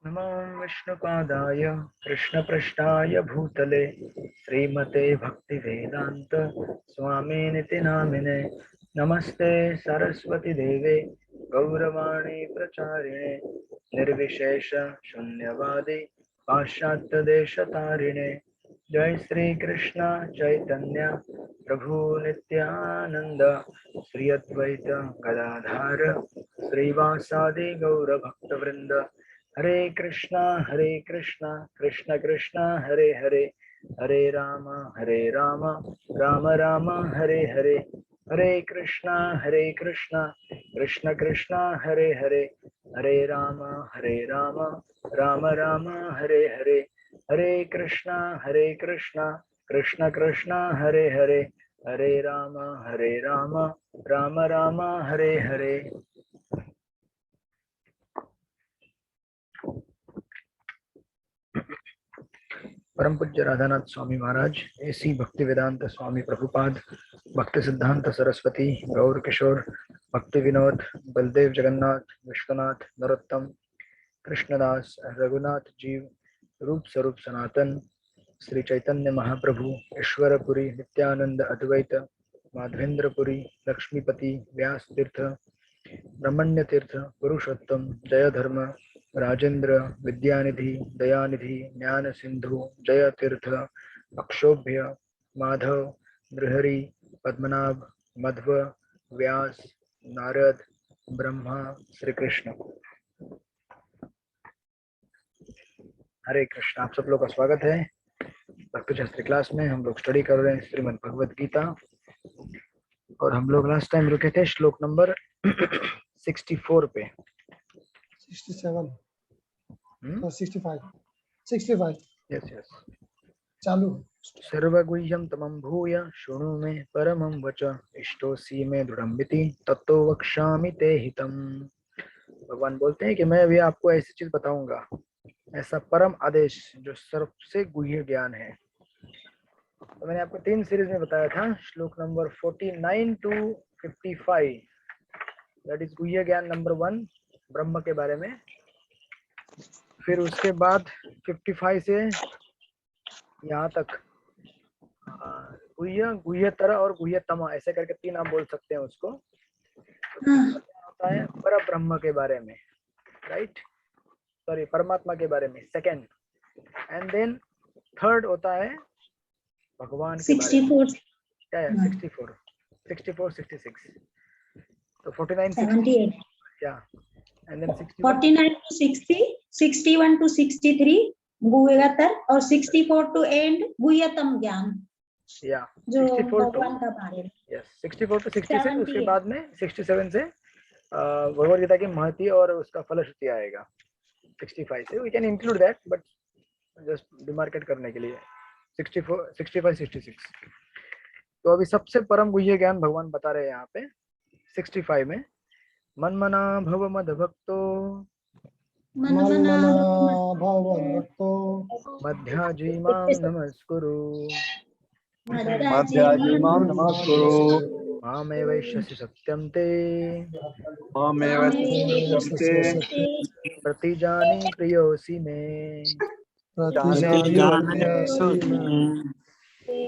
नमो विष्णुपादाय कृष्णपृष्ठाय भूतले श्रीमते भक्तिवेदांत स्वामिनिति नामिने। नमस्ते सरस्वती देवे गौरवाणी प्रचारिणे निर्विशेष शून्यवादी पाश्चात्य देशतारिणे। जय श्री कृष्ण चैतन्य प्रभु नित्यानंद श्री अद्वैत गदाधार श्रीवासादि गौर भक्तवृंद। हरे कृष्णा कृष्ण कृष्णा हरे हरे, हरे राम राम राम हरे हरे। हरे कृष्णा कृष्ण कृष्णा हरे हरे, हरे राम राम राम हरे हरे। हरे कृष्णा कृष्ण कृष्णा हरे हरे, हरे राम राम राम हरे हरे। परम पूज्य राधानाथ स्वामी महाराज, एसी भक्ति वेदांत स्वामी प्रभुपाद, भक्ति सिद्धांत सरस्वती गौर किशोर, भक्ति विनोद, बलदेव जगन्नाथ, विश्वनाथ, नरोत्तम, कृष्णदास, रघुनाथ जीव, रूप स्वरूप सनातन, श्री चैतन्य महाप्रभु, ईश्वरपुरी नित्यानंद अद्वैत, माधवेंद्रपुरी, लक्ष्मीपति, व्यास तीर्थ, ब्रह्मण्य तीर्थ, पुरुषोत्तम, जय धर्म, राजेंद्र, विद्यानिधि, दयानिधि, ज्ञान सिंधु, जय तीर्थ, अक्षोभ्य, माधव, नृहरि, पद्मनाभ, मध्व, व्यास, नारद, ब्रह्मा, श्री कृष्ण। हरे कृष्ण। आप सब लोग का स्वागत है भक्ति शास्त्री क्लास में। हम लोग स्टडी कर रहे हैं श्रीमद् भगवद गीता और हम लोग लास्ट टाइम रुके थे श्लोक नंबर 64 पे। 67 or 65 यस यस। चालू। सर्वगुह्यं तमं भूय शृणु मे परमं वच इष्टोसी मे दृढ़मिति तत्तो वक्ष्यामि ते हितम्। भगवान बोलते हैं कि मैं भी आपको ऐसी चीज बताऊंगा, ऐसा परम आदेश जो सबसे गुह्य ज्ञान है। तो मैंने आपको 3 सीरीज में बताया था, श्लोक नंबर 49 to 55, दैट इज गुह्य ज्ञान नंबर 1 ब्रह्म के बारे में। फिर उसके बाद 55 से यहाँ तक गुह्य, गुह्यतर और गुह्यतम ऐसे करके 3 आप बोल सकते हैं उसको। तो होता है पर ब्रह्म के बारे में, राइट, सॉरी परमात्मा के बारे में सेकंड, एंड देन थर्ड होता है भगवान के बारे में। क्या है 64 64 66, तो 49 78 क्या, एंड देन 49 to 60 61 to 63 गुह्यतर और 64 to एंड गुह्यतम ज्ञान, या जो 64 टू भगवान का बारे में। यस 64 टू 66, उसके 78 बाद में 67 से भगवद गीता की महती और उसका फलश्रुति आएगा। 65 से we can include that, but just demarcate करने के लिए 64 65 66। तो अभी सबसे परम गुह्य ज्ञान भगवान बता रहे हैं यहाँ पे 65 में। मनमना भव मद भक्तो मनमना भवतो मध्याजी मां नमस्कुरु मध्याजी मां नमस्कुरु मामे वैश्यसि सत्यं ते मामेव सत्यन्ते प्रतिजाने प्रियोऽसि मे।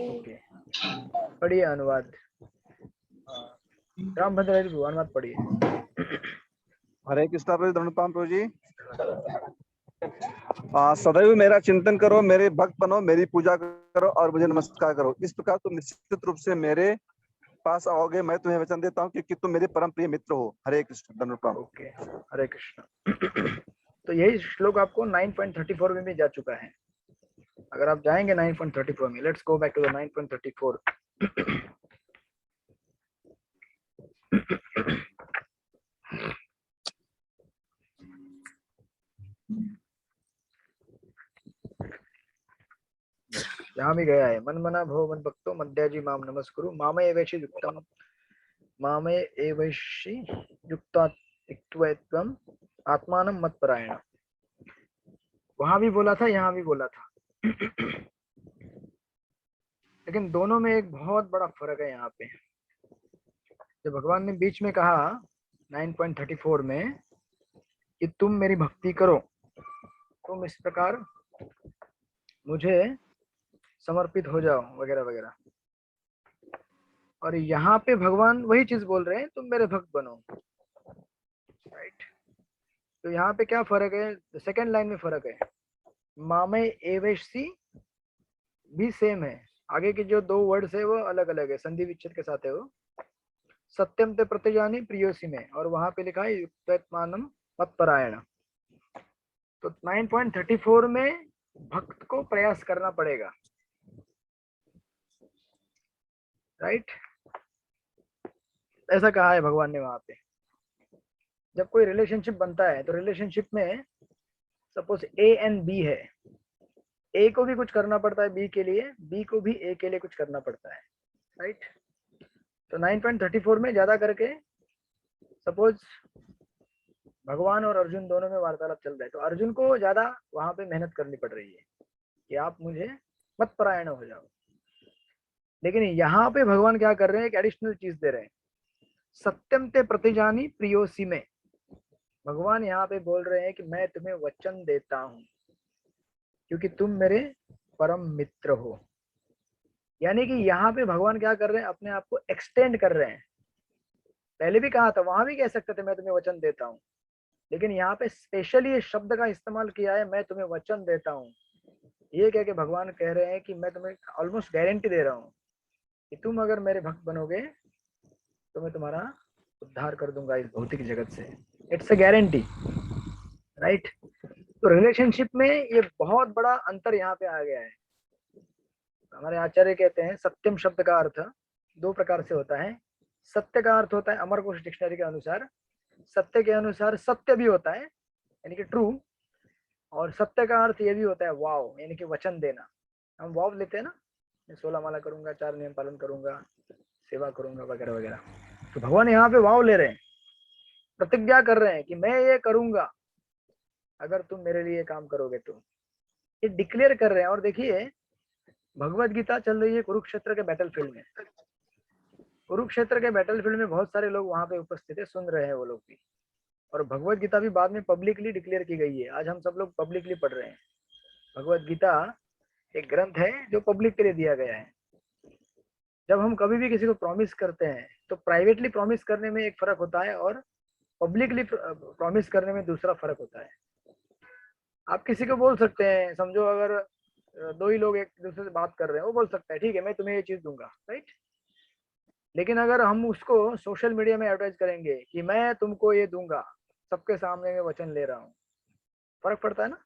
ओके, पढ़िए अनुवाद। रामभद्र जी अनुवाद पढ़िए। हरे कृष्णा प्रभु धनुपाम प्रभु जी। सदैव मेरा चिंतन करो, मेरे भक्त बनो, मेरी पूजा करो और मुझे नमस्कार करो। इस प्रकार तुम निश्चित रूप से मेरे पास आओगे। मैं तुम्हें वचन देता हूँ क्योंकि तुम मेरे परम प्रिय मित्र हो। हरे कृष्ण धनुपाम। ओके, हरे कृष्ण। तो यही श्लोक आपको 9.34 में भी जा चुका है। अगर आप जाएंगे 9.34 में, let's go back to the 9.34। यहाँ भी गया है, मन मना भव मन भक्तो मध्याजी माम नमस्कुरु मामे एवैषि युक्तम मामे एवैषि युक्तत्वम आत्मानं मत्परायण। वहां भी बोला था, यहाँ भी बोला था, लेकिन दोनों में एक बहुत बड़ा फर्क है। यहाँ पे जब भगवान ने बीच में कहा 9.34 में कि तुम मेरी भक्ति करो, तुम इस प्रकार मुझे समर्पित हो जाओ वगैरह वगैरह। और यहाँ पे भगवान वही चीज बोल रहे हैं, तुम मेरे भक्त बनो, राइट। तो यहाँ पे क्या फर्क है, सेकंड लाइन में फर्क है, मामे एवेशी भी सेम है, आगे के जो 2 वर्ड्स है वो अलग अलग है, संधि विच्छेद के साथ है वो। सत्यम ते प्रतिजानी प्रियोसी में, और वहां पे लिखा है युक्तमानम मत्परायण। तो 9.34 में भक्त को प्रयास करना पड़ेगा, राइट। ऐसा कहा है भगवान ने वहां पे। जब कोई रिलेशनशिप बनता है तो रिलेशनशिप में सपोज ए एंड बी है, ए को भी कुछ करना पड़ता है बी के लिए, बी को भी ए के लिए कुछ करना पड़ता है, राइट। तो 9.34 में ज्यादा करके सपोज भगवान और अर्जुन दोनों में वार्तालाप चल रहा है, तो अर्जुन को ज्यादा वहां पे मेहनत करनी पड़ रही है कि आप मुझे मत परायण हो जाओ। लेकिन यहाँ पे भगवान क्या कर रहे हैं, एक एडिशनल चीज दे रहे हैं, सत्यम ते प्रतिजानी प्रियोसी में। भगवान यहाँ पे बोल रहे हैं कि मैं तुम्हें वचन देता हूं क्योंकि तुम मेरे परम मित्र हो। यानी कि यहाँ पे भगवान क्या कर रहे हैं, अपने आप को एक्सटेंड कर रहे हैं। पहले भी कहा था, वहां भी कह सकते थे मैं तुम्हें वचन देता हूँ, लेकिन यहाँ पे स्पेशली ये शब्द का इस्तेमाल किया है, मैं तुम्हें वचन देता हूँ। ये कह के भगवान कह रहे हैं कि मैं तुम्हें ऑलमोस्ट गारंटी दे रहा हूँ कि तुम अगर मेरे भक्त बनोगे तो मैं तुम्हारा उद्धार कर दूंगा इस भौतिक जगत से। It's a guarantee, right. तो रिलेशनशिप में ये बहुत बड़ा अंतर यहाँ पे आ गया है। हमारे आचार्य कहते हैं सत्यम शब्द का अर्थ 2 प्रकार से होता है। सत्य का अर्थ होता है अमरकोश डिक्शनरी के अनुसार, सत्य के अनुसार सत्य भी होता है यानी कि ट्रू, और सत्य का अर्थ ये भी होता है वाव, यानी कि वचन देना। हम वाव लेते हैं ना, मैं 16 माला करूंगा, 4 नियम पालन करूंगा, सेवा करूंगा वगैरह वगैरह। तो भगवान यहाँ पे वाव ले रहे हैं, प्रतिज्ञा कर रहे हैं कि मैं ये करूंगा अगर तुम मेरे लिए काम करोगे तो, ये डिक्लेयर कर रहे हैं। और देखिए भगवत गीता चल रही है कुरुक्षेत्र के बैटलफील्ड में। कुरुक्षेत्र के बैटलफील्ड में बहुत सारे लोग वहां पे उपस्थित है, सुन रहे हैं वो लोग भी। और भगवत गीता भी बाद में पब्लिकली डिक्लेयर की गई है, आज हम सब लोग पब्लिकली पढ़ रहे हैं। भगवत गीता एक ग्रंथ है जो पब्लिक के लिए दिया गया है। जब हम कभी भी किसी को प्रॉमिस करते हैं तो प्राइवेटली प्रॉमिस करने में एक फर्क होता है और पब्लिकली प्रॉमिस करने में दूसरा फर्क होता है। आप किसी को बोल सकते हैं, समझो अगर 2 ही लोग एक दूसरे से बात कर रहे हैं, वो बोल सकता है ठीक है मैं तुम्हें ये चीज दूंगा, राइट। लेकिन अगर हम उसको सोशल मीडिया में एडवर्टाइज करेंगे कि मैं तुमको ये दूंगा, सबके सामने मैं वचन ले रहा हूँ, फर्क पड़ता है ना।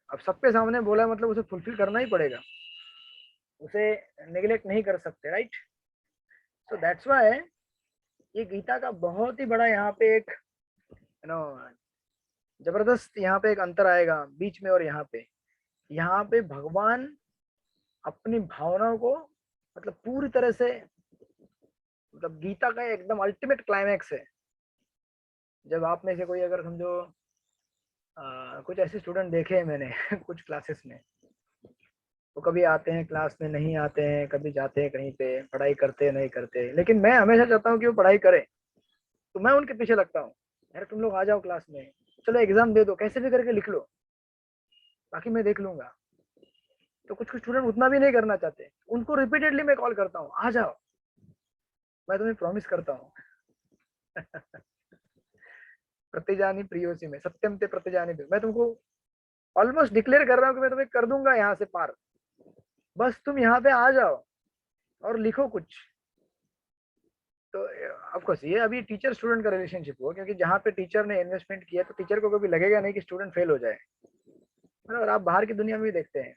अब सबके सामने बोला मतलब उसे फुलफिल करना ही पड़ेगा, उसे नेग्लेक्ट नहीं कर सकते, राइट। सो दैट्स व्हाई ये गीता का बहुत ही बड़ा यहाँ पे एक जबरदस्त यहाँ पे एक अंतर आएगा बीच में। और यहाँ पे भगवान अपनी भावनाओं को मतलब पूरी तरह से, मतलब गीता का एकदम अल्टीमेट क्लाइमैक्स है। जब आप में से कोई अगर समझो कुछ ऐसे स्टूडेंट देखे हैं मैंने कुछ क्लासेस में, तो कभी आते हैं क्लास में, नहीं आते हैं, कभी जाते हैं कहीं पे, पढ़ाई करते हैं नहीं करते, लेकिन मैं हमेशा चाहता हूँ कि वो पढ़ाई करें। तो मैं उनके पीछे लगता हूँ, यार तुम लोग आ जाओ क्लास में, चलो एग्जाम दे दो, कैसे भी करके लिख लो, बाकी मैं देख लूंगा। तो कुछ कुछ स्टूडेंट उतना भी नहीं करना चाहते, उनको रिपीटेडली मैं कॉल करता हूँ, आ जाओ, मैं तुम्हें प्रॉमिस करता हूँ प्रतिजानी प्रियोसी में, सत्यम ते प्रतिजानी, मैं तुमको ऑलमोस्ट डिक्लेयर कर रहा हूँ कि मैं तुम्हें कर दूंगा यहाँ से पार, बस तुम यहाँ पे आ जाओ और लिखो कुछ। तो ऑफकोर्स ये अभी टीचर स्टूडेंट का रिलेशनशिप हुआ, क्योंकि जहाँ पे टीचर ने इन्वेस्टमेंट किया तो टीचर को कभी लगेगा नहीं कि स्टूडेंट फेल हो जाए, और आप बाहर की दुनिया में भी देखते हैं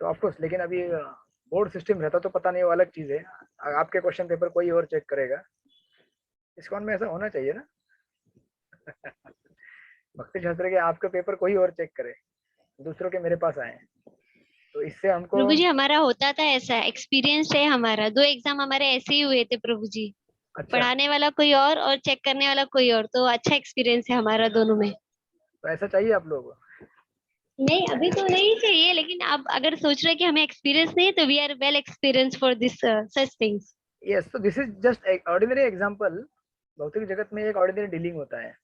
तो ऑफकोर्स। लेकिन अभी बोर्ड सिस्टम रहता तो पता नहीं, वो अलग चीज है, आपके क्वेश्चन पेपर कोई और चेक करेगा। इस्कॉन में ऐसा होना चाहिए ना भक्ति शास्त्र के आपके पेपर कोई और चेक करे, दूसरों के मेरे पास आए, तो इससे हमको। प्रभु जी हमारा होता था ऐसा, एक्सपीरियंस है हमारा, 2 एग्जाम हमारे ऐसे ही हुए थे प्रभु जी। अच्छा, पढ़ाने वाला कोई और चेक करने वाला कोई और, तो अच्छा एक्सपीरियंस है हमारा दोनों में। तो ऐसा चाहिए आप लोगों को। नहीं अभी तो नहीं चाहिए, लेकिन आप अगर सोच रहे हैं कि हमें एक्सपीरियंस नहीं, तो we are well experience for this such things. Yes, तो this is just ordinary example. भौतिक जगत में एक ऑर्डिनरी डीलिंग होता है,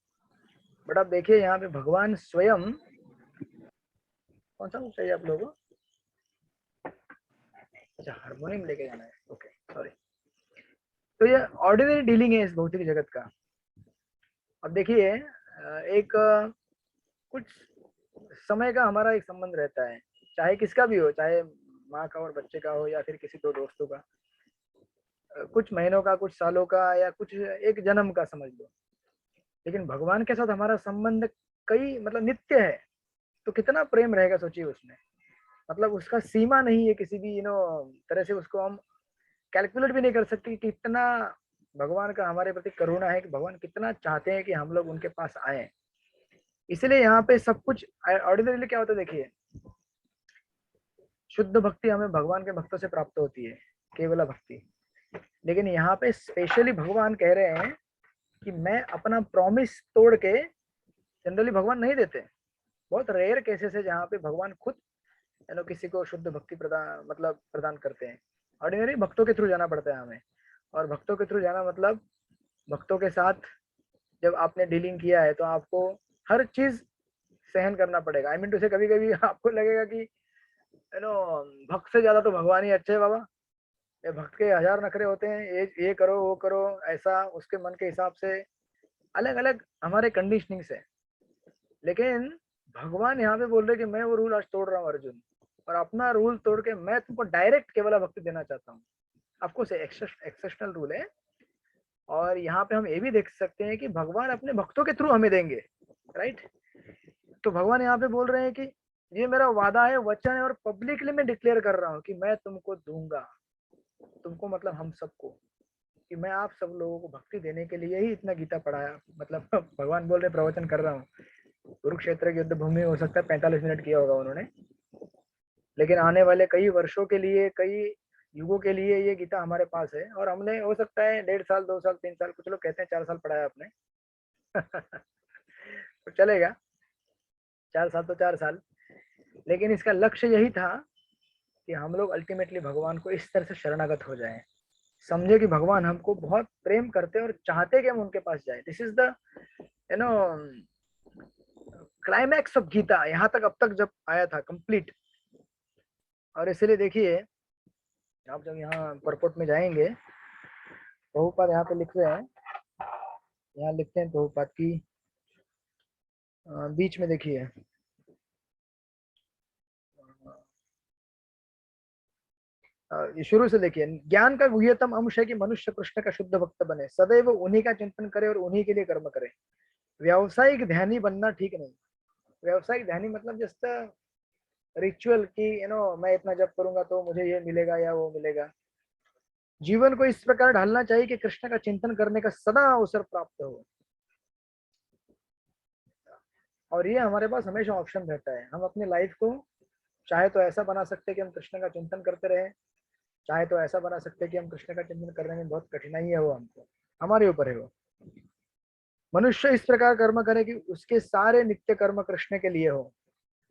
बट आप देखिए यहाँ पे भगवान स्वयं, कौन सा चाहिए आप लोगों को? अच्छा, हारमोनियम लेके जाना है, ओके सॉरी। तो ये ऑर्डिनरी डीलिंग है इस भौतिक जगत का। अब देखिए एक कुछ समय का हमारा एक संबंध रहता है, चाहे किसका भी हो, चाहे माँ का और बच्चे का हो या फिर किसी दो दोस्तों का, कुछ महीनों का, कुछ सालों का, या कुछ एक जन्म का समझ लो। लेकिन भगवान के साथ हमारा संबंध कई मतलब नित्य है, तो कितना प्रेम रहेगा सोचिए उसमें। मतलब उसका सीमा नहीं है किसी भी तरह से, उसको हम कैलकुलेट भी नहीं कर सकते कि कितना भगवान का हमारे प्रति करुणा है, कि भगवान कितना चाहते हैं कि हम लोग उनके पास आए। इसलिए यहाँ पे सब कुछ ऑर्डिनरीली क्या होता है, देखिए शुद्ध भक्ति हमें भगवान के भक्तों से प्राप्त होती है, केवल भक्ति। लेकिन यहाँ पे स्पेशली भगवान कह रहे हैं कि मैं अपना प्रॉमिस तोड़ के, जनरली भगवान नहीं देते, बहुत रेयर केसेस है जहाँ पे भगवान खुद किसी को शुद्ध भक्ति प्रदान करते हैं। ऑर्डिनरी भक्तों के थ्रू जाना पड़ता है हमें, और भक्तों के थ्रू जाना मतलब भक्तों के साथ जब आपने डीलिंग किया है तो आपको हर चीज सहन करना पड़ेगा। आई मीन टू से कभी कभी आपको लगेगा कि भक्त से ज्यादा तो भगवान ही अच्छे है बाबा, ये भक्त के हजार नखरे होते हैं, ये करो वो करो, ऐसा उसके मन के हिसाब से अलग अलग हमारे कंडीशनिंग्स है। लेकिन भगवान यहाँ पे बोल रहे कि मैं वो रूल आज तोड़ रहा हूँ अर्जुन, और अपना रूल तोड़ के मैं तुमको डायरेक्ट केवल भक्ति देना चाहता हूँ। आपको से एक्सेप्शनल रूल है, और यहाँ पे हम ये भी देख सकते हैं कि भगवान अपने भक्तों के थ्रू हमें देंगे, राइट। तो भगवान यहाँ पे बोल रहे हैं कि ये मेरा वादा है, वचन है, और पब्लिकली मैं डिक्लेयर कर रहा हूँ कि मैं तुमको दूंगा, तुमको मतलब हम सबको, कि मैं आप सब लोगों को भक्ति देने के लिए ही इतना गीता पढ़ाया। मतलब भगवान बोल रहे प्रवचन कर रहा हूँ, कुरुक्षेत्र की युद्ध भूमि हो सकता है 45 मिनट किया होगा उन्होंने, लेकिन आने वाले कई वर्षों के लिए, कई युगों के लिए ये गीता हमारे पास है, और हमने हो सकता है 1.5 साल 2 साल 3 साल, कुछ लोग कहते हैं 4 साल पढ़ाया आपने तो चलेगा, 4 साल तो 4 साल। लेकिन इसका लक्ष्य यही था कि हम लोग अल्टीमेटली भगवान को इस तरह से शरणागत हो जाएं, समझे कि भगवान हमको बहुत प्रेम करते हैं और चाहते कि हम उनके पास जाए। This is the climax of Gita, यहाँ तक अब तक जब आया था कंप्लीट। और इसलिए देखिए आप जब यहाँ परपोर्ट में जाएंगे, प्रभुपाद यहाँ पे लिख रहे हैं, यहाँ लिखते हैं प्रभुपाद की बीच में देखिए, शुरू से देखिए, ज्ञान का गुह्यतम अंश है कि मनुष्य कृष्ण का शुद्ध भक्त बने, सदैव उन्हीं का चिंतन करे और उन्हीं के लिए कर्म करे। व्यावसायिक ध्यानी बनना ठीक नहीं। व्यावसायिक ध्यानी मतलब जस्ट रिचुअल की मैं इतना जप करूंगा तो मुझे ये मिलेगा या वो मिलेगा। जीवन को इस प्रकार ढालना चाहिए कि कृष्ण का चिंतन करने का सदा अवसर प्राप्त हो, और ये हमारे पास हमेशा ऑप्शन रहता है। हम अपनी लाइफ को चाहे तो ऐसा बना सकते हैं कि हम कृष्ण का चिंतन करते रहे, चाहे तो ऐसा बना सकते हैं कि हम कृष्ण का चिंतन करने में बहुत कठिनाई है, वो हमको, हमारे ऊपर है वो। मनुष्य इस प्रकार कर्म करे कि उसके सारे नित्य कर्म कृष्ण के लिए हो।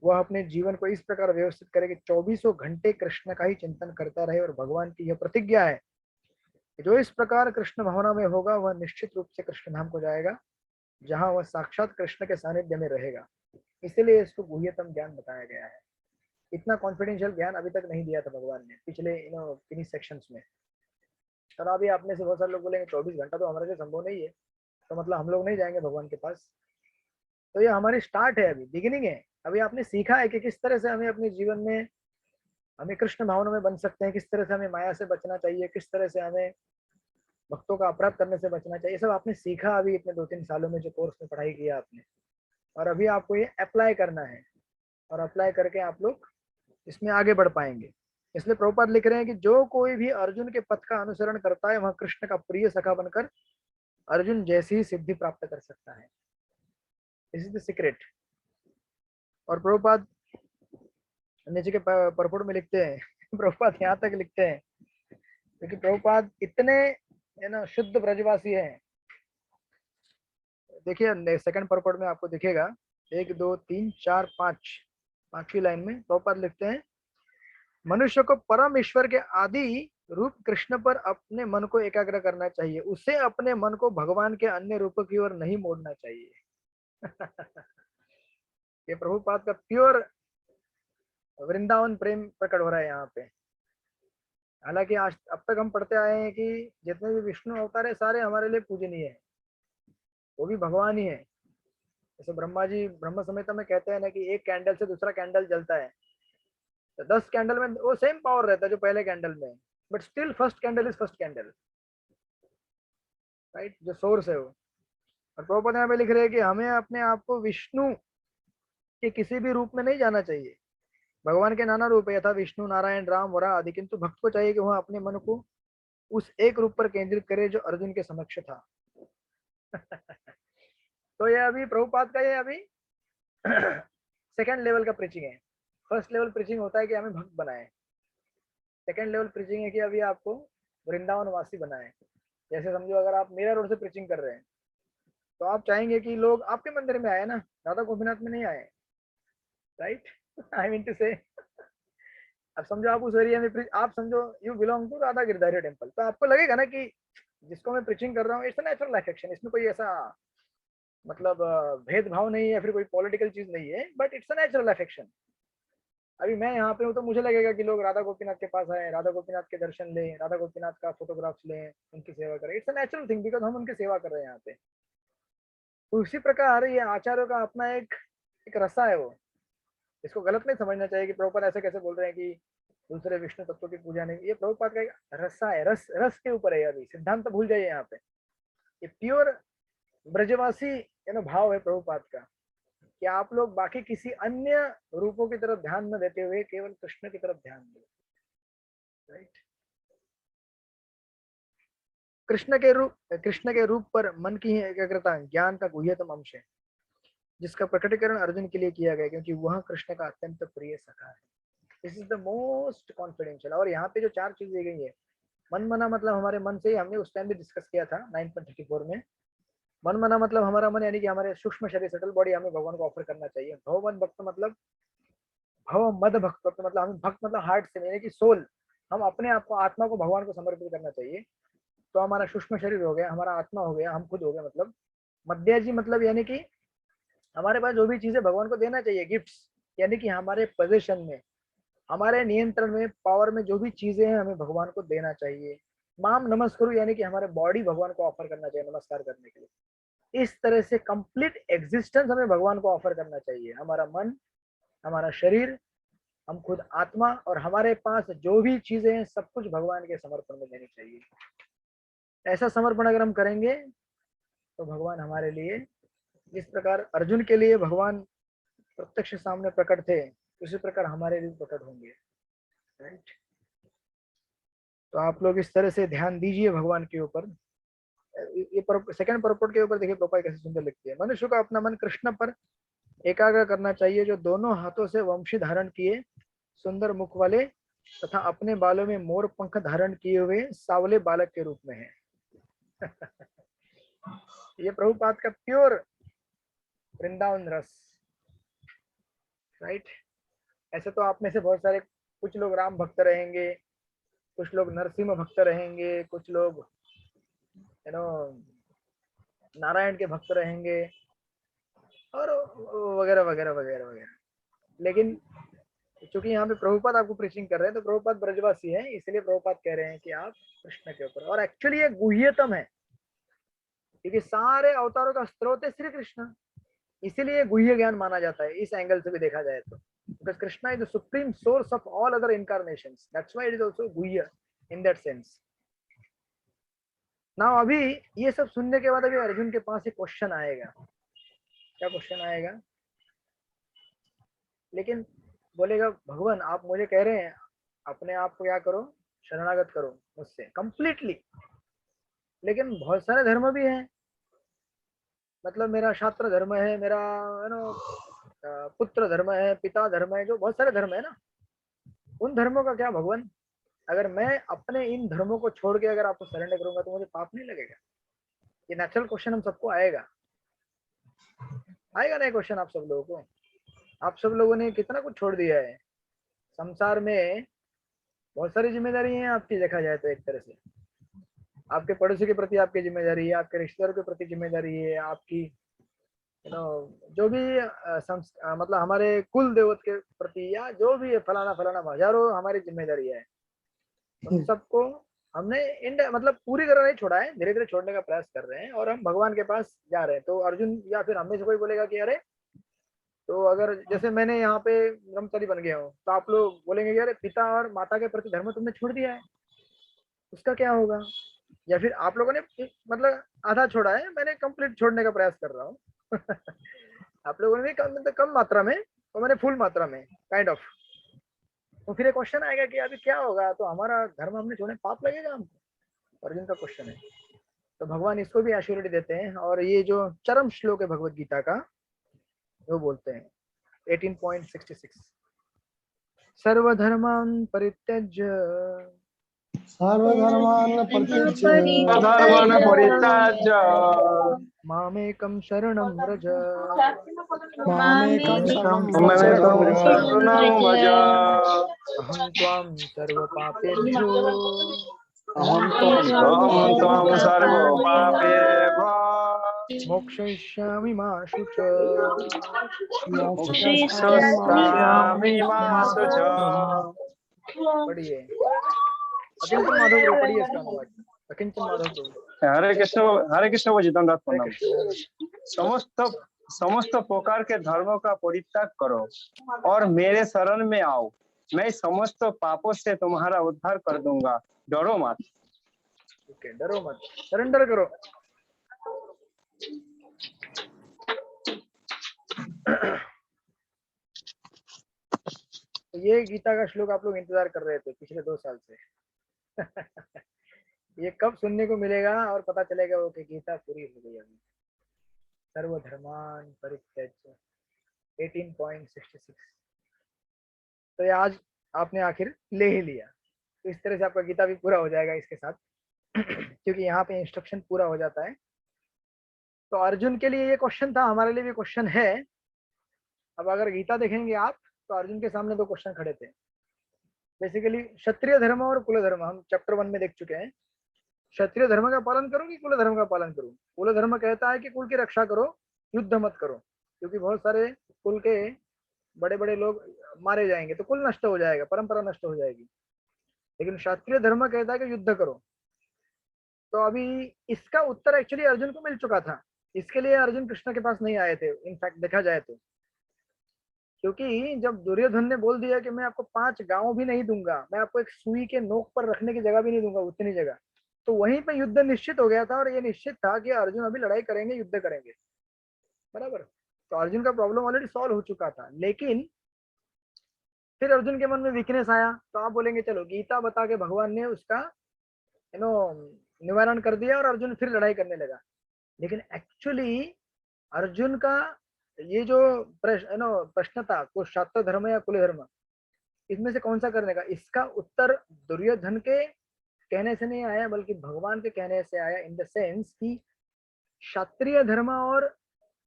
वह अपने जीवन को इस प्रकार व्यवस्थित करे कि 24 घंटे कृष्ण का ही चिंतन करता रहे, और भगवान की यह प्रतिज्ञा है कि जो इस प्रकार कृष्ण भावना में होगा वह निश्चित रूप से कृष्ण धाम को जाएगा, जहां वह साक्षात कृष्ण के सानिध्य में रहेगा। इसलिए इसको गुह्यतम ज्ञान बताया गया है। इतना कॉन्फिडेंशियल ज्ञान अभी तक नहीं दिया था भगवान ने पिछले किन्हीं सेक्शंस में। और अभी आप में से बहुत सारे लोग बोलेंगे 24 घंटा तो हमारे लिए संभव नहीं है, तो मतलब हम लोग नहीं जाएंगे भगवान के पास। तो ये हमारी स्टार्ट है, अभी बिगिनिंग है। अभी आपने सीखा है कि किस तरह से हमें अपने जीवन में हमें कृष्ण भावना में बन सकते हैं, किस तरह से हमें माया से बचना चाहिए, किस तरह से हमें भक्तों का अपराध करने से बचना चाहिए। सब आपने सीखा अभी इतने 2-3 सालों में जो कोर्स में पढ़ाई किया आपने, और अभी आपको ये अप्लाई करना है, और अप्लाई करके आप लोग इसमें आगे बढ़ पाएंगे। इसलिए प्रभुपाद लिख रहे हैं कि जो कोई भी अर्जुन के पथ का अनुसरण करता है वह कृष्ण का प्रिय सखा बनकर अर्जुन जैसी ही सिद्धि प्राप्त कर सकता है। This is the secret. और प्रभुपाद नीचे के परपुट में लिखते हैं प्रभुपाद यहाँ तक लिखते हैं क्योंकि प्रभुपाद इतने शुद्ध ब्रजवासी हैं। देखिए सेकंड परपुट में आपको दिखेगा 1 2 3 4 5 5वीं लाइन में प्रभुपाद लिखते हैं, मनुष्य को परम ईश्वर के आदि रूप कृष्ण पर अपने मन को एकाग्र करना चाहिए, उसे अपने मन को भगवान के अन्य रूपों की ओर नहीं मोड़ना चाहिए। ये प्रभुपाद का प्योर वृंदावन प्रेम प्रकट हो रहा है यहाँ पे। हालांकि आज अब तक हम पढ़ते आए हैं कि जितने भी विष्णु अवतार है सारे हमारे लिए पूजनीय है, वो भी भगवान ही है। जैसे ब्रह्मा जी ब्रह्म संहिता में कहते हैं ना कि एक कैंडल से दूसरा कैंडल जलता है, तो 10 कैंडल में वो सेम पावर रहता है जो पहले कैंडल में, but still first candle is first candle, right, जो सोर्स है वो। और प्रभुपाद यहाँ पे लिख रहे हैं कि हमें अपने आप को विष्णु के किसी भी रूप में नहीं जाना चाहिए। भगवान के नाना रूप है, यथा विष्णु नारायण राम वरा आदि, किंतु भक्त को चाहिए कि वह अपने मन को उस एक रूप पर केंद्रित करे जो अर्जुन के समक्ष था। तो ये अभी प्रभुपाद का ये अभी सेकंड लेवल का प्रीचिंग है। फर्स्ट लेवल प्रीचिंग होता है कि हमें भक्त बनाए, सेकंड लेवल प्रीचिंग है कि अभी आपको वृंदावन वासी बनाए। जैसे समझो अगर आप मीरा रोड से प्रीचिंग कर रहे हैं तो आप चाहेंगे कि लोग आपके मंदिर में आए ना, राधा गोपीनाथ में नहीं आए, राइट। आई मीन टू से अब समझो आप उस एरिया में आप समझो you belong to Radha Girdhari temple, तो आपको लगेगा ना कि जिसको मैं प्रीचिंग कर रहा हूँ इट्स नेचुरल अफेक्शन, इसमें कोई ऐसा मतलब भेदभाव नहीं है, फिर कोई पॉलिटिकल चीज नहीं है, but it's a natural affection. अभी मैं यहाँ पे हूँ तो मुझे लगेगा कि लोग राधा गोपीनाथ के पास आए, राधा गोपीनाथ के दर्शन लें, राधा गोपीनाथ का फोटोग्राफ्स लें, उनकी सेवा करें। It's a natural thing because हम उनकी सेवा कर रहे हैं यहाँ पे। तो उसी प्रकार ये आचार्यों का अपना एक रसा है वो, इसको गलत नहीं समझना चाहिए कि प्रभुपाद ऐसे कैसे बोल रहे हैं कि दूसरे विष्णु तत्व की पूजा नहीं। ये प्रभुपाद का एक रसा है, रस रस के ऊपर है। अभी सिद्धांत तो भूल जाइए यहाँ पे, ये प्योर ब्रजवासी भाव है प्रभुपाद का कि आप लोग बाकी किसी अन्य रूपों की तरफ ध्यान न देते हुए केवल कृष्ण की तरफ ध्यान दें, राइट। कृष्ण के रूप पर मन की एकाग्रता ज्ञान का गुह्यतम अंश है, जिसका प्रकटीकरण अर्जुन के लिए किया गया क्योंकि वह कृष्ण का अत्यंत प्रिय सखा है। This is the most confidential. और यहाँ पे जो 4 चीज दी गई है, मन मना मतलब हमारे मन से ही, हमने उस टाइम भी डिस्कस किया था 9.34 में। मन मना मतलब हमारा मन, यानी कि हमारे सूक्ष्म शरीर सटल बॉडी हमें भगवान को ऑफर करना चाहिए। भगवान भक्त मतलब भव मद भक्त मतलब हमें भक्त मतलब हार्ट से, यानी कि सोल, हम अपने आप को आत्मा को भगवान को समर्पित करना चाहिए। तो हमारा सूक्ष्म शरीर हो गया, हमारा आत्मा हो गया, हम खुद हो गए। मतलब मध्याजी मतलब यानी कि हमारे पास जो भी चीजें भगवान को देना चाहिए, गिफ्ट्स, यानी कि हमारे पोजीशन में, हमारे नियंत्रण में, पावर में जो भी चीजें हैं हमें भगवान को देना चाहिए। माम नमस्कुरु यानी कि हमारे बॉडी भगवान को ऑफर करना चाहिए नमस्कार करने के लिए। इस तरह से कंप्लीट एग्जिस्टेंस हमें भगवान को ऑफर करना चाहिए। हमारा मन, हमारा शरीर, हम खुद आत्मा, और हमारे पास जो भी चीजें हैं सब कुछ भगवान के समर्पण में देनी चाहिए। ऐसा समर्पण अगर हम करेंगे तो भगवान हमारे लिए, जिस प्रकार अर्जुन के लिए भगवान प्रत्यक्ष सामने प्रकट थे, उसी प्रकार हमारे लिए प्रकट होंगे, राइट। तो आप लोग इस तरह से ध्यान दीजिए भगवान के ऊपर। ये सेकंड परपोर्ट के ऊपर देखिए प्रोपाई कैसे सुंदर लिखती है। मनुष्य को अपना मन कृष्ण पर एकाग्र करना चाहिए, जो दोनों हाथों से वंशी धारण किए सुंदर मुख वाले तथा अपने बालों में मोर पंख धारण किए हुए सावले बालक के रूप में है। ये प्रभुपाद का प्योर वृंदावन रस, राइट। ऐसे तो आप में से बहुत सारे, कुछ लोग राम भक्त रहेंगे, कुछ लोग नरसिंह भक्त रहेंगे, कुछ लोग नारायण के भक्त रहेंगे, और वगैरह वगैरह वगैरह वगैरह। लेकिन क्योंकि यहाँ पे प्रभुपाद आपको प्रीचिंग कर रहे हैं, तो प्रभुपाद ब्रजवासी है, इसलिए प्रभुपाद कह रहे हैं कि आप कृष्ण के ऊपर। और एक्चुअली ये गुह्यतम है, क्योंकि सारे अवतारों का स्रोत है श्री कृष्ण, इसीलिए गुह्य ज्ञान माना जाता है। इस एंगल से भी देखा जाए तो, because Krishna is the supreme source of all other incarnations, that's why it is also guhya in that sense. Now अभी ये सब सुनने के बाद अभी अर्जुन के पास एक क्वेश्चन आएगा। क्या क्वेश्चन आएगा? लेकिन बोलेगा भगवान आप मुझे कह रहे हैं अपने आप को क्या करो, शरणागत करो मुझसे कंप्लीटली, लेकिन बहुत सारे धर्म भी हैं। मतलब मेरा छात्र धर्म है, मेरा पुत्र धर्म है, पिता धर्म है, जो बहुत सारे धर्म है ना, उन धर्मों का क्या भगवान? अगर मैं अपने इन धर्मों को छोड़ के अगर आपको सरेंडर करूंगा तो मुझे पाप नहीं लगेगा? ये नेचुरल क्वेश्चन हम सबको आएगा ना क्वेश्चन आप सब लोगों को। आप सब लोगों ने कितना कुछ छोड़ दिया है संसार में, बहुत सारी जिम्मेदारी है आपकी, देखा जाए तो। एक तरह से आपके पड़ोसी के प्रति आपकी जिम्मेदारी है, आपके रिश्तेदारों के प्रति जिम्मेदारी है, आपकी जो भी मतलब हमारे कुल देवत के प्रति या जो भी है फलाना फलाना हजारों हमारी जिम्मेदारी है, उन सबको हमने मतलब पूरी तरह नहीं छोड़ा है, धीरे धीरे छोड़ने का प्रयास कर रहे हैं और हम भगवान के पास जा रहे हैं। तो अर्जुन या फिर हमें से कोई बोलेगा कि अरे, तो अगर जैसे मैंने यहाँ पे ब्रह्मचारी बन गया हूँ, तो आप लोग बोलेंगे कि अरे पिता और माता के प्रति धर्म तुमने छोड़ दिया है, उसका क्या होगा? या फिर आप लोगों ने मतलब आधा छोड़ा है, मैंने कंप्लीट छोड़ने का प्रयास कर रहा हूँ। आप लोगों ने भी कम मात्रा में और मैंने फुल मात्रा में काइंड ऑफ। तो फिर एक क्वेश्चन आएगा कि अभी क्या होगा, तो हमारा धर्म हमने छोड़े, पाप लगेगा हमको? अर्जुन का क्वेश्चन है। तो भगवान इसको भी एश्योरिटी देते हैं, और ये जो चरम श्लोक है भगवत गीता का, वो बोलते हैं 18.66 सर्वधर्मान् परित्यज्य सर्वधर्मान् परित्यज्य धर्मन् परित्याज्य मामेकं शरणं व्रज मामेकं शरणं शरणं व्रज। अहं त्वां सर्वपापेभ्यो अहं त्वां सर्वपापेभ्यो मोक्षयिष्यामि मा शुच। मोक्षयिष्यामि मा शुच। पढ़िए अकिंचन माधव प्रभु, पढ़िए इसका अनुवाद। अकिंचन माधव प्रभु। हरे कृष्ण वो जितन दास हरे प्रणाम। कृष्ण। समस्त प्रकार के धर्मों का परित्याग करो और मेरे शरण में आओ, मैं समस्त पापों से तुम्हारा उद्धार कर दूंगा, डरो मत। ओके, डरो मत, सरेंडर करो। तो ये गीता का श्लोक आप लोग इंतजार कर रहे थे पिछले 2 साल से। ये कब सुनने को मिलेगा और पता चलेगा वो कि गीता पूरी हो गई अभी। सर्वधर्मान परित्यज्य 18.66। तो ये आज आपने आखिर ले ही लिया, तो इस तरह से आपका गीता भी पूरा हो जाएगा इसके साथ। क्योंकि यहाँ पे इंस्ट्रक्शन पूरा हो जाता है। तो अर्जुन के लिए ये क्वेश्चन था, हमारे लिए भी क्वेश्चन है। अब अगर गीता देखेंगे आप, तो अर्जुन के सामने 2 क्वेश्चन खड़े थे। बेसिकली क्षत्रिय धर्म और कुल धर्म हम चैप्टर 1 में देख चुके हैं। क्षत्रिय धर्म का पालन करो कि कुल धर्म का पालन करो? कुल धर्म कहता है कि कुल की रक्षा करो, युद्ध मत करो, क्योंकि बहुत सारे कुल के बड़े बड़े लोग मारे जाएंगे तो कुल नष्ट हो जाएगा, परंपरा नष्ट हो जाएगी। लेकिन क्षत्रिय धर्म कहता है कि युद्ध करो। तो अभी इसका उत्तर एक्चुअली अर्जुन को मिल चुका था, इसके लिए अर्जुन कृष्ण के पास नहीं आए थे इनफैक्ट देखा जाए तो। क्योंकि जब दुर्योधन ने बोल दिया कि मैं आपको 5 गांव भी नहीं दूंगा, मैं आपको एक सुई के नोक पर रखने की जगह भी नहीं दूंगा, उतनी जगह, तो वहीं पे युद्ध निश्चित हो गया था। और ये निश्चित था कि अर्जुन अभी लड़ाई करेंगे, युद्ध करेंगे, बराबर। तो अर्जुन का प्रॉब्लम ऑलरेडी सॉल्व हो चुका था। लेकिन फिर अर्जुन के मन में वीकनेस आया, तो आप बोलेंगे चलो गीता बता के भगवान ने उसका निवारण कर दिया और अर्जुन फिर लड़ाई करने लगा। लेकिन एक्चुअली अर्जुन का ये जो प्रश्न था, को क्षात्र धर्म या कुल धर्म, इसमें से कौन सा करने का, इसका उत्तर दुर्योधन के कहने से नहीं आया, बल्कि भगवान के कहने से आया। इन द सेंस कि क्षत्रिय धर्म और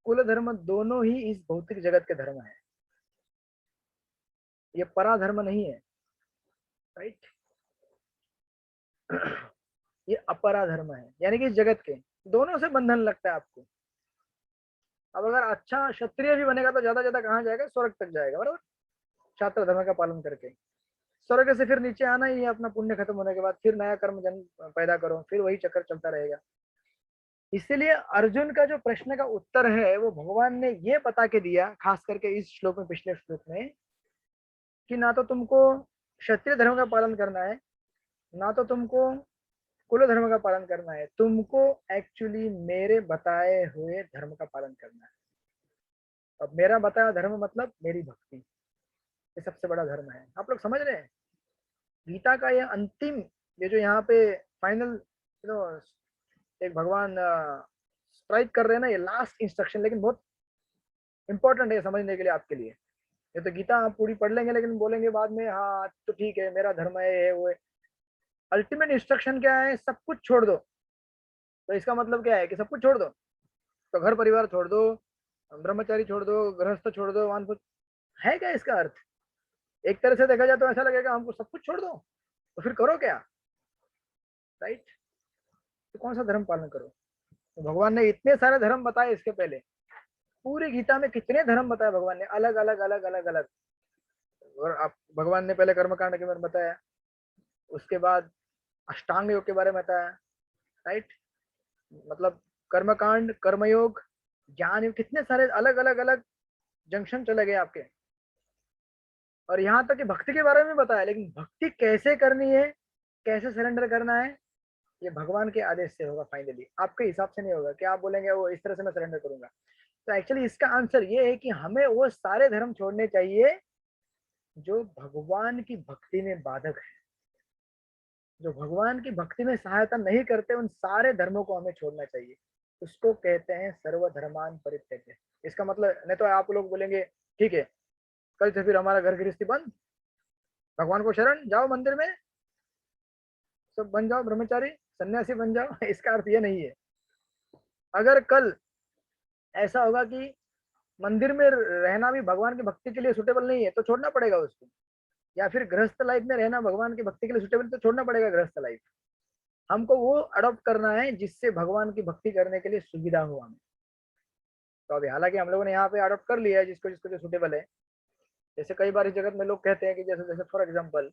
कुल धर्म दोनों ही इस भौतिक जगत के धर्म है, ये परा धर्म नहीं है, राइट। ये अपरा धर्म है, यानी कि इस जगत के दोनों से बंधन लगता है आपको। अब अगर अच्छा क्षत्रिय भी बनेगा तो ज्यादा कहाँ जाएगा? स्वर्ग तक जाएगा, बराबर, छात्र धर्म का पालन करके। स्वर्ग से फिर नीचे आना ही है, अपना पुण्य खत्म होने के बाद फिर नया कर्म जन्म पैदा करो, फिर वही चक्कर चलता रहेगा। इसीलिए अर्जुन का जो प्रश्न का उत्तर है वो भगवान ने ये बता के दिया, खास करके इस श्लोक में, पिछले श्लोक में, कि ना तो तुमको क्षत्रिय धर्म का पालन करना है, ना तो तुमको कुल धर्म का पालन करना है, तुमको एक्चुअली मेरे बताए हुए धर्म का पालन करना है। अब मेरा बताया धर्म मतलब मेरी भक्ति, ये सबसे बड़ा धर्म है। आप लोग समझ रहे हैं? गीता का ये अंतिम, ये जो यहाँ पे फाइनल एक भगवान स्ट्राइक कर रहे हैं ना, ये लास्ट इंस्ट्रक्शन, लेकिन बहुत इंपॉर्टेंट है समझने के लिए आपके लिए। ये तो गीता आप पूरी पढ़ लेंगे लेकिन बोलेंगे बाद में हाँ तो ठीक है, मेरा धर्म है वो है। अल्टीमेट इंस्ट्रक्शन क्या है? सब कुछ छोड़ दो। तो इसका मतलब क्या है कि सब कुछ छोड़ दो? तो घर परिवार छोड़ दो, ब्रह्मचारी छोड़ दो, गृहस्थ छोड़ दो, वानप्रस्थ, है क्या इसका अर्थ? एक तरह से देखा जाए तो ऐसा लगेगा हमको सब कुछ छोड़ दो, तो फिर करो क्या, राइट? तो कौन सा धर्म पालन करो? तो भगवान ने इतने सारे धर्म बताए इसके पहले, पूरी गीता में कितने धर्म बताए भगवान ने, अलग अलग अलग अलग अलग। और आप भगवान ने पहले कर्मकांड के बारे में बताया, उसके बाद अष्टांग योग के बारे में बताया, राइट। मतलब कर्मकांड, कर्मयोग, ज्ञान योग, कितने सारे अलग अलग अलग जंक्शन चले गए आपके। और यहाँ तक कि भक्ति के बारे में बताया, लेकिन भक्ति कैसे करनी है, कैसे सरेंडर करना है, ये भगवान के आदेश से होगा फाइनली, आपके हिसाब से नहीं होगा कि आप बोलेंगे वो इस तरह से मैं सरेंडर करूंगा। तो एक्चुअली इसका आंसर ये है कि हमें वो सारे धर्म छोड़ने चाहिए जो भगवान की भक्ति में बाधक है, जो भगवान की भक्ति में सहायता नहीं करते, उन सारे धर्मों को हमें छोड़ना चाहिए। उसको कहते हैं सर्वधर्मान परित्यज्य। इसका मतलब, नहीं तो आप लोग बोलेंगे ठीक है कल से फिर हमारा घर गृहस्थी बंद, भगवान को शरण जाओ, मंदिर में सब बन जाओ, ब्रह्मचारी सन्यासी बन जाओ। इसका अर्थ ये नहीं है। अगर कल ऐसा होगा कि मंदिर में रहना भी भगवान की भक्ति के लिए सुटेबल नहीं है तो छोड़ना पड़ेगा उसको, या फिर गृहस्थ लाइफ में रहना भगवान की भक्ति के लिए सुटेबल तो छोड़ना पड़ेगा गृहस्थ लाइफ। हमको वो अडॉप्ट करना है जिससे भगवान की भक्ति करने के लिए सुविधा हो हमें। तो अभी हालांकि हम लोगों ने यहाँ पे अडॉप्ट कर लिया है जिसको जिसको जो सुटेबल है। जैसे कई बार इस जगत में लोग कहते हैं कि जैसे जैसे फॉर एग्जाम्पल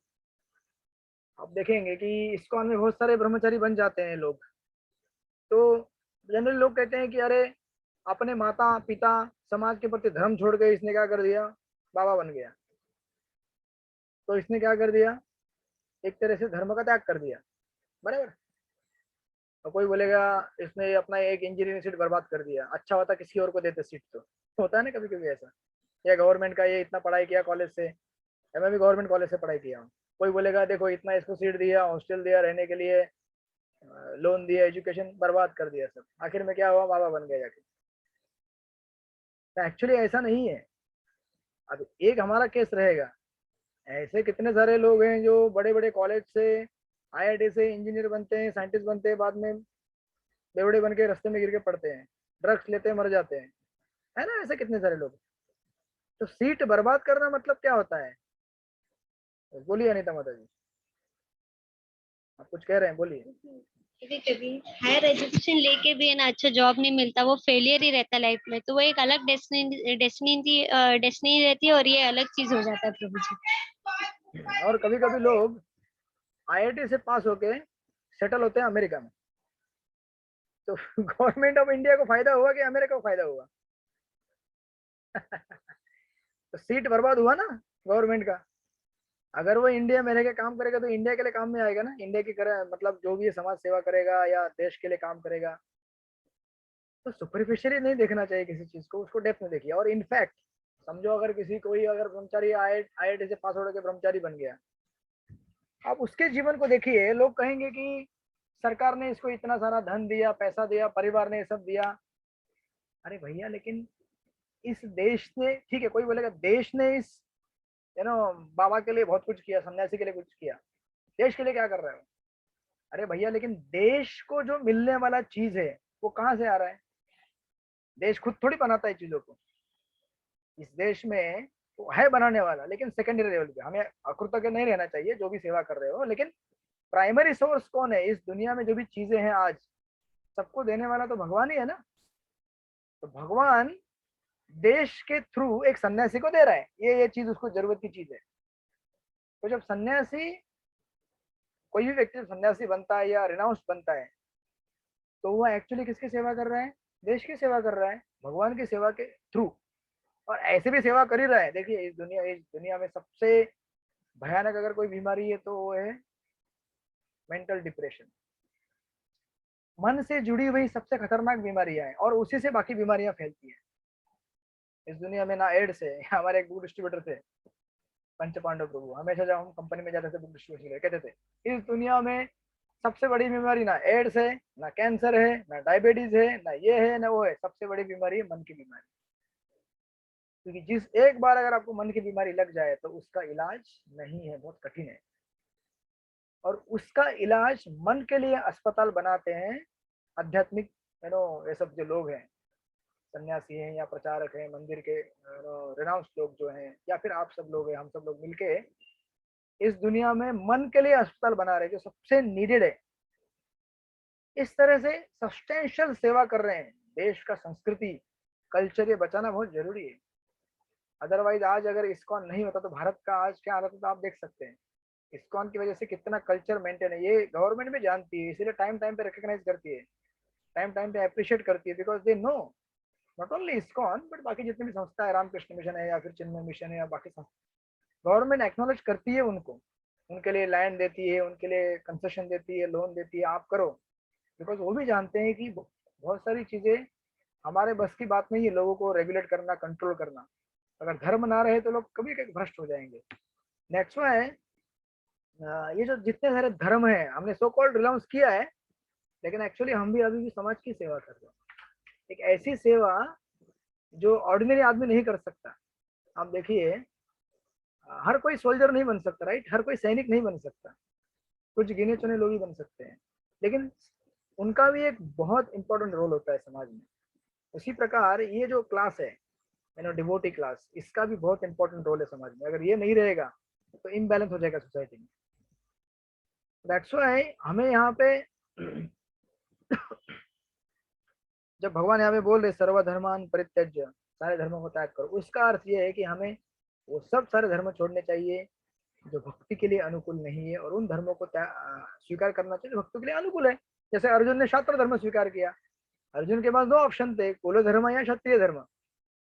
आप देखेंगे कि इस्कॉन में बहुत सारे ब्रह्मचारी बन जाते हैं लोग। तो जनरली लोग कहते हैं कि अरे अपने माता पिता समाज के प्रति धर्म छोड़ गए, इसने क्या कर दिया, बाबा बन गया। तो इसने क्या कर दिया, एक तरह से धर्म का त्याग कर दिया, बराबर। तो कोई बोलेगा इसने अपना एक इंजीनियरिंग सीट बर्बाद कर दिया, अच्छा होता किसी और को देते सीट। तो होता है ना कभी कभी ऐसा, या गवर्नमेंट का ये इतना पढ़ाई किया कॉलेज से, मैं भी गवर्नमेंट कॉलेज से पढ़ाई किया हूँ। कोई बोलेगा देखो इतना इसको सीट दिया, हॉस्टल दिया रहने के लिए, लोन दिया, एजुकेशन बर्बाद कर दिया सब, आखिर में क्या हुआ, बाबा बन गया जाके। तो एक्चुअली ऐसा नहीं है। अब एक हमारा केस रहेगा, ऐसे कितने सारे लोग हैं जो बड़े बड़े कॉलेज से, आईआईटी से इंजीनियर बनते हैं, साइंटिस्ट बनते हैं, बाद में बेवड़े बन के रास्ते में गिर के पड़ते हैं, ड्रग्स लेते हैं, मर जाते हैं, है ना, ऐसे कितने सारे लोग। तो सीट बर्बाद करना मतलब क्या होता है, बोलिए अनीता माता जी, आप कुछ कह रहे हैं, बोलिए। कभी कभी हायर एजुकेशन लेके भी है ना अच्छा जॉब नहीं मिलता, वो फेलियर ही रहता लाइफ में, तो वो एक अलग डेस्टिनी रहती है और ये अलग चीज हो जाता है प्रभु जी। और कभी कभी लोग आईआईटी से पास होके सेटल होते हैं अमेरिका में, तो गवर्नमेंट ऑफ इंडिया को फायदा हुआ कि अमेरिका को फायदा हुआ? तो सीट बर्बाद हुआ ना गवर्नमेंट का। अगर वो इंडिया में रह के काम करेगा तो इंडिया के लिए काम में आएगा ना, इंडिया की करे मतलब जो भी समाज सेवा करेगा या देश के लिए काम करेगा। तो सुपरफिशियली नहीं देखना चाहिए किसी चीज को, उसको डेप्थ में देखिए। और इनफैक्ट समझो अगर किसी कोई अगर ब्रह्मचारी आईआईटी से पास होकर के ब्रह्मचारी बन गया, आप उसके जीवन को देखिए, लोग कहेंगे कि सरकार ने इसको इतना सारा धन दिया, पैसा दिया, परिवार ने ये सब दिया। अरे भैया लेकिन इस देश ने, ठीक है कोई बोलेगा देश ने इस बाबा के लिए बहुत कुछ किया, सन्यासी के लिए कुछ किया, देश के लिए क्या कर रहे हो? अरे भैया लेकिन देश को जो मिलने वाला चीज है वो कहाँ से आ रहा है? देश खुद थोड़ी बनाता है चीजों को। इस देश में तो है बनाने वाला, लेकिन सेकेंडरी लेवल पे। हमें अकृतज्ञ नहीं रहना चाहिए जो भी सेवा कर रहे हो, लेकिन प्राइमरी सोर्स कौन है इस दुनिया में? जो भी चीजें हैं आज सबको देने वाला तो भगवान ही है ना। तो भगवान देश के थ्रू एक सन्यासी को दे रहा है, ये चीज उसको जरूरत की चीज है। तो जब सन्यासी, कोई भी व्यक्ति सन्यासी बनता है या रिनाउंस बनता है, तो वह एक्चुअली किसकी सेवा कर रहा है? देश की सेवा कर रहा है, भगवान की सेवा के थ्रू। और ऐसे भी सेवा कर ही रहा है। देखिए इस दुनिया में सबसे भयानक अगर कोई बीमारी है तो वो है मेंटल डिप्रेशन। मन से जुड़ी हुई सबसे खतरनाक बीमारियां हैं, और उसी से बाकी बीमारियां फैलती हैं इस दुनिया में। ना एड्स है, हमारे एक बुक डिस्ट्रीब्यूटर थे पंच पांडव प्रभु, हमेशा जब हम कंपनी में जाते थे बुक डिस्ट्रीब्यूशन कहते थे इस दुनिया में सबसे बड़ी बीमारी ना एड्स है, ना कैंसर है, ना डायबिटीज है, ना ये है ना वो है, सबसे बड़ी बीमारी है मन की बीमारी। क्योंकि जिस एक बार अगर आपको मन की बीमारी लग जाए तो उसका इलाज नहीं है, बहुत कठिन है। और उसका इलाज मन के लिए अस्पताल बनाते हैं आध्यात्मिक ये सब जो लोग हैं, सन्यासी हैं या प्रचारक हैं, मंदिर के रिनाउंस लोग जो हैं, या फिर आप सब लोग हैं, हम सब लोग मिलके इस दुनिया में मन के लिए अस्पताल बना रहे हैं जो सबसे नीडेड है। इस तरह से सब्सटेंशियल सेवा कर रहे हैं देश का, संस्कृति कल्चर ये बचाना बहुत जरूरी है। अदरवाइज आज अगर इस्कॉन नहीं होता तो भारत का आज क्या हालत होता आप देख सकते हैं। इस्कॉन की वजह से कितना कल्चर मेंटेन है, ये गवर्नमेंट भी जानती है, इसीलिए टाइम टाइम पे रिकॉग्नाइज करती है, टाइम टाइम पे अप्रिशिएट करती है, because they know not only ISKCON but बाकी जितनी भी संस्था है, रामकृष्ण मिशन है या फिर चिन्मय मिशन है या बाकी संस्था, गवर्नमेंट एक्नॉलेज करती है उनको, उनके लिए लैंड देती है, उनके लिए कंसेशन देती है, लोन देती है, आप करो, बिकॉज वो भी जानते हैं कि बहुत सारी चीजें हमारे बस की बात नहीं है लोगों को रेगुलेट करना, कंट्रोल करना। अगर धर्म ना रहे तो लोग कभी कभी भ्रष्ट हो जाएंगे। नेक्स्ट वन है ये जो जितने सारे धर्म है हमने सो कॉल्ड रिनाउंस किया है, लेकिन एक्चुअली हम भी अभी भी समाज की सेवा कर रहे हैं, एक ऐसी सेवा जो ऑर्डिनरी आदमी नहीं कर सकता। आप देखिए हर कोई सोल्जर नहीं बन सकता, राइट, हर कोई सैनिक नहीं बन सकता, कुछ गिने चुने लोग ही बन सकते हैं, लेकिन उनका भी एक बहुत इंपॉर्टेंट रोल होता है समाज में। उसी प्रकार ये जो क्लास है डिवोटी क्लास, इसका भी बहुत इंपॉर्टेंट रोल है समाज में। अगर ये नहीं रहेगा तो इम्बैलेंस हो जाएगा सोसाइटी में। दैट्स व्हाई हमें यहाँ पे जब भगवान यहाँ पे बोल रहे सर्वधर्मान परित्यज्य, सारे धर्मों को त्याग करो, उसका अर्थ ये है कि हमें वो सब सारे धर्म छोड़ने चाहिए जो भक्ति के लिए अनुकूल नहीं है, और उन धर्मों को स्वीकार करना चाहिए जो भक्ति के लिए अनुकूल है। जैसे अर्जुन ने शास्त्र धर्म स्वीकार किया, अर्जुन के पास दो ऑप्शन थे, कुल धर्म या क्षत्रिय धर्म,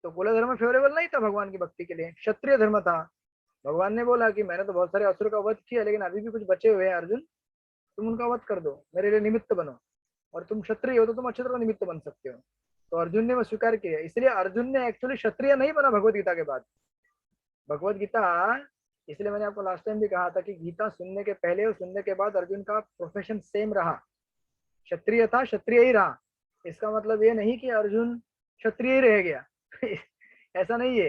तो कुल धर्म फेवरेबल नहीं था भगवान की भक्ति के लिए, क्षत्रिय धर्म था। भगवान ने बोला कि मैंने तो बहुत सारे असुर का वध किया, लेकिन अभी भी कुछ बचे हुए हैं अर्जुन, तुम उनका वध कर दो, मेरे लिए निमित्त बनो, और तुम क्षत्रिय हो तो तुम अच्छे तरह निमित्त बन सकते हो। तो अर्जुन ने वो स्वीकार किया, इसलिए अर्जुन ने एक्चुअली क्षत्रिय नहीं बना भगवत गीता के बाद। भगवत गीता, इसलिए मैंने आपको लास्ट टाइम भी कहा था कि गीता सुनने के पहले और सुनने के बाद अर्जुन का प्रोफेशन सेम रहा, क्षत्रिय था, क्षत्रिय ही रहा। इसका मतलब ये नहीं कि अर्जुन क्षत्रिय ही रह गया ऐसा नहीं है,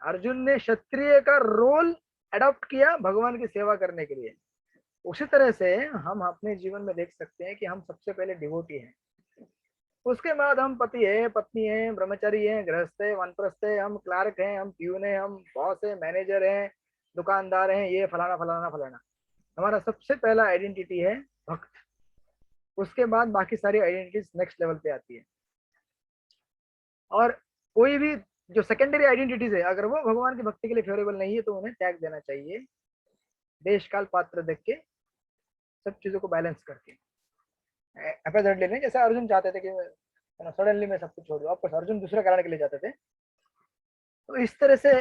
अर्जुन ने क्षत्रिय का रोल अडॉप्ट किया भगवान की सेवा करने के लिए। उसी तरह से हम अपने जीवन में देख सकते हैं कि हम सबसे पहले डिवोटी हैं, उसके बाद हम पति है, पत्नी है, ब्रह्मचारी है, गृहस्थ है, वानप्रस्थ है, हम क्लार्क हैं, हम प्यून है, हम बॉस है, मैनेजर हैं, दुकानदार हैं, ये फलाना फलाना फलाना। हमारा सबसे पहला आइडेंटिटी है भक्त, उसके बाद बाकी सारी आइडेंटिटीज नेक्स्ट लेवल पे आती है। और कोई भी जो सेकेंडरी आइडेंटिटीज है अगर वो भगवान की भक्ति के लिए फेवरेबल नहीं है तो उन्हें त्याग देना चाहिए, देश काल पात्र देख के, सब चीजों को बैलेंस करके। एपिसोड ले लें, जैसे अर्जुन चाहते थे कि सडनली मैं सब कुछ छोड़ दूं, आपको अर्जुन दूसरे कारण के लिए जाते थे। तो इस तरह से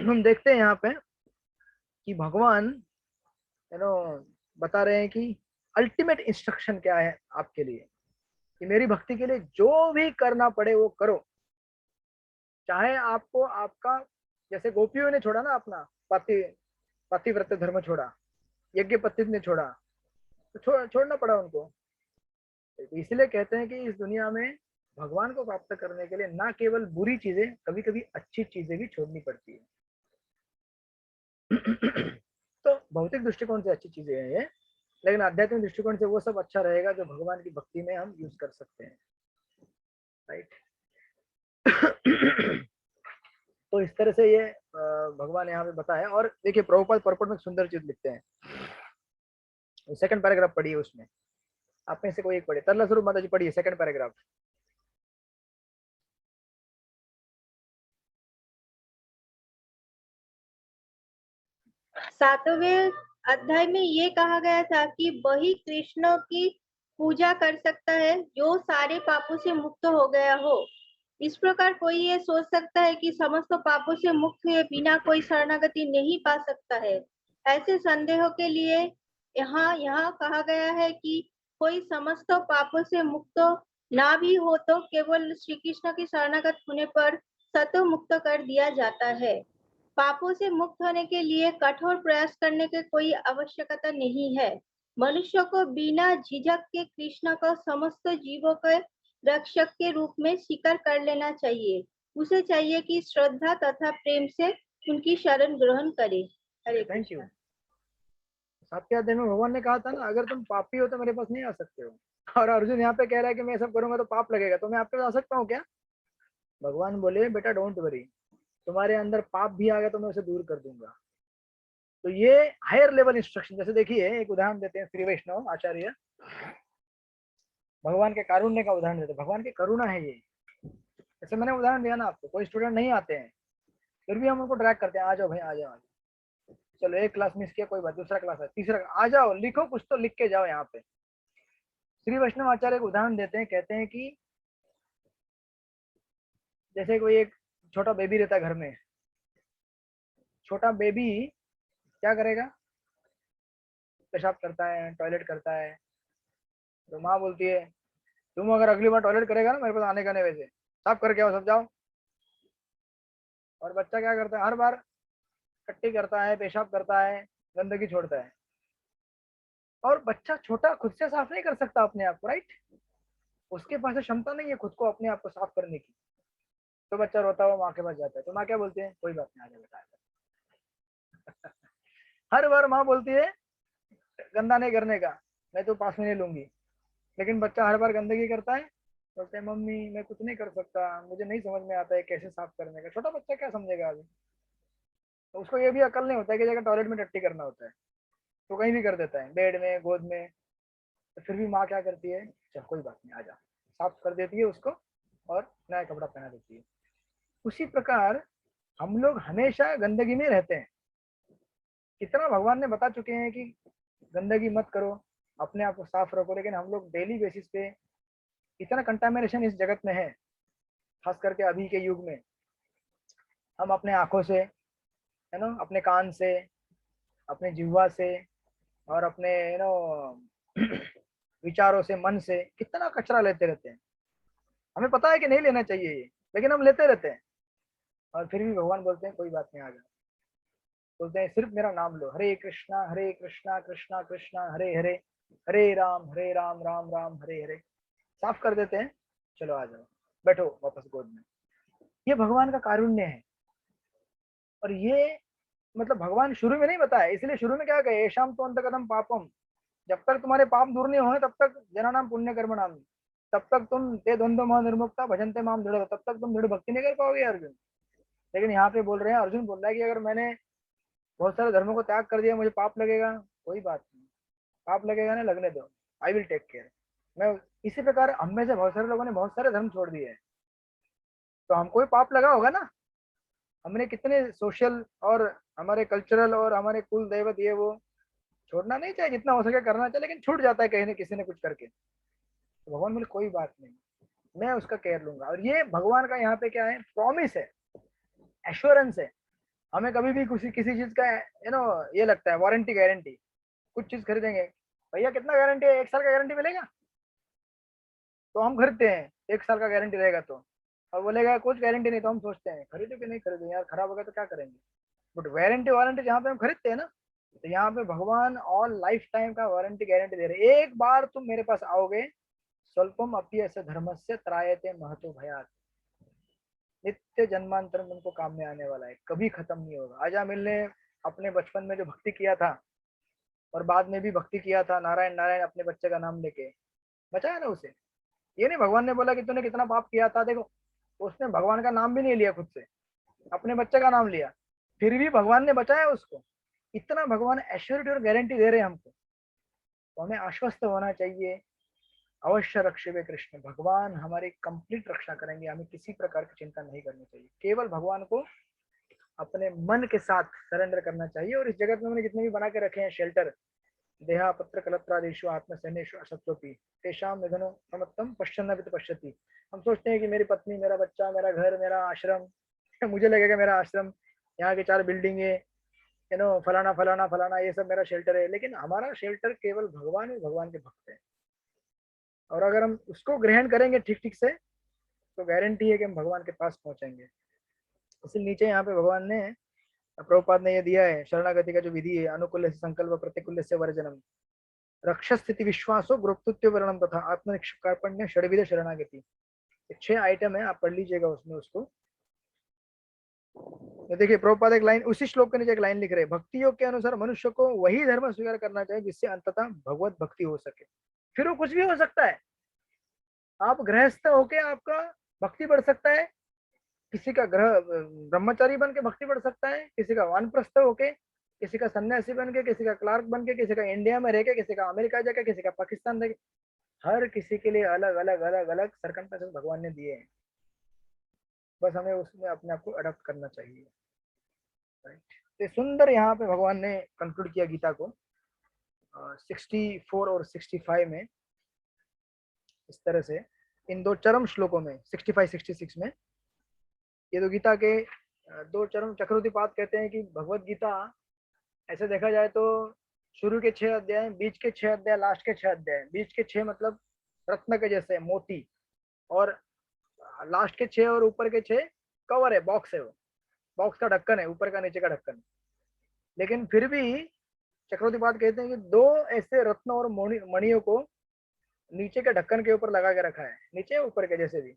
हम देखते हैं यहाँ पे कि भगवान बता रहे हैं कि अल्टीमेट इंस्ट्रक्शन क्या है आपके लिए, कि मेरी भक्ति के लिए जो भी करना पड़े वो करो, चाहे आपको आपका, जैसे गोपियों ने छोड़ा ना अपना पतिव्रत धर्म छोड़ा, यज्ञ पत्नी ने छोड़ा, तो छोड़ना पड़ा उनको। तो इसलिए कहते हैं कि इस दुनिया में भगवान को प्राप्त करने के लिए ना केवल बुरी चीजें, कभी कभी अच्छी चीजें भी छोड़नी पड़ती है तो भौतिक दृष्टिकोण से अच्छी चीजें हैं ये, लेकिन आध्यात्मिक दृष्टिकोण से वो सब अच्छा रहेगा जो भगवान की भक्ति में हम यूज कर सकते हैं, राइट तो इस तरह से ये भगवान यहाँ पे बताया। और देखिए प्रभुपाद पर्पट में सुंदर चीज लिखते हैं, सेकंड पैराग्राफ पढ़िए, उसमें आप में से कोई एक पढ़िए, तरला स्वरूप माता जी पढ़िए सेकंड पैराग्राफ। सातवें अध्याय में ये कहा गया था कि वही कृष्ण की पूजा कर सकता है जो सारे पापों से मुक्त हो गया हो। इस प्रकार कोई ये सोच सकता है कि समस्त पापों से मुक्त हुए बिना कोई शरणागति नहीं पा सकता है। ऐसे संदेहों के लिए यहाँ कहा गया है कि कोई समस्त पापों से मुक्त ना भी हो तो केवल श्री कृष्ण की शरणागत होने पर सतो मुक्त कर दिया जाता है। पापों से मुक्त होने के लिए कठोर प्रयास करने की कोई आवश्यकता नहीं है। मनुष्य को बिना झिझक के कृष्ण को समस्त जीवों के रक्षक के रूप में स्वीकार कर लेना चाहिए। उसे चाहिए कि श्रद्धा तथा प्रेम से उनकी शरण ग्रहण करे। हरे थैंक यू। कृष्ण। सातवें अध्याय में भगवान ने कहा था ना, अगर तुम पापी हो तो मेरे पास नहीं आ सकते हो, और अर्जुन यहाँ पे कह रहा है कि मैं सब करूंगा तो पाप लगेगा, तो मैं आपके पास आ सकता हूँ क्या? भगवान बोले बेटा डोंट वरी, तुम्हारे अंदर पाप भी आ गया तो मैं उसे दूर कर दूंगा। तो ये हायर लेवल इंस्ट्रक्शन, जैसे देखिए एक उदाहरण देते हैं, श्री वैष्णव आचार्य भगवान के कारुण्य का उदाहरण देते हैं। भगवान की करुणा है ये, जैसे मैंने उदाहरण दिया ना आपको, कोई स्टूडेंट नहीं आते हैं फिर भी हम उनको ड्रैग करते हैं, आ जाओ भाई आ जाओ, चलो एक क्लास मिस किया कोई बात, दूसरा क्लास है, तीसरा, आ जाओ लिखो कुछ तो लिख के जाओ यहाँ पे। श्री वैष्णव आचार्य एक उदाहरण देते हैं, कहते हैं कि जैसे कोई एक छोटा बेबी रहता है घर में, छोटा बेबी क्या करेगा, पेशाब करता है, टॉयलेट करता है, तो माँ बोलती है तुम अगर अगली बार टॉयलेट करेगा ना मेरे पास आने का नहीं, वैसे साफ करके आओ सब जाओ। और बच्चा क्या करता है, हर बार टट्टी करता है, पेशाब करता है, गंदगी छोड़ता है। और बच्चा छोटा खुद से साफ नहीं कर सकता अपने आप को, राइट, उसके पास क्षमता नहीं है खुद को अपने आप को साफ करने की। तो बच्चा रोता हुआ माँ के पास जाता है, तो माँ क्या बोलती है, कोई बात नहीं आ जा बेटा। हर बार माँ बोलती है गंदा नहीं करने का, मैं तो पास में नहीं लूंगी, लेकिन बच्चा हर बार गंदगी करता है, बोलते हैं मम्मी मैं कुछ नहीं कर सकता, मुझे नहीं समझ में आता है कैसे साफ करने का। छोटा बच्चा क्या समझेगा अभी, तो उसको ये भी अकल नहीं होता है कि जगह टॉयलेट में टट्टी करना होता है, तो कहीं भी कर देता है, बेड में, गोद में। तो फिर भी माँ क्या करती है, चल कोई बात नहीं आ जा, साफ कर देती है उसको और नया कपड़ा पहना देती है। उसी प्रकार हम लोग हमेशा गंदगी में रहते हैं। कितना भगवान ने बता चुके हैं कि गंदगी मत करो, अपने आप को साफ रखो, लेकिन हम लोग डेली बेसिस पे इतना कंटामिनेशन इस जगत में है, खास करके अभी के युग में। हम अपने आंखों से, है ना, अपने कान से, अपने जिह्वा से और अपने विचारों से, मन से कितना कचरा लेते रहते हैं। हमें पता है कि नहीं लेना चाहिए ये, लेकिन हम लेते रहते हैं। और फिर भी भगवान बोलते हैं कोई बात नहीं आ जाए, बोलते हैं सिर्फ मेरा नाम लो, हरे कृष्णा कृष्णा कृष्णा हरे हरे, हरे राम राम राम हरे हरे। साफ कर देते हैं, चलो आ जाओ, बैठो वापस गोद में। ये भगवान का कारुण्य है। और ये मतलब भगवान शुरू में नहीं बताया, इसलिए शुरू में क्या कहे, शाम तो अंत कदम पापम, जब तक तुम्हारे पाप दूर नहीं हो तब तक जना नाम पुण्य कर्म नाम, तब तक तुम ते द्वंद्व मह निर्मुक्ता भजनते माम दृढ़, तब तक तुम दृढ़ भक्ति नहीं कर पाओगे अर्जुन। लेकिन यहाँ पे बोल रहे हैं, अर्जुन बोल रहा है कि अगर मैंने बहुत सारे धर्मों को त्याग कर दिया, मुझे पाप लगेगा, कोई बात नहीं, पाप लगेगा ना, लगने दो, आई विल टेक केयर। मैं इसी प्रकार हम में से बहुत सारे लोगों ने बहुत सारे धर्म छोड़ दिए हैं, तो हमको भी पाप लगा होगा ना। हमने कितने सोशल और हमारे कल्चरल और हमारे कुल दैवत ये वो छोड़ना नहीं चाहिए, जितना हो सके करना चाहिए, लेकिन छूट जाता है कहीं ना किसी ने कुछ करके। तो भगवान बोले कोई बात नहीं, मैं उसका केयर लूंगा। और ये भगवान का यहाँ पे क्या है, प्रॉमिस है, एश्योरेंस है। हमें कभी भी किसी चीज का ये लगता है वारंटी गारंटी, कुछ चीज खरीदेंगे, भैया कितना गारंटी है, 1 साल का गारंटी मिलेगा, तो हम खरीदते हैं, 1 साल का गारंटी रहेगा तो। और बोलेगा कुछ गारंटी नहीं, तो हम सोचते हैं खरीदो कि नहीं खरीदो यार, खराब होगा तो क्या करेंगे। बट वारंटी वारंटी जहाँ पे हम खरीदते हैं ना, तो यहाँ पे भगवान ऑल लाइफ टाइम का वारंटी गारंटी दे रहे हैं। एक बार तुम मेरे पास आओगे, स्वल्पम अपि अस्य धर्मस्य त्रायते महतो भयात्, नित्य जन्मांतर में उनको काम में आने वाला है, कभी खत्म नहीं होगा। अजामिल ने अपने बचपन में जो भक्ति किया था और बाद में भी भक्ति किया था, नारायण नारायण अपने बच्चे का नाम लेके, बचाया ना उसे। ये नहीं भगवान ने बोला कि तूने कितना पाप किया था, देखो उसने भगवान का नाम भी नहीं लिया खुद से, अपने बच्चे का नाम लिया, फिर भी भगवान ने बचाया उसको। इतना भगवान एश्योरिटी और गारंटी दे रहे हैं हमको, तो हमें आश्वस्त होना चाहिए। अवश्य रक्षिवे कृष्ण, भगवान हमारी कंप्लीट रक्षा करेंगे, हमें किसी प्रकार की चिंता नहीं करनी चाहिए, केवल भगवान को अपने मन के साथ सरेंडर करना चाहिए। और इस जगत में हमने जितने भी बना के रखे हैं शेल्टर, देहा पत्र कलत्रादेशु आत्मसैन्येषु असत्वपि तेषां निधनो समत्तम पश्यन्न वित पश्यति। हम सोचते हैं कि मेरी पत्नी, मेरा बच्चा, मेरा घर, मेरा आश्रम, मुझे लगेगा मेरा आश्रम, यहाँ की 4 बिल्डिंगे, फलाना फलाना फलाना, ये सब मेरा शेल्टर है। लेकिन हमारा शेल्टर केवल भगवान है, भगवान के भक्त हैं। और अगर हम उसको ग्रहण करेंगे ठीक ठीक से, तो गारंटी है कि हम भगवान के पास पहुंचेंगे। इसलिए नीचे यहाँ पे भगवान ने, प्रभुपाद ने ये दिया है, शरणागति का जो विधि है, अनुकूल से संकल्प, प्रतिकूल से वर्जनम, रक्षा स्थिति विश्वासो गुरुत्व वर्णम तथा आत्मनिष्कार्पण्य षड्विध शरणागति। 6 आइटम है, आप पढ़ लीजिएगा उसमें उसको। तो देखिए प्रभुपाद एक लाइन, उसी श्लोक के नीचे एक लाइन लिख रहे हैं, भक्ति योग के अनुसार मनुष्य को वही धर्म स्वीकार करना चाहिए जिससे अंततः भगवत भक्ति हो सके। फिर वो कुछ भी हो सकता है, आप गृहस्थ होके आपका भक्ति बढ़ सकता है, किसी का ब्रह्मचारी बन के भक्ति बढ़ सकता है, किसी का वानप्रस्थ होके, किसी का सन्यासी बन के, किसी का क्लार्क बन के, किसी का इंडिया में रह के, किसी का अमेरिका जाके, किसी का पाकिस्तान रह के, हर किसी के लिए अलग अलग अलग अलग सरकमस्टेंसेस भगवान ने दिए हैं। बस हमें उसमें अपने आप को अडॉप्ट करना चाहिए। राइट, तो सुंदर यहाँ पे भगवान ने कंक्लूड किया गीता को 64 और 65 में इस तरह से, इन दो चरम श्लोकों में 65-66 में। ये तो गीता के दो चरम चक्रवर्तीपाद कहते हैं कि भगवत गीता ऐसे देखा जाए तो शुरू के 6 अध्याय, बीच के 6 अध्याय, लास्ट के 6 अध्याय। बीच के 6 मतलब रत्न के जैसे मोती, और लास्ट के 6 और ऊपर के 6 कवर है, बॉक्स है, वो बॉक्स का ढक्कन है, ऊपर का नीचे का ढक्कन। लेकिन फिर भी चक्रवर्तीपाद कहते हैं कि दो ऐसे रत्न और मणियों को नीचे के ढक्कन के ऊपर लगा के रखा है, नीचे ऊपर के जैसे भी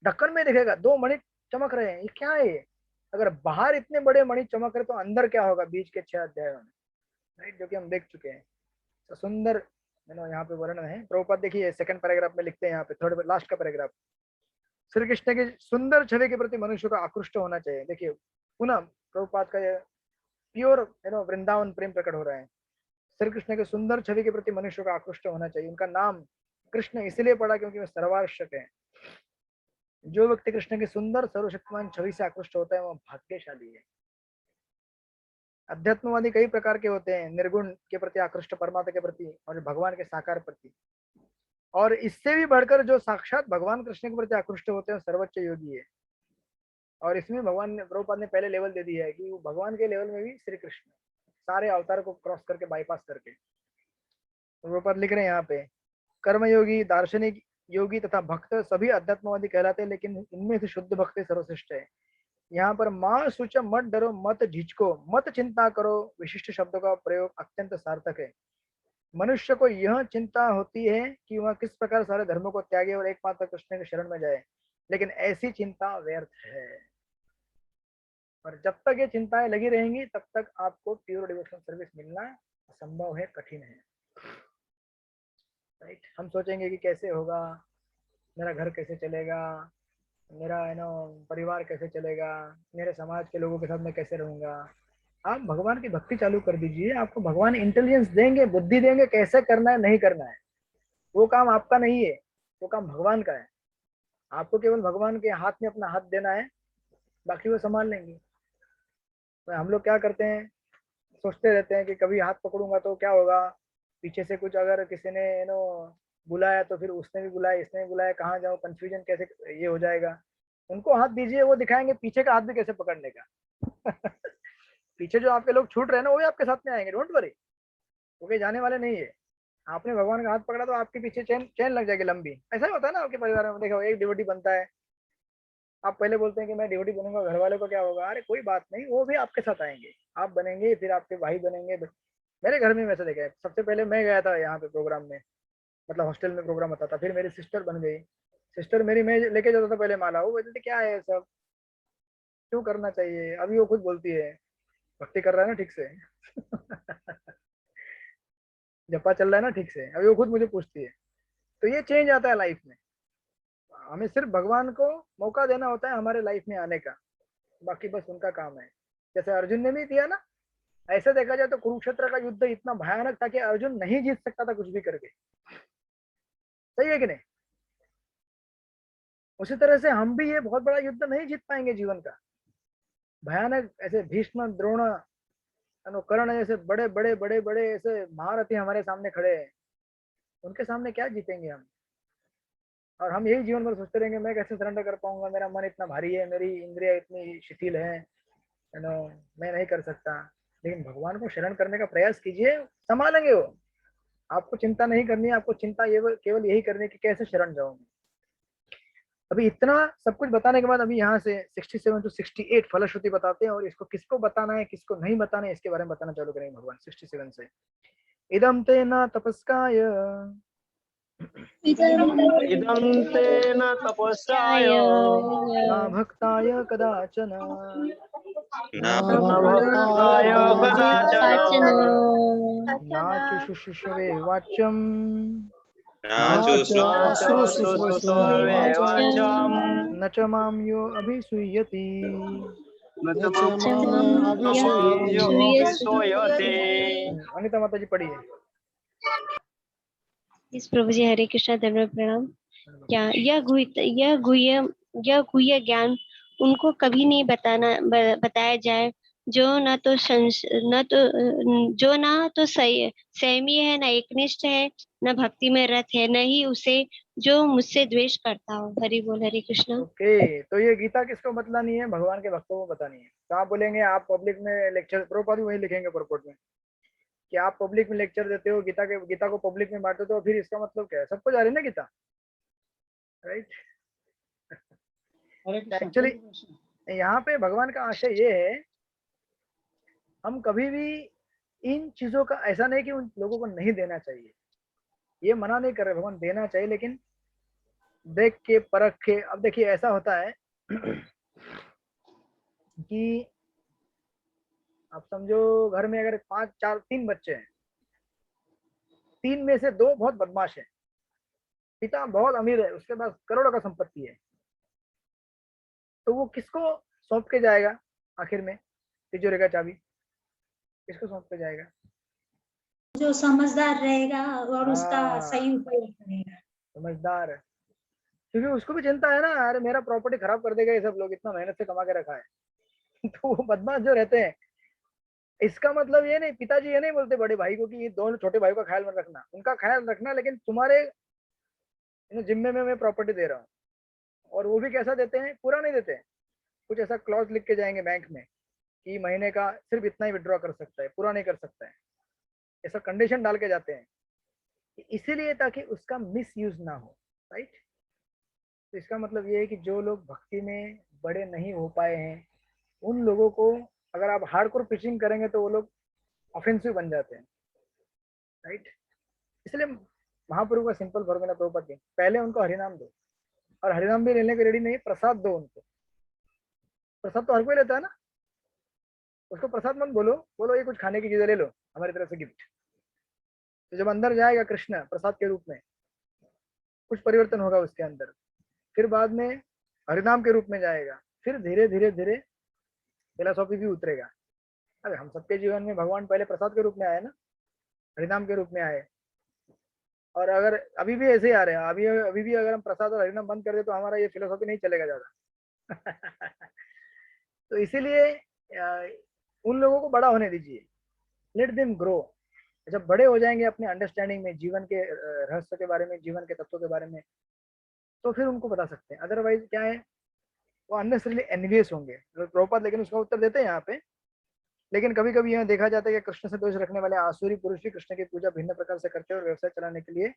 ढक्कन में दिखेगा 2 मणि चमक रहे हैं, ये क्या है ये? अगर बाहर इतने बड़े मणि चमक रहे तो अंदर क्या होगा बीच के 6 अध्यायों में, राइट, जो कि हम देख चुके हैं। तो सुंदर यहाँ पे वर्णन है। प्रभुपाद देखिए सेकंड पैराग्राफ में लिखते हैं, यहाँ पे थर्ड लास्ट का पैराग्राफ, श्री कृष्ण की सुंदर छवि के प्रति मनुष्य को आकृष्ट होना चाहिए। देखिए पुनः प्रभुपाद का ये प्योर वृंदावन प्रेम प्रकट हो रहा है। श्री कृष्ण के सुंदर छवि के प्रति मनुष्य को आकृष्ट होना चाहिए। उनका नाम कृष्ण इसलिए पड़ा क्योंकि वे सर्वार्षक है। जो व्यक्ति कृष्ण की सुंदर सर्वशक्तिमान छवि से आकृष्ट होता है वह भाग्यशाली है। अध्यात्मवादी कई प्रकार के होते हैं, निर्गुण के प्रति आकृष्ट, परमात्मा के प्रति, और भगवान के साकार प्रति। और इससे भी बढ़कर जो साक्षात भगवान कृष्ण के प्रति आकृष्ट होते हैं सर्वोच्च योगी है। और इसमें भगवान ने, प्रभुपाद ने पहले लेवल दे दिया है कि वो भगवान के लेवल में भी श्री कृष्ण, सारे अवतार को क्रॉस करके, बाईपास करके। प्रभुपाद लिख रहे हैं यहाँ पे, कर्मयोगी, दार्शनिक योगी तथा भक्त सभी अध्यात्मवादी कहलाते हैं, लेकिन इनमें से शुद्ध भक्ति सर्वश्रेष्ठ है। यहाँ पर माँ सूच, मत डरो, मत झिझको, मत चिंता करो, विशिष्ट शब्दों का प्रयोग अत्यंत सार्थक है। मनुष्य को यह चिंता होती है कि वह किस प्रकार सारे धर्मों को त्यागे और एकमात्र कृष्ण के शरण में जाए, लेकिन ऐसी चिंता व्यर्थ है। और जब तक ये चिंताएं लगी रहेंगी तब तक आपको प्योर डिवोशनल सर्विस मिलना असंभव है, कठिन है। राइट, हम सोचेंगे कि कैसे होगा, मेरा घर कैसे चलेगा, मेरा परिवार कैसे चलेगा, मेरे समाज के लोगों के साथ मैं कैसे रहूंगा। आप भगवान की भक्ति चालू कर दीजिए, आपको भगवान इंटेलिजेंस देंगे, बुद्धि देंगे, कैसे करना है नहीं करना है। वो काम आपका नहीं है, वो काम भगवान का है। आपको केवल भगवान के हाथ में अपना हाथ देना है, बाकी वो संभाल लेंगे। तो हम लोग क्या करते हैं, सोचते रहते हैं कि कभी हाथ पकड़ूंगा तो क्या होगा, पीछे से कुछ अगर किसी ने बुलाया तो फिर उसने भी बुलाया, इसने भी बुलाया, कहाँ जाऊँ, कंफ्यूजन कैसे ये हो जाएगा। उनको हाथ दीजिए, वो दिखाएंगे पीछे का हाथ भी कैसे पकड़ने का। पीछे जो आपके लोग छूट रहे हैं ना, वो भी आपके साथ में आएंगे, डोंट वरी, वो कहीं जाने वाले नहीं है। आपने भगवान का हाथ पकड़ा तो आपके पीछे चैन लग जाएगी लंबी। ऐसा होता है ना आपके परिवार में, देखो एक डिवोटी बनता है, आप पहले बोलते हैं कि मैं डिवोटी बनूंगा, घर वालों को क्या होगा, अरे कोई बात नहीं, वो भी आपके साथ आएंगे, आप बनेंगे, फिर आपके भाई बनेंगे। मेरे घर में वैसे देखा है, सबसे पहले मैं गया था यहाँ पे प्रोग्राम में, मतलब हॉस्टल में प्रोग्राम होता था, फिर मेरी सिस्टर बन गई। सिस्टर मेरी, मैं लेके जाता था पहले माला, वो बोलती क्या है सब, क्यों करना चाहिए। अभी वो खुद बोलती है भक्ति कर रहा है ना ठीक से, जपा चल रहा है ना ठीक से, अभी वो खुद मुझे पूछती है। तो ये चेंज आता है लाइफ में। हमें सिर्फ भगवान को मौका देना होता है हमारे लाइफ में आने का, बाकी बस उनका काम है। जैसे अर्जुन ने भी किया ना, ऐसे देखा जाए तो कुरुक्षेत्र का युद्ध इतना भयानक था कि अर्जुन नहीं जीत सकता था कुछ भी करके, सही है कि नहीं। उसी तरह से हम भी ये बहुत बड़ा युद्ध नहीं जीत पाएंगे जीवन का, भयानक। ऐसे भीष्म, द्रोण, कर्ण जैसे बड़े बड़े बड़े बड़े ऐसे महारथी हमारे सामने खड़े हैं, उनके सामने क्या जीतेंगे हम। और हम यही जीवन भर सोचते रहेंगे मैं कैसे सरेंडर कर पाऊंगा, मेरा मन इतना भारी है, मेरी इंद्रिया इतनी शिथिल है, मैं नहीं कर सकता। लेकिन भगवान को शरण करने का प्रयास कीजिए, संभालेंगे वो। आपको चिंता नहीं करनी है, आपको चिंता ये केवल यही करनी है कि कैसे शरण जाऊंगी। अभी इतना सब कुछ बताने के बाद अभी यहाँ से 67 to 68 फलश्रुति बताते हैं, और इसको किसको बताना है किसको नहीं बताना है इसके बारे में बताना चालू करेंगे भगवान 67 से। इदम ते न तपस्काय, इदं तेन तपस्याय न भक्ताय कदाचन, न भक्ताय कदाचन नाचुशुश्रुषवे वाच्यम्, न च मां यो अभिसूयति। अनिता माता जी पढ़िए। इस प्रभु जी हरे कृष्णा, धन्यवाद, प्रणाम। क्या यह गुह्य ज्ञान उनको कभी नहीं बताया जाए, जो न तो जो ना तो सही संयमी है, न एकनिष्ठ है, न भक्ति में रत है, न ही उसे जो मुझसे द्वेष करता हो। हरि बोल, हरे कृष्ण। ओके, तो ये गीता किसको बतलानी है? भगवान के भक्तों को बतानी है। तो आप बोलेंगे आप पब्लिक में लेक्चर, प्रभुपाद भी वही लिखेंगे परपोर्ट में कि आप पब्लिक में लेक्चर देते हो, गीता को पब्लिक में बांटते हो, तो फिर इसका मतलब क्या है? सबको जा रही है ना गीता, राइट? हरे कृष्ण। एक्चुअली यहाँ पे भगवान का आशय ये है, हम कभी भी इन चीजों का ऐसा नहीं कि उन लोगों को नहीं देना चाहिए, ये मना नहीं कर रहे भगवान, देना चाहिए, लेकिन देख के परख के। अब देखिए ऐसा होता है कि आप समझो घर में अगर 3 बच्चे हैं, 3 में से 2 बहुत बदमाश है, पिता बहुत अमीर है, उसके पास करोड़ों का संपत्ति है, तो वो किसको सौंप के जाएगा आखिर में तिजोरी का चाबी? किसको सौंप के जाएगा? जो समझदार रहेगा और उसका हाँ, सही उपयोग करेगा। समझदार है, क्योंकि उसको भी चिंता है ना, अरे मेरा प्रॉपर्टी खराब कर देगा ये सब लोग, इतना मेहनत से कमा के रखा है तो वो बदमाश जो रहते हैं, इसका मतलब ये नहीं, पिताजी ये नहीं बोलते बड़े भाई को कि ये दोनों छोटे भाई का ख्याल मत रखना, उनका ख्याल रखना, लेकिन तुम्हारे जिम्मे में मैं प्रॉपर्टी दे रहा हूँ। और वो भी कैसा देते हैं? पूरा नहीं देते हैं, कुछ ऐसा क्लॉज लिख के जाएंगे बैंक में कि महीने का सिर्फ इतना ही विड्रॉ कर सकता है, पूरा नहीं कर सकता है, ऐसा कंडीशन डाल के जाते हैं, इसीलिए ताकि उसका मिस यूज ना हो, राइट? तो इसका मतलब ये है कि जो लोग भक्ति में बड़े नहीं हो पाए हैं, उन लोगों को अगर आप हार्डकोर पिचिंग करेंगे तो वो लोग ऑफेंसिव बन जाते हैं, राइट? इसलिए महाप्रभु का सिंपल फॉर्मूला प्रभुपति, पहले उनको हरिनाम दो, और हरिनाम भी लेने के रेडी नहीं, प्रसाद दो उनको। प्रसाद तो हर कोई लेता है ना, उसको प्रसाद मत बोलो, बोलो ये कुछ खाने की चीजें ले लो हमारी तरफ से गिफ्ट। तो जब अंदर जाएगा कृष्ण प्रसाद के रूप में, कुछ परिवर्तन होगा उसके अंदर, फिर बाद में हरिनाम के रूप में जाएगा, फिर धीरे धीरे धीरे फिलोसॉफी भी उतरेगा। अरे हम सबके जीवन में भगवान पहले प्रसाद के रूप में आए ना, हरिनाम के रूप में आए, और अगर अभी भी ऐसे ही आ रहे हैं, अभी भी अगर हम प्रसाद और हरिनाम बंद कर दे तो हमारा ये फिलोसॉफी नहीं चलेगा ज्यादा तो इसीलिए उन लोगों को बड़ा होने दीजिए, लेट देम ग्रो। जब बड़े हो जाएंगे अपने अंडरस्टैंडिंग में, जीवन के रहस्य के बारे में, जीवन के तत्वों के बारे में, तो फिर उनको बता सकते हैं। अदरवाइज क्या है, वो अननेसेसरीली एनवियस होंगे प्रभुपाद, लेकिन उसका उत्तर देते हैं यहाँ पे। लेकिन कभी कभी यह देखा जाता है कि कृष्ण से दोष रखने वाले आसुरी पुरुष भी कृष्ण की पूजा भिन्न प्रकार से करते हैं और व्यवसाय चलाने के लिए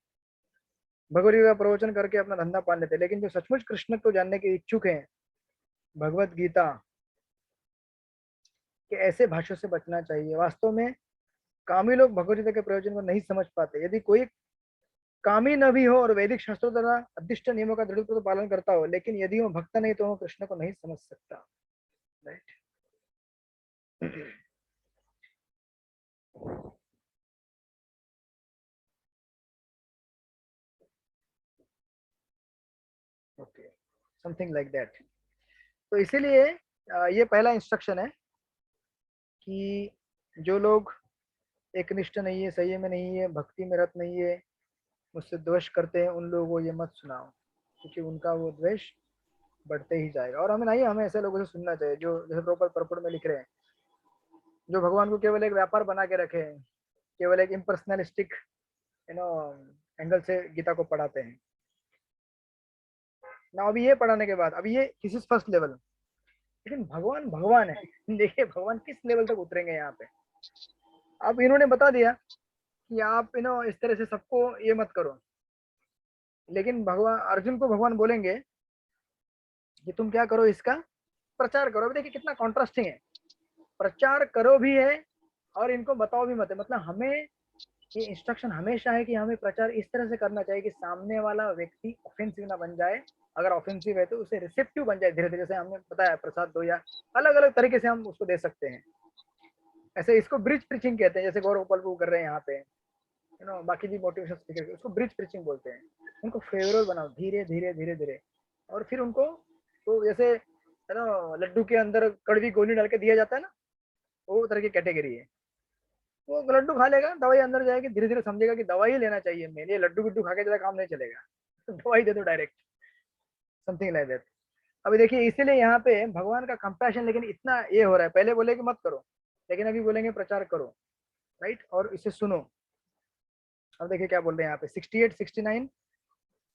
भगवत का प्रवचन करके अपना धंधा पाल लेते हैं। लेकिन जो सचमुच कृष्ण को जानने के इच्छुक हैं, भगवत गीता के ऐसे भाषण से बचना चाहिए। वास्तव में कामी लोग भगवत गीता के प्रयोजन को नहीं समझ पाते। यदि कोई कामी न भी हो और वैदिक शास्त्रों द्वारा अदिष्ट नियमों का दृढ़ पालन करता हो, लेकिन यदि वो भक्त नहीं तो वो कृष्ण को नहीं समझ सकता, right? Okay, something like that. तो इसीलिए ये पहला इंस्ट्रक्शन है कि जो लोग एकनिष्ठ नहीं है, संयम में नहीं है, भक्ति में रत नहीं है, मुझसे द्वेष करते हैं, उन लोगों को ये मत सुनाओ, क्योंकि उनका वो द्वेष बढ़ते ही जाएगा। और हमें ऐसे लोगों से सुनना चाहिए जो जैसे प्रॉपर परपुर में लिख रहे हैं, जो भगवान को केवल एक व्यापार बना के रखे हैं, केवल एक इम्पर्सनलिस्टिक एंगल से गीता को पढ़ाते हैं ना। अभी ये पढ़ाने के बाद, अभी ये दिस इज फर्स्ट लेवल, लेकिन भगवान है देखिए भगवान किस लेवल तक उतरेंगे यहाँ पे। अब इन्होंने बता दिया कि आप इस तरह से सबको ये मत करो, लेकिन भगवान अर्जुन को भगवान बोलेंगे कि तुम क्या करो, इसका प्रचार करो। अभी देखिए कितना कॉन्ट्रास्टिंग है, प्रचार करो भी है और इनको बताओ भी मत है। मतलब हमें ये इंस्ट्रक्शन हमेशा है कि हमें प्रचार इस तरह से करना चाहिए कि सामने वाला व्यक्ति ऑफेंसिव ना बन जाए, अगर ऑफेंसिव है तो उसे रिसेप्टिव बन जाए धीरे धीरे। से हमने बताया प्रसाद दो या अलग अलग तरीके से हम उसको दे सकते हैं। ऐसे इसको ब्रिज प्रीचिंग कहते हैं, जैसे गौरव गोपाल कर रहे हैं यहाँ पे, बाकी भी मोटिवेशन स्पीकर, उसको ब्रिज प्रीचिंग बोलते हैं। उनको फेवरेबल बनाओ धीरे धीरे धीरे धीरे, और फिर उनको तो जैसे लड्डू के अंदर कड़वी गोली डाल के दिया जाता है ना, वो तरह की कैटेगरी है। वो लड्डू खा लेगा, दवाई अंदर जाएगी, धीरे धीरे समझेगा कि दवाई लेना चाहिए, मेरे लड्डू गुड्डू खा के ज्यादा काम नहीं चलेगा, तो दवाई दे दो डायरेक्ट, समथिंग लाइक दैट। अभी देखिए इसीलिए यहाँ पे भगवान का कंपैशन लेकिन इतना ये हो रहा है, पहले बोले कि मत करो, लेकिन अभी बोलेंगे प्रचार करो, राइट, और इसे सुनो। अब देखिए क्या बोल रहे हैं यहाँ पे 68, 69,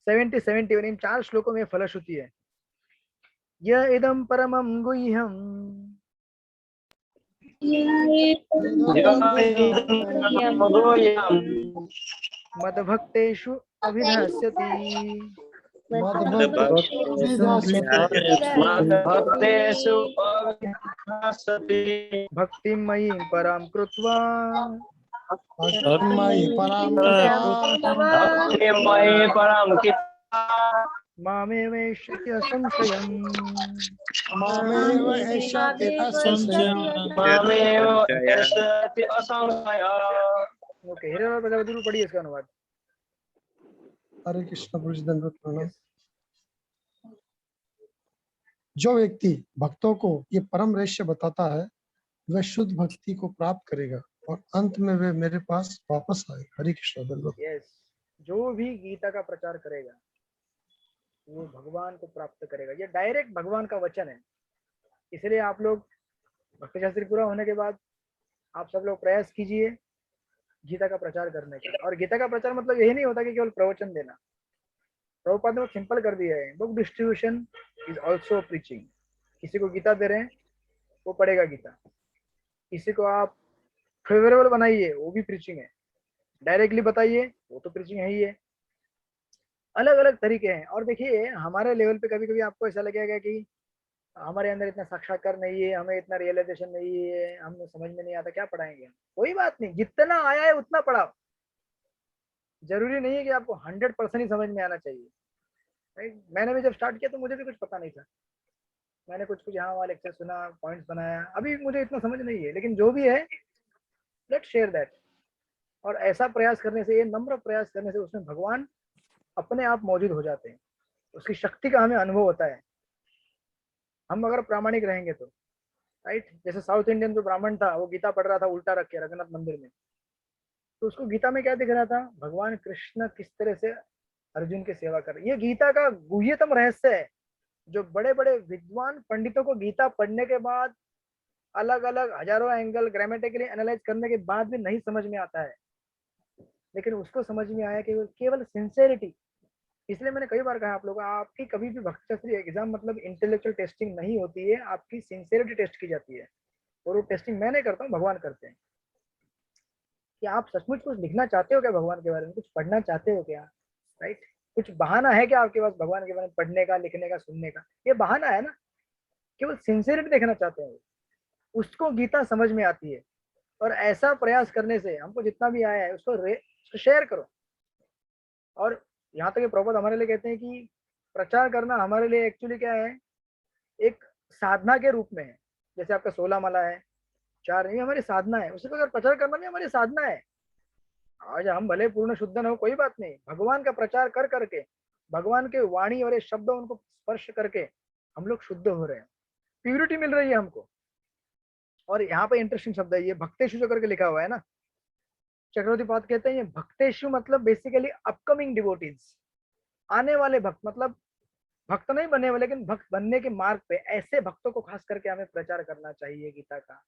70, 71 इन 4 श्लोकों में फलश्रुति है। य इदं परमं गुह्यं मद्भक्तेषु अभिधास्यति भक्तेषु अभिधास्यति भक्तिं मयि परां कृत्वा भक्तिमयि परां भक्तिमये परं कृत्वा मामेवैष्यति संशयम्। मामेव एष्यति असंशयम्। मामेव एष्यति असंशयः। ओके, हिरण्य प्रजापति को पढ़िए इसका अनुवाद। हरे कृष्ण गुरु जी दंडवत प्रणाम। जो व्यक्ति भक्तों को ये परम रहस्य बताता है वह शुद्ध भक्ति को प्राप्त करेगा और अंत में वे मेरे पास वापस आए। हरे कृष्ण दंडवत। यस, जो भी गीता का प्रचार करेगा वो भगवान को प्राप्त करेगा। ये डायरेक्ट भगवान का वचन है। इसलिए आप लोग भक्ति शास्त्री पूरा होने के बाद आप सब लोग प्रयास कीजिए गीता का प्रचार करने का। और गीता का प्रचार मतलब यही नहीं होता कि केवल प्रवचन देना। प्रभुपाद ने सिंपल कर दिया है, book distribution is also preaching. किसी को गीता दे रहे हैं वो पढ़ेगा गीता, किसी को आप फेवरेबल बनाइए वो भी प्रीचिंग है, डायरेक्टली बताइए वो तो प्रीचिंग है ही है। अलग अलग तरीके हैं। और देखिए हमारे लेवल पे कभी कभी आपको ऐसा लगेगा कि हमारे अंदर इतना साक्षात्कार नहीं है, हमें इतना रियलाइजेशन नहीं है, हमें समझ में नहीं आता, क्या पढ़ाएंगे। कोई बात नहीं, जितना आया है उतना पढ़ाओ। जरूरी नहीं है कि आपको 100% ही समझ में आना चाहिए, राइट। मैंने भी जब स्टार्ट किया तो मुझे भी कुछ पता नहीं था, मैंने कुछ कुछ यहाँ वहाँ लेक्चर सुना, पॉइंट्स बनाया, अभी मुझे इतना समझ नहीं है, लेकिन जो भी है लेट्स शेयर दैट। और ऐसा प्रयास करने से, ये नम्र प्रयास करने से उसमें भगवान अपने आप मौजूद हो जाते हैं, उसकी शक्ति का हमें अनुभव होता है। हम अगर प्रामाणिक रहेंगे तो, राइट। जैसे साउथ इंडियन जो ब्राह्मण था वो गीता पढ़ रहा था उल्टा रख के रघुनाथ मंदिर में, तो उसको गीता में क्या दिख रहा था, भगवान कृष्ण किस तरह से अर्जुन की सेवा कर रहे। ये गीता का गुह्यतम रहस्य है जो बड़े बड़े विद्वान पंडितों को गीता पढ़ने के बाद अलग अलग हजारों एंगल ग्रामेटिकली एनालाइज करने के बाद भी नहीं समझ में आता है, लेकिन उसको समझ में आया कि केवल सिंसेरिटी। इसलिए मैंने कई बार कहा आप लोगों, आपकी कभी भी भक्ति शास्त्री एग्जाम मतलब इंटेलेक्चुअल टेस्टिंग नहीं होती है, आपकी सिंसेरिटी टेस्ट की जाती है। और वो टेस्टिंग मैं नहीं करता हूँ, भगवान करते हैं। कि आप सचमुच कुछ लिखना चाहते हो क्या भगवान के बारे में, कुछ पढ़ना चाहते हो क्या, राइट। कुछ बहाना है क्या आपके पास भगवान के बारे में पढ़ने का, लिखने का, सुनने का, ये बहाना है ना। केवल सिंसेरिटी देखना चाहते हैं, उसको गीता समझ में आती है। और ऐसा प्रयास करने से हमको जितना भी आया है उसको शेयर करो। और यहाँ तक प्रभुपाद हमारे लिए कहते हैं कि प्रचार करना हमारे लिए एक्चुअली क्या है, एक साधना के रूप में है। जैसे आपका 16 माला है, 4 नहीं, हमारी साधना है। उसी प्रकार प्रचार करना भी हमारी साधना है। आज हम भले पूर्ण शुद्ध न हो, कोई बात नहीं, भगवान का प्रचार कर करके, भगवान के वाणी और शब्द उनको स्पर्श करके हम लोग शुद्ध हो रहे हैं, प्यूरिटी मिल रही है हमको। और यहाँ पे इंटरेस्टिंग शब्द है ये भक्तेशु जो करके लिखा हुआ है ना, चक्रवर्ती पाद कहते हैं ये भक्तेशु मतलब बेसिकली अपकमिंग डिवोटीज, आने वाले भक्त, मतलब भक्त नहीं बने हुए लेकिन भक्त बनने के मार्ग पे। ऐसे भक्तों को खास करके हमें प्रचार करना चाहिए गीता का,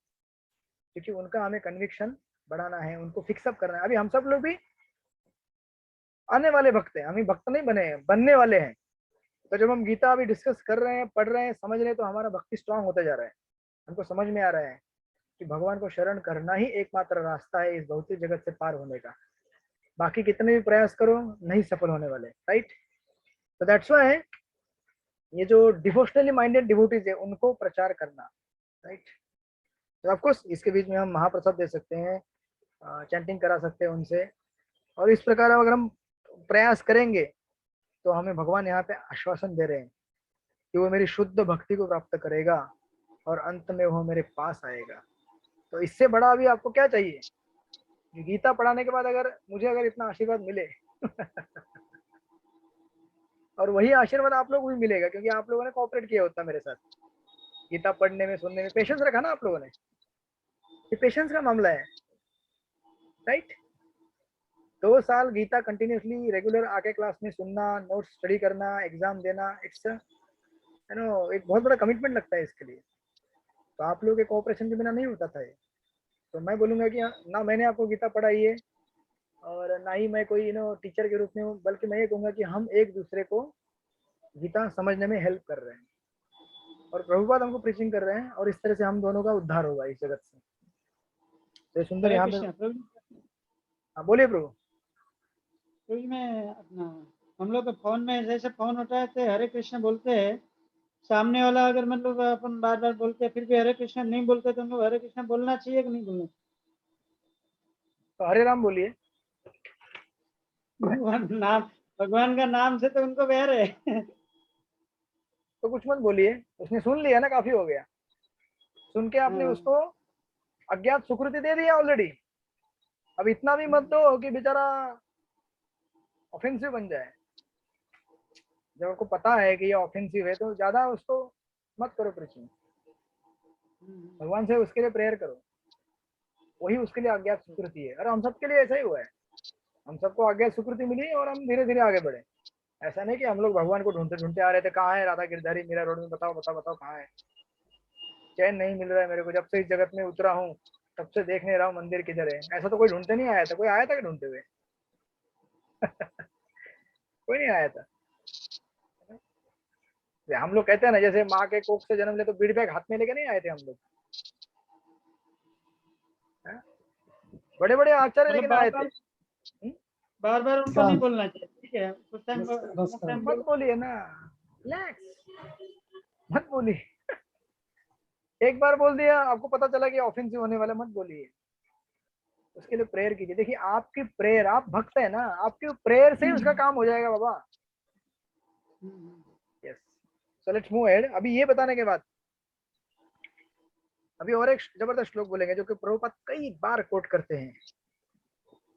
क्योंकि उनका हमें कन्विक्शन बढ़ाना है, उनको फिक्सअप करना है। अभी हम सब लोग भी आने वाले भक्त हैं, हम ही भक्त नहीं बने हैं, बनने वाले हैं। तो जब हम गीता अभी डिस्कस कर रहे हैं, पढ़ रहे हैं, समझ रहे हैं, तो हमारा भक्ति स्ट्रांग होता जा रहा है। हमको समझ में आ रहा है कि भगवान को शरण करना ही एकमात्र रास्ता है इस भौतिक जगत से पार होने का। बाकी कितने भी प्रयास करो नहीं सफल होने वाले, राइट। तो दैट्स व्हाई ये जो डिवोशनली माइंडेड डिवोटीज है उनको प्रचार करना, राइट। तो ऑफकोर्स इसके बीच में हम महाप्रसाद दे सकते हैं, चैंटिंग करा सकते हैं उनसे। और इस प्रकार अगर हम प्रयास करेंगे तो हमें भगवान यहाँ पे आश्वासन दे रहे हैं कि वो मेरी शुद्ध भक्ति को प्राप्त करेगा और अंत में वो मेरे पास आएगा। तो इससे बड़ा अभी आपको क्या चाहिए। गीता पढ़ाने के बाद अगर मुझे इतना आशीर्वाद मिले और वही आशीर्वाद आप लोग भी मिलेगा, क्योंकि आप लोगों ने कोऑपरेट किया होता मेरे साथ गीता पढ़ने में, सुनने में, पेशेंस रखा ना आप लोगों ने। ये पेशेंस का मामला है, राइट। 2 साल गीता कंटिन्यूसली रेगुलर आके क्लास में सुनना, नोट्स स्टडी करना, एग्जाम देना, इट्स है ना, एक बहुत बड़ा कमिटमेंट लगता है इसके लिए। तो आप लोगों के कोऑपरेशन के बिना नहीं होता था ये। तो मैं बोलूंगा कि ना मैंने आपको गीता पढ़ाई है और ना ही मैं कोई टीचर के रूप में हूँ, बल्कि मैं ये कहूँगा कि हम एक दूसरे को गीता समझने में हेल्प कर रहे हैं और प्रभुपाद हमको प्रीचिंग कर रहे हैं, और इस तरह से हम दोनों का उद्धार होगा इस जगत से। तो ये सुंदर हरे यहाँ पे। कृष्ण प्रभु। हाँ बोलिए प्रभु। प्रभु जी मैं अपना हम लोग के फोन में जैसे फोन उठाते हरे कृष्ण बोलते हैं, सामने वाला अगर मतलब अपन बार बार बोलते हैं फिर भी हरे कृष्ण नहीं बोलते तो हम लोग हरे कृष्ण बोलना चाहिए कि नहीं बोलना तो हरे राम बोलिए। चाहिए? भगवान का नाम से तो उनको बैर है। तो कुछ मत बोलिए, उसने सुन लिया ना, काफी हो गया। सुन के आपने हाँ। उसको अज्ञात सुकृति दे दिया ऑलरेडी। अब इतना भी मत दो कि बेचारा ऑफेंसिव बन जाए। जब आपको पता है कि ये ऑफेंसिव है तो ज्यादा उसको मत करो प्रीचिंग। भगवान से उसके लिए प्रेयर करो, वही उसके लिए अज्ञात सुकृति है। और हम सबके लिए ऐसा ही हुआ है, हम सबको अज्ञात सुकृति मिली और हम धीरे धीरे आगे बढ़े। ऐसा नहीं कि हम लोग भगवान को ढूंढते ढूंढते आ रहे थे, कहाँ है राधा गिरधारी मेरा रोड में, बताओ बताओ बताओ कहाँ है। चैन नहीं मिल रहा है मेरे को, जब से इस जगत में उतरा हूँ तब से देख नहीं रहा हूँ मंदिर किधर है। ऐसा तो कोई ढूंढते नहीं आया था, कोई आया था कि ढूंढते हुए? कोई नहीं आया था। हम लोग कहते हैं ना, जैसे माँ के कोख से जन्म ले तो बीड़ी बैग हाथ में लेके नहीं आए थे हम लोग। बड़े बड़े आचार्य मतलब लेकिन आए थे। बार बार उनको नहीं बोलना चाहिए, ठीक है? कुछ टाइम मत बोलिए ना, रिलैक्स, मत बोलिए। एक बार बोल दिया, आपको पता चला कि ऑफेंसिव होने वाला, मत बोलिए। उसके लिए प्रेयर कीजिए। देखिए आपकी प्रेयर, आप भक्त है ना, आपकी प्रेयर से ही उसका काम हो जाएगा बाबा। Yes, so let's move ahead. अभी ये बताने के बाद अभी और एक जबरदस्त श्लोक बोलेंगे जो कि प्रभुपाद कई बार कोट करते हैं।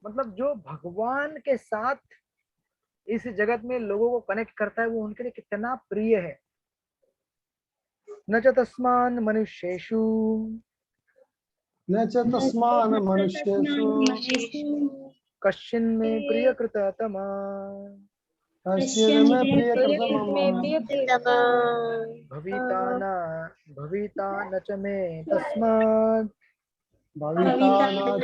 मतलब जो भगवान के साथ इस जगत में लोगों को कनेक्ट करता है वो उनके लिए कितना प्रिय है। न च तस्मान् मनुष्येषु न च तस्मान् मनुष्येषु कश्चिन् मे प्रियकृततमा कश्चिन् मे प्रियकृतमः भविता न च मे तस्मात् भविता न च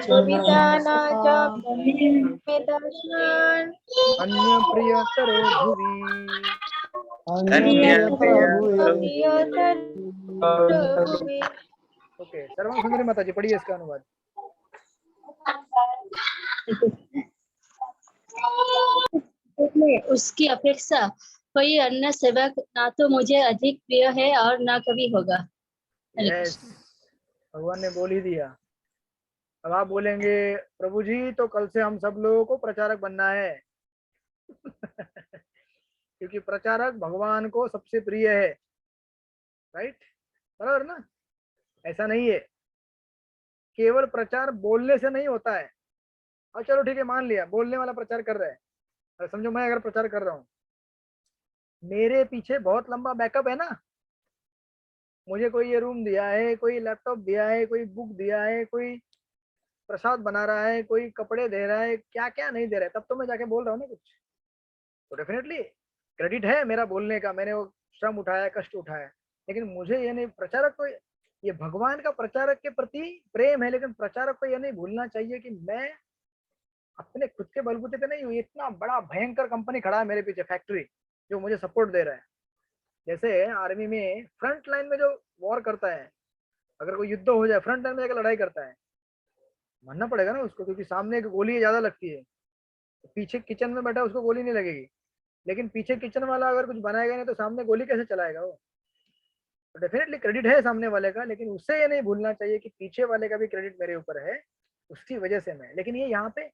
मे तस्मात् अन्य प्रियतरो भुवि। ओके, सर्वं सुंदरी माता जी पढ़िए इसका अनुवाद। उसकी अपेक्षा कोई अन्य सेवक ना तो मुझे अधिक प्रिय है और ना कभी होगा। यस, भगवान ने बोल ही दिया। अब आप बोलेंगे प्रभु जी तो कल से हम सब लोगों को प्रचारक बनना है। क्योंकि प्रचारक भगवान को सबसे प्रिय है, राइट? बराबर ना? ऐसा नहीं है, केवल प्रचार बोलने से नहीं होता है। और चलो ठीक है, मान लिया बोलने वाला प्रचार कर रहा है, और समझो मैं अगर प्रचार कर रहा हूँ, मेरे पीछे बहुत लंबा बैकअप है ना। मुझे कोई ये रूम दिया है, कोई लैपटॉप दिया है, कोई बुक दिया है, कोई प्रसाद बना रहा है, कोई कपड़े दे रहा है, क्या क्या नहीं दे रहा है, तब तो मैं जाके बोल रहा हूँ ना कुछ। तो डेफिनेटली क्रेडिट है मेरा बोलने का, मैंने वो श्रम उठाया, कष्ट उठाया। लेकिन मुझे ये नहीं, प्रचारक को ये भगवान का प्रचारक के प्रति प्रेम है, लेकिन प्रचारक को यह नहीं भूलना चाहिए कि मैं अपने खुद के बलबूते पे नहीं हूँ। इतना बड़ा भयंकर कंपनी खड़ा है मेरे पीछे, फैक्ट्री, जो मुझे सपोर्ट दे रहा है। जैसे आर्मी में फ्रंट लाइन में जो वॉर करता है, अगर कोई युद्ध हो जाए, फ्रंट लाइन में जाकर लड़ाई करता है, मानना पड़ेगा ना उसको, क्योंकि सामने एक गोली ज्यादा लगती है। पीछे किचन में बैठा उसको गोली नहीं लगेगी, लेकिन पीछे किचन वाला अगर कुछ बनाएगा नहीं तो सामने गोली कैसे चलाएगा वो? तो डेफिनेटली क्रेडिट है सामने वाले का, लेकिन उससे ये नहीं भूलना चाहिए कि पीछे वाले का भी क्रेडिट मेरे ऊपर है, उसकी वजह से मैं। लेकिन ये यहाँ पे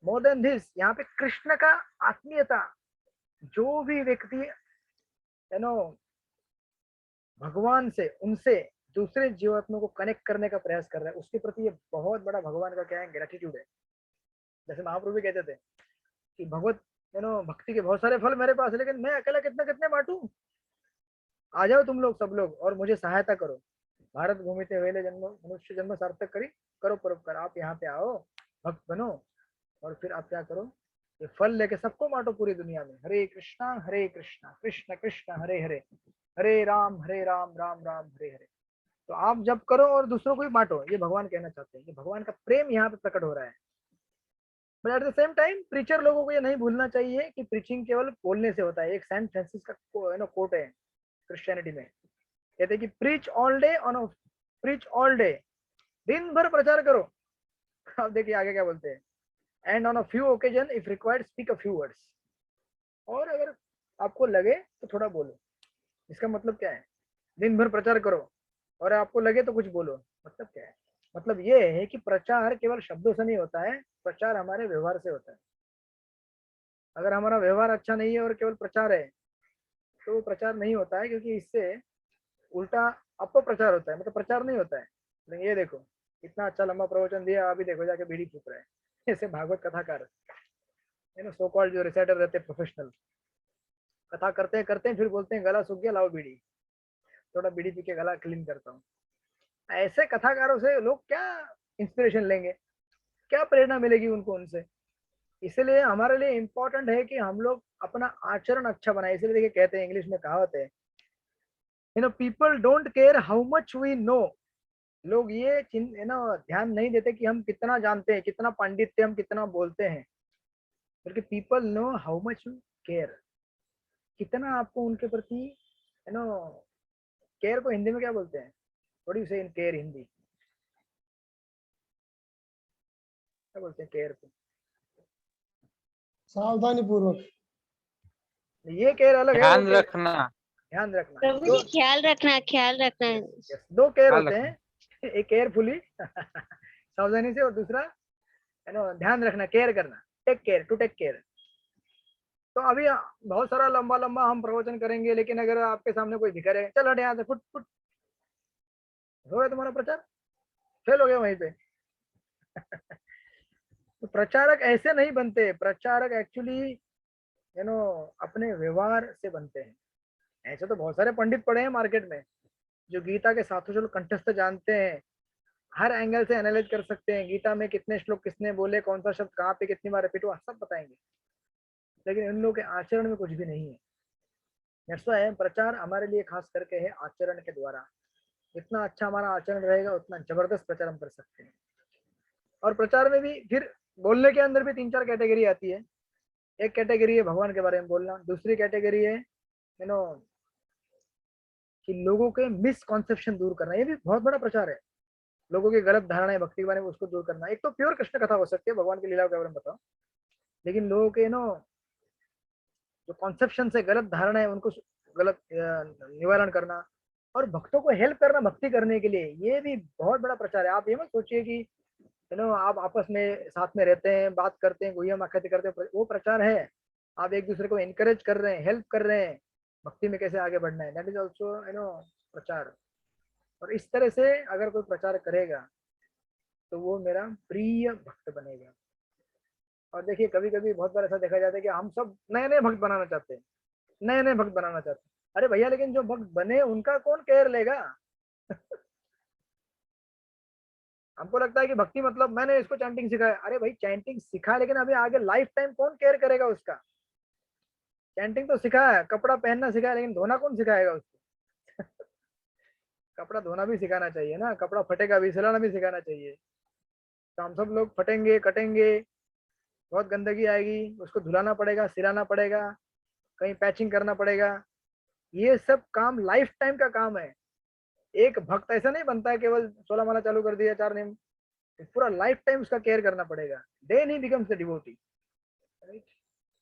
मोर देन दिस, यहाँ पे कृष्ण का आत्मीयता, जो भी व्यक्ति भगवान से, उनसे दूसरे जीवात्मा को कनेक्ट करने का प्रयास कर रहा है, उसके प्रति ये बहुत बड़ा भगवान का क्या है, ग्रेटिट्यूड है। जैसे महाप्रभु भी कहते थे कि भगवत भक्ति के बहुत सारे फल मेरे पास है, लेकिन मैं अकेला कितने कितने बांटू। आ जाओ तुम लोग सब लोग और मुझे सहायता करो। भारत भूमि ते वेले जन्म मनुष्य जन्म सार्थक करो परोपकार। आप यहाँ पे आओ, भक्त बनो, और फिर आप क्या करो, ये फल लेके सबको बांटो पूरी दुनिया में। हरे कृष्णा कृष्ण कृष्ण हरे हरे, हरे राम राम राम हरे हरे। तो आप जब करो और दूसरों को भी बांटो, ये भगवान कहना चाहते हैं कि भगवान का प्रेम यहाँ पे प्रकट हो रहा है। But at the same time preacher लोगों को ये नहीं भूलना चाहिए कि प्रीचिंग केवल बोलने से होता है। एक सेंट फ्रांसिस का कोट है क्रिश्चियनिटी में, कहते हैं कि preach all day on preach all day, दिन भर प्रचार करो। अब देखिए आगे क्या बोलते हैं, and on a few occasion if required speak a few words. और अगर आपको लगे तो थोड़ा बोलो। इसका मतलब क्या है, दिन भर प्रचार करो और आपको लगे तो कुछ बोलो। मतलब क्या है, मतलब ये है कि प्रचार केवल शब्दों से नहीं होता है, प्रचार हमारे व्यवहार से होता है। अगर हमारा व्यवहार अच्छा नहीं है और केवल प्रचार है तो वो प्रचार नहीं होता है, क्योंकि इससे उल्टा अपप्रचार होता है, मतलब प्रचार नहीं होता है। लेकिन ये देखो इतना अच्छा लंबा प्रवचन दिया, अभी देखो जाके बीड़ी फूक रहे हैं। ऐसे भागवत कथाकार सो कॉल्ड जो रिसाइटर रहते हैं प्रोफेशनल, कथा करते हैं फिर बोलते हैं गला सूख गया लाओ बीड़ी, थोड़ा बीड़ी पी के गला क्लीन करता हूँ। ऐसे कथाकारों से लोग क्या इंस्पिरेशन लेंगे, क्या प्रेरणा मिलेगी उनको उनसे। इसलिए हमारे लिए इम्पोर्टेंट है कि हम लोग अपना आचरण अच्छा बनाए। इसलिए देखिए कहते हैं, इंग्लिश में कहावत है, people don't care how much we know. लोग ये ध्यान नहीं देते कि हम कितना जानते हैं, कितना पांडित्य हम कितना बोलते हैं, बल्कि people know how much you care, कितना आपको उनके प्रति केयर को हिंदी में क्या बोलते हैं, थोड़ी से इन केयर हिंदी क्या बोलते हैं केयर को, सावधानी पूर्वक। ये केयर अलग है, वो ध्यान केयर रखना। ध्यान रखना। प्रभु दो, जी ख्याल रखना, ख्याल रखना है। दो केयर ख्याल होते हैं, एक केयरफुली सावधानी से, और दूसरा ध्यान रखना, केयर करना, take care, to take care. तो अभी बहुत सारा लंबा लंबा हम प्रवचन करेंगे, लेकिन अगर आपके सामने कोई भिखारी है, चल हट यहाँ से, फुट फुट, हो गया तुम्हारा प्रचार, फेल हो गया वहीं पे। तो प्रचारक ऐसे नहीं बनते, प्रचारक एक्चुअली अपने व्यवहार से बनते हैं। ऐसे तो बहुत सारे पंडित पड़े हैं मार्केट में जो गीता के साथों चलो कंठस्थ जानते हैं, हर एंगल से एनालाइज कर सकते हैं, गीता में कितने श्लोक किसने बोले, कौन सा शब्द कहाँ पे कितनी बार रिपीट हुआ, सब बताएंगे। लेकिन इन लोगों के आचरण में कुछ भी नहीं है। ऐसा है, प्रचार हमारे लिए खास करके है आचरण के द्वारा। जितना अच्छा हमारा आचरण रहेगा उतना जबरदस्त प्रचार हम कर सकते हैं। और प्रचार में भी फिर बोलने के अंदर भी 3-4 कैटेगरी आती है। एक कैटेगरी है भगवान के बारे में बोलना, दूसरी कैटेगरी है कि लोगों के मिसकॉन्सेप्शन दूर करना, ये भी बहुत बड़ा प्रचार है। लोगों की गलत धारणाएं भक्ति के बारे में उसको दूर करना। एक तो प्योर कृष्ण कथा हो सकती है, भगवान की लीला के बारे में बताओ, लेकिन लोगों के जो कॉन्सेप्शन है, गलत धारणा है, उनको गलत निवारण करना, और भक्तों को हेल्प करना भक्ति करने के लिए, ये भी बहुत बड़ा प्रचार है। आप ये मत सोचिए कि आप आपस में साथ में रहते हैं, बात करते हैं, गुहिया माखती करते हैं, वो प्रचार है। आप एक दूसरे को इनकरेज कर रहे हैं, हेल्प कर रहे हैं, भक्ति में कैसे आगे बढ़ना है, दैट इज ऑल्सो प्रचार। और इस तरह से अगर कोई प्रचार करेगा तो वो मेरा प्रिय भक्त बनेगा। और देखिए कभी कभी बहुत बार ऐसा देखा जाता है कि हम सब नए नए भक्त बनाना चाहते हैं, नए नए भक्त बनाना चाहते हैं। अरे भैया, लेकिन जो भक्त बने उनका कौन केयर लेगा? हमको लगता है कि भक्ति मतलब मैंने इसको चैंटिंग सिखाया। अरे भाई चैंटिंग सिखा, लेकिन अभी आगे लाइफ टाइम कौन केयर करेगा उसका? चैंटिंग तो सिखाया, कपड़ा पहनना सिखाया, लेकिन धोना कौन सिखाएगा उसको? कपड़ा धोना भी सिखाना चाहिए ना, कपड़ा फटेगा भी, सिलाना भी सिखाना चाहिए। तो हम सब लोग फटेंगे, कटेंगे, बहुत गंदगी आएगी, उसको धुलाना पड़ेगा, सिलाना पड़ेगा, कहीं पैचिंग करना पड़ेगा। ये सब काम लाइफ टाइम का काम है। एक भक्त ऐसा नहीं बनता है केवल 16 माला चालू कर दिया, 4 नियम, पूरा लाइफ टाइम उसका केयर करना पड़ेगा, देन ही बिकम्स द डिवोटी। राइट?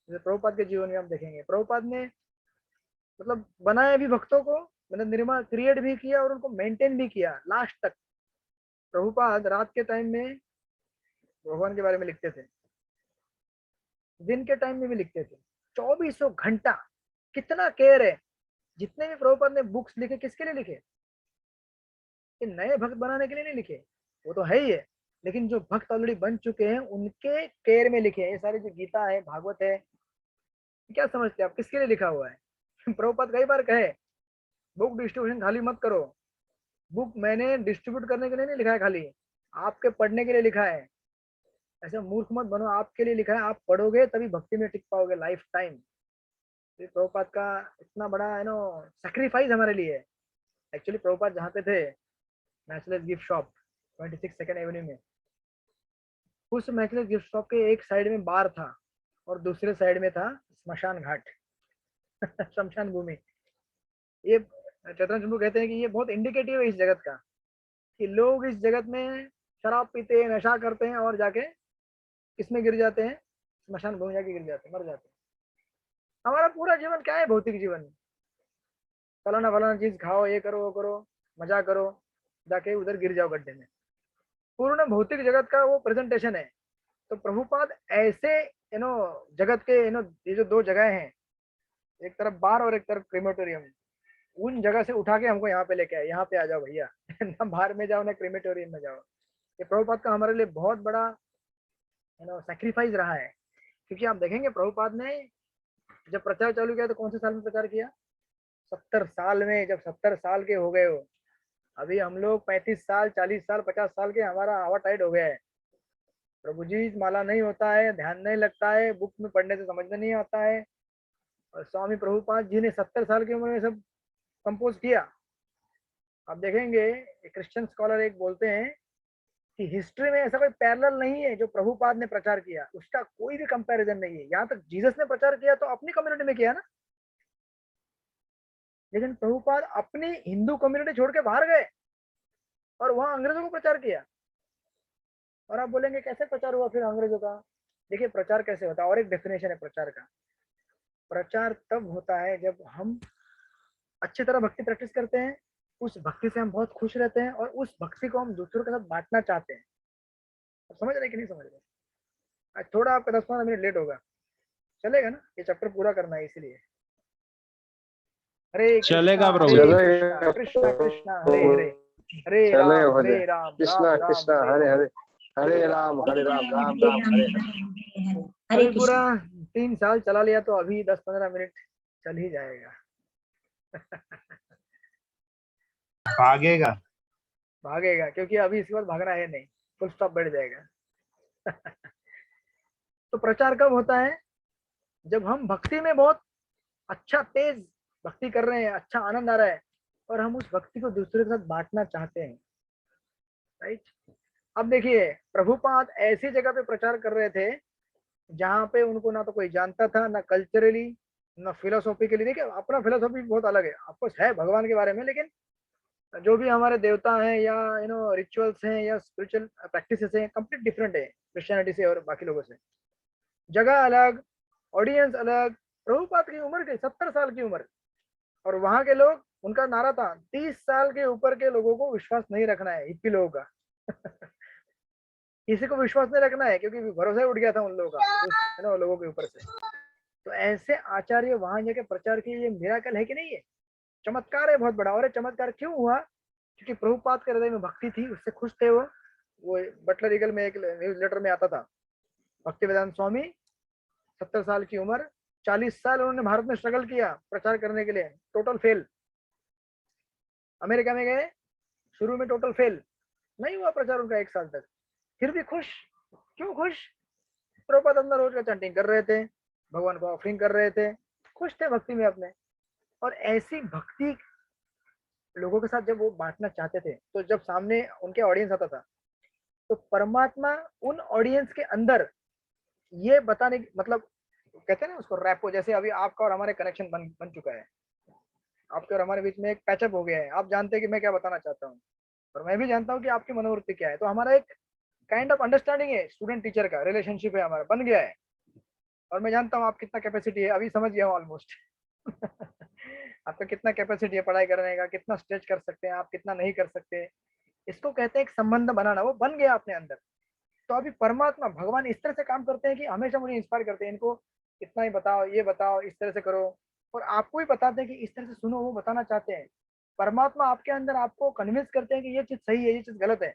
जैसे प्रभुपाद के जीवन में हम देखेंगे, प्रभुपाद ने मतलब बनाया भी भक्तों को, मतलब निर्माण क्रिएट भी किया और उनको मेंटेन भी किया लास्ट तक। प्रभुपाद रात के टाइम में भगवान के बारे में लिखते थे, दिन के टाइम में भी लिखते थे, 2400 घंटा। कितना केयर है। जितने भी प्रभुपाद ने बुक्स लिखे, किसके लिए लिखे? कि नए भक्त बनाने के लिए नहीं लिखे, वो तो है ही है, लेकिन जो भक्त ऑलरेडी बन चुके हैं उनके केयर में लिखे हैं। ये सारे जो गीता है, भागवत है, क्या समझते हैं आप किसके लिए लिखा हुआ है? प्रभुपाद कई बार कहे बुक डिस्ट्रीब्यूशन खाली मत करो, बुक मैंने डिस्ट्रीब्यूट करने के लिए नहीं लिखा है, खाली आपके पढ़ने के लिए लिखा है। ऐसे मूर्ख मत बनो, आपके लिए लिखा है, आप पढ़ोगे तभी भक्ति में टिक पाओगे लाइफ टाइम। ये प्रभुपाद का इतना बड़ा सैक्रिफाइस हमारे लिए है। एक्चुअली प्रभुपाद जहाँ पे थे matchless gift shop 26 second Avenue में, उस मैचलेस गिफ्ट शॉप के एक साइड में बार था और दूसरे साइड में था स्मशान घाट शमशान भूमि। ये चैतन्य चंद्र कहते हैं कि ये बहुत इंडिकेटिव है इस जगत का, कि लोग इस जगत में शराब पीते हैं, नशा करते हैं और जाके किसमें गिर जाते हैं, स्मशान भूमि जाके गिर जाते हैं, मर जाते हैं। हमारा पूरा जीवन क्या है, भौतिक जीवन, फलाना फलाना चीज खाओ, ये करो वो करो, मजा करो, जाके उधर गिर जाओ गड्ढे में। पूर्ण भौतिक जगत का वो प्रेजेंटेशन है। तो प्रभुपाद ऐसे जगत के ये जो दो जगह हैं, एक तरफ बार और एक तरफ क्रीमेटोरियम, उन जगह से उठा के हमको यहाँ पे लेके आए, यहाँ पे आ जाओ भैया ना बाहर में जाओ ना क्रीमेटोरियम में जाओ। ये प्रभुपाद का हमारे लिए बहुत बड़ा सैक्रिफाइस रहा है। क्योंकि आप देखेंगे प्रभुपाद ने जब प्रचार चालू किया तो कौन से साल में प्रचार किया, 70 साल में। जब 70 साल के हो गए हो, अभी हम लोग 35 साल 40 साल 50 साल के, हमारा हवा टाइट हो गया है। प्रभु जी माला नहीं होता है, ध्यान नहीं लगता है, बुक में पढ़ने से समझ में नहीं आता है। और स्वामी प्रभुपाद जी ने 70 साल की उम्र में सब कंपोज किया। आप देखेंगे क्रिश्चियन स्कॉलर एक बोलते हैं कि हिस्ट्री में ऐसा कोई पैरेलल नहीं है जो प्रभुपाद ने प्रचार किया, उसका कोई भी कंपैरिजन नहीं है। यहाँ तक जीसस ने प्रचार किया तो अपनी कम्युनिटी में किया ना, लेकिन प्रभुपाद अपनी हिंदू कम्युनिटी छोड़ के बाहर गए और वहां अंग्रेजों को प्रचार किया। और आप बोलेंगे कैसे प्रचार हुआ फिर अंग्रेजों का? देखिए प्रचार कैसे होता है, और एक डेफिनेशन है प्रचार का। प्रचार तब होता है जब हम अच्छी तरह भक्ति प्रैक्टिस करते हैं, उस भक्ति से हम बहुत खुश रहते हैं और उस भक्ति को हम दूसरों के साथ बांटना चाहते हैं। आप समझ रहे कि नहीं समझ रहे? आज थोड़ा आपका 10-15 मिनट लेट होगा, चलेगा ना? ये चैप्टर पूरा करना है इसलिए। हरे चलेगा कृष्णा प्रभु। हरे कृष्णा कृष्णा हरे हरे, हरे राम कृष्णा राम कृष्णा हरे हरे, हरे राम राम राम हरे हरे। हरे अभी पूरा कृष्ण। 3 साल चला लिया तो अभी 10-15 मिनट चल ही जाएगा भागेगा। भागेगा, क्योंकि अभी इसके बाद भागना है नहीं, फुल स्टॉप बैठ जाएगा तो प्रचार कब होता है? जब हम भक्ति में बहुत अच्छा तेज भक्ति कर रहे हैं, अच्छा आनंद आ रहा है और हम उस भक्ति को दूसरे के साथ बांटना चाहते हैं, राइट? अब देखिए प्रभुपाद ऐसी जगह पे प्रचार कर रहे थे जहाँ पे उनको ना तो कोई जानता था, ना कल्चरली ना फिलोसॉफिकली। देखिए अपना फिलोसॉफी बहुत अलग है, ऑफकोर्स है भगवान के बारे में, लेकिन जो भी हमारे देवता हैं या रिचुअल्स हैं या स्पिरिचुअल प्रैक्टिसेस हैं, कंप्लीट डिफरेंट है क्रिश्चियनिटी से और बाकी लोगों से। जगह अलग, ऑडियंस अलग। प्रभुपाद की उम्र के 70 साल की उम्र, और वहां के लोग, उनका नारा था 30 साल के ऊपर के लोगों को विश्वास नहीं रखना है, हिप्पी लोगों का किसी को विश्वास नहीं रखना है, क्योंकि भरोसा ही उठ गया था उन लोगों का उस लोगों के ऊपर से। तो ऐसे आचार्य वहां जाके प्रचार किए, ये मिराकल है कि नहीं? है चमत्कार है बहुत बड़ा। और ये चमत्कार क्यों हुआ? क्योंकि प्रभुपाद के हृदय में भक्ति थी, उससे खुश थे वो बटलर ईगल में एक न्यूज लेटर में आता था, भक्ति वेदांत स्वामी 70 साल की उम्र, 40 साल उन्होंने भारत में स्ट्रगल किया प्रचार करने के लिए, टोटल फेल। अमेरिका में गए, शुरू में टोटल फेल, नहीं हुआ प्रचार उनका 1 साल तक, फिर भी खुश। क्यों खुश? प्रभुपाद अंदर रोज का चैंटिंग कर रहे थे, भगवान को ऑफरिंग कर रहे थे, खुश थे भक्ति में अपने। और ऐसी भक्ति लोगों के साथ जब वो बांटना चाहते थे, तो जब सामने उनके ऑडियंस आता था तो परमात्मा उन ऑडियंस के अंदर ये बताने, मतलब कहते हैं ना उसको रैपो, जैसे अभी आपका और हमारे कनेक्शन बन चुका है, आपके और हमारे बीच में एक पैचअप हो गया है। आप जानते हैं कि मैं क्या बताना चाहता हूँ और मैं भी जानता हूँ कि आपकी मनोवृत्ति क्या है। तो हमारा एक काइंड ऑफ अंडरस्टैंडिंग है, स्टूडेंट टीचर का रिलेशनशिप है हमारा, बन गया है। और मैं जानता हूँ आप कितना कैपेसिटी है, अभी समझ गया हूँ ऑलमोस्ट आपका कितना कैपेसिटी है पढ़ाई करने का, कितना स्ट्रेच कर सकते हैं आप, कितना नहीं कर सकते। इसको कहते हैं एक संबंध बनाना, वो बन गया अपने अंदर। तो अभी परमात्मा भगवान इस तरह से काम करते हैं कि हमेशा मुझे इंस्पायर करते हैं, इनको इतना ही बताओ, ये बताओ, इस तरह से करो, और आपको भी बताते हैं कि इस तरह से सुनो, वो बताना चाहते हैं। परमात्मा आपके अंदर आपको कन्विंस करते हैं कि ये चीज सही है, ये चीज गलत है।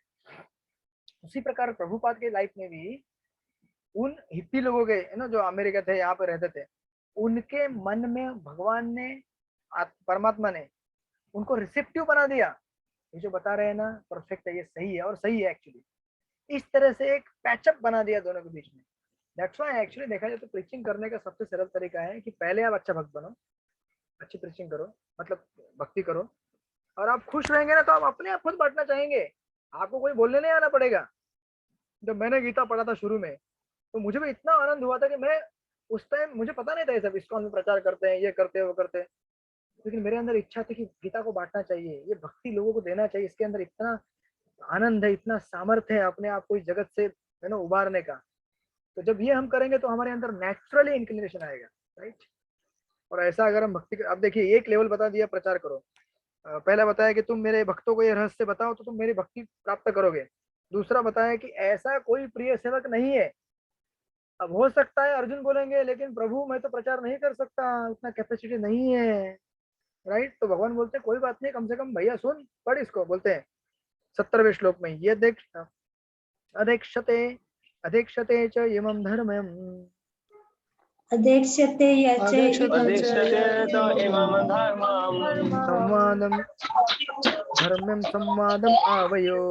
उसी प्रकार प्रभुपाद के लाइफ में भी उन हिप्पी लोगों के जो अमेरिका थे, यहाँ पे रहते थे, उनके मन में भगवान ने, परमात्मा ने उनको रिसेप्टिव बना दिया। ये जो बता रहे हैं ना परफेक्ट है, ये सही है और सही है एक्चुअली। इस तरह से एक पैचअप बना दिया दोनों के बीच में। दैट्स व्हाई एक्चुअली देखा जाए तो प्रीचिंग करने का सबसे सरल तरीका है कि पहले आप अच्छा भक्त बनो, अच्छी प्रीचिंग करो, मतलब भक्ति करो, और आप खुश रहेंगे ना तो आप अपने आप खुद बांटना चाहेंगे, आपको कोई बोलने नहीं आना पड़ेगा। जब मैंने गीता पढ़ा था शुरू में तो मुझे भी इतना आनंद हुआ था कि मैं उस टाइम मुझे पता नहीं था ये सब इस्कॉन में प्रचार करते हैं, ये करते हैं, वो करते हैं, लेकिन मेरे अंदर इच्छा थी कि गीता को बांटना चाहिए, ये भक्ति लोगों को देना चाहिए, इसके अंदर इतना आनंद है, इतना सामर्थ्य है अपने आप को इस जगत से है ना उबारने का। तो जब ये हम करेंगे तो हमारे अंदर नेचुरली इंक्लिनेशन आएगा, राइट। और ऐसा अगर हम भक्ति अब देखिए एक लेवल बता दिया प्रचार करो, पहला बताया कि तुम मेरे भक्तों को ये रहस्य बताओ तो तुम मेरी भक्ति प्राप्त करोगे। दूसरा बताया कि ऐसा कोई प्रिय सेवक नहीं है। अब हो सकता है अर्जुन बोलेंगे लेकिन प्रभु मैं तो प्रचार नहीं कर सकता, उतना कैपेसिटी नहीं है, राइट। तो भगवान बोलते हैं कोई बात नहीं, कम से कम भैया सुन पढ़ इसको, बोलते हैं 70वें श्लोक में ये देख अधेक्षते अधेक्षते च इमं धर्मम् अध्यक्षते संवादम धर्मं संवादम आवयो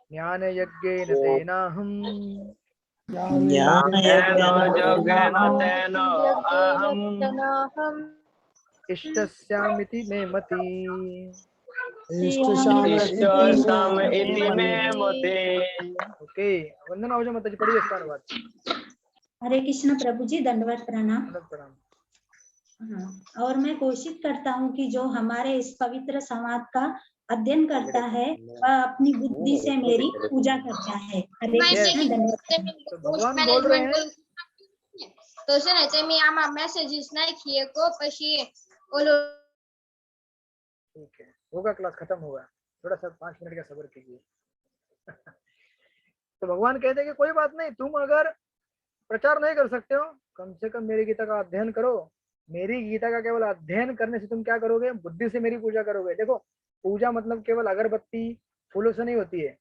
ज्ञान यज्ञेन तेनाहम् इष्टस्यामिति मे मति। ओके, वंदना हो जाए माता जी, पढ़िए इसका अनुवाद। हरे कृष्ण प्रभु जी, दंडवत प्रणाम। प्रणाम। हाँ, और मैं कोशिश करता हूँ कि जो हमारे इस पवित्र समाज का अध्ययन करता है वह अपनी बुद्धि से मेरी पूजा करता है। हरे कृष्ण, धन्यवाद। तो भगवान बोल रहे हैं તો છે ને તમે આમાં મેસેजेस નાખી શકો પછી ઓલો ठीक है, होगा क्लास खत्म होगा, थोड़ा सा 5 मिनट का सब्र कीजिए। तो भगवान कहते हैं कि कोई बात नहीं, तुम अगर प्रचार नहीं कर सकते हो कम से कम मेरी गीता का अध्ययन करो। मेरी गीता का केवल अध्ययन करने से तुम क्या करोगे, बुद्धि से मेरी पूजा करोगे। देखो पूजा मतलब केवल अगरबत्ती फूलों से नहीं होती है।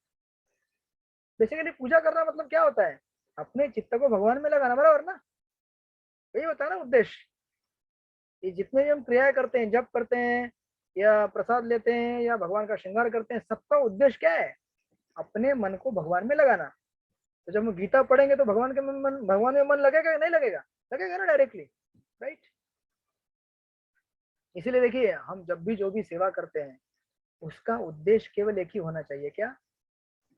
बेसिकली पूजा करना मतलब क्या होता है, अपने चित्त को भगवान में लगाना, बराबर ना, यही होता है ना उद्देश्य। ये जितने भी हम क्रियाएं करते हैं, जप करते हैं या प्रसाद लेते हैं या भगवान का श्रृंगार करते हैं, सबका उद्देश्य क्या है, अपने मन को भगवान में लगाना। तो जब हम गीता पढ़ेंगे तो भगवान में मन लगेगा या नहीं लगेगा, लगेगा ना डायरेक्टली, राइट। इसीलिए देखिए हम जब भी जो भी सेवा करते हैं उसका उद्देश्य केवल एक ही होना चाहिए, क्या,